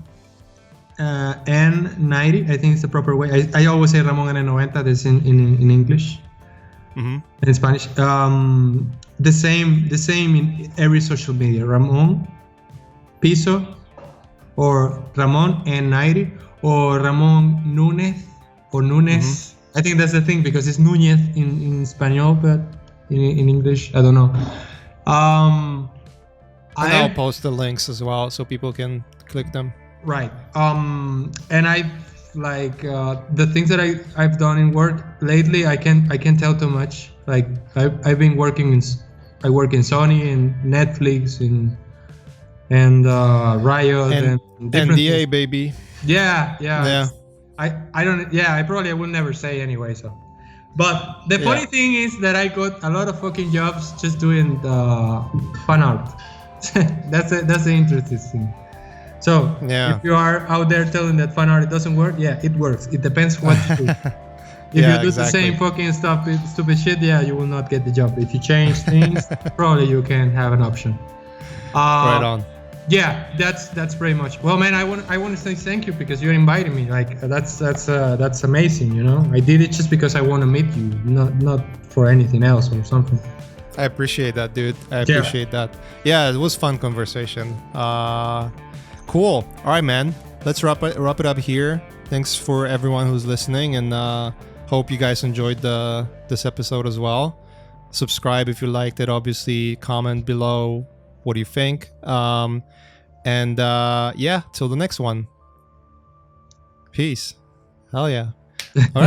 N90, I think it's the proper way. I always say Ramon N90, that's in English. Mm-hmm. In Spanish. The same in every social media. Ramon Piso, or Ramon N90, or Ramon Nunez, or Nunez. Mm-hmm. I think that's the thing, because it's Nunez in Spanish, but in English, I don't know. I'll post the links as well so people can click them. Right. And I like the things that I've done in work lately. I can't tell too much. Like I've been working I work in Sony and Netflix and Riot and different NDA things. Baby. Yeah. I probably will never say anyway. So, but the funny thing is that I got a lot of fucking jobs just doing fan art. That's the interesting thing. So if you are out there telling that fan art doesn't work, it works. It depends what you do. If you do the same fucking stupid shit, you will not get the job. If you change things, probably you can have an option. Right on. Yeah, that's pretty much. Well, man, I want to say thank you because you invited me. Like that's amazing. You know, I did it just because I want to meet you, not for anything else or something. I appreciate that, dude. I Yeah. appreciate that. Yeah, it was fun conversation. Cool. All right, man. Let's wrap it up here. Thanks for everyone who's listening, and hope you guys enjoyed this episode as well. Subscribe if you liked it. Obviously, comment below what do you think. And yeah, till the next one. Peace. Hell yeah. All right.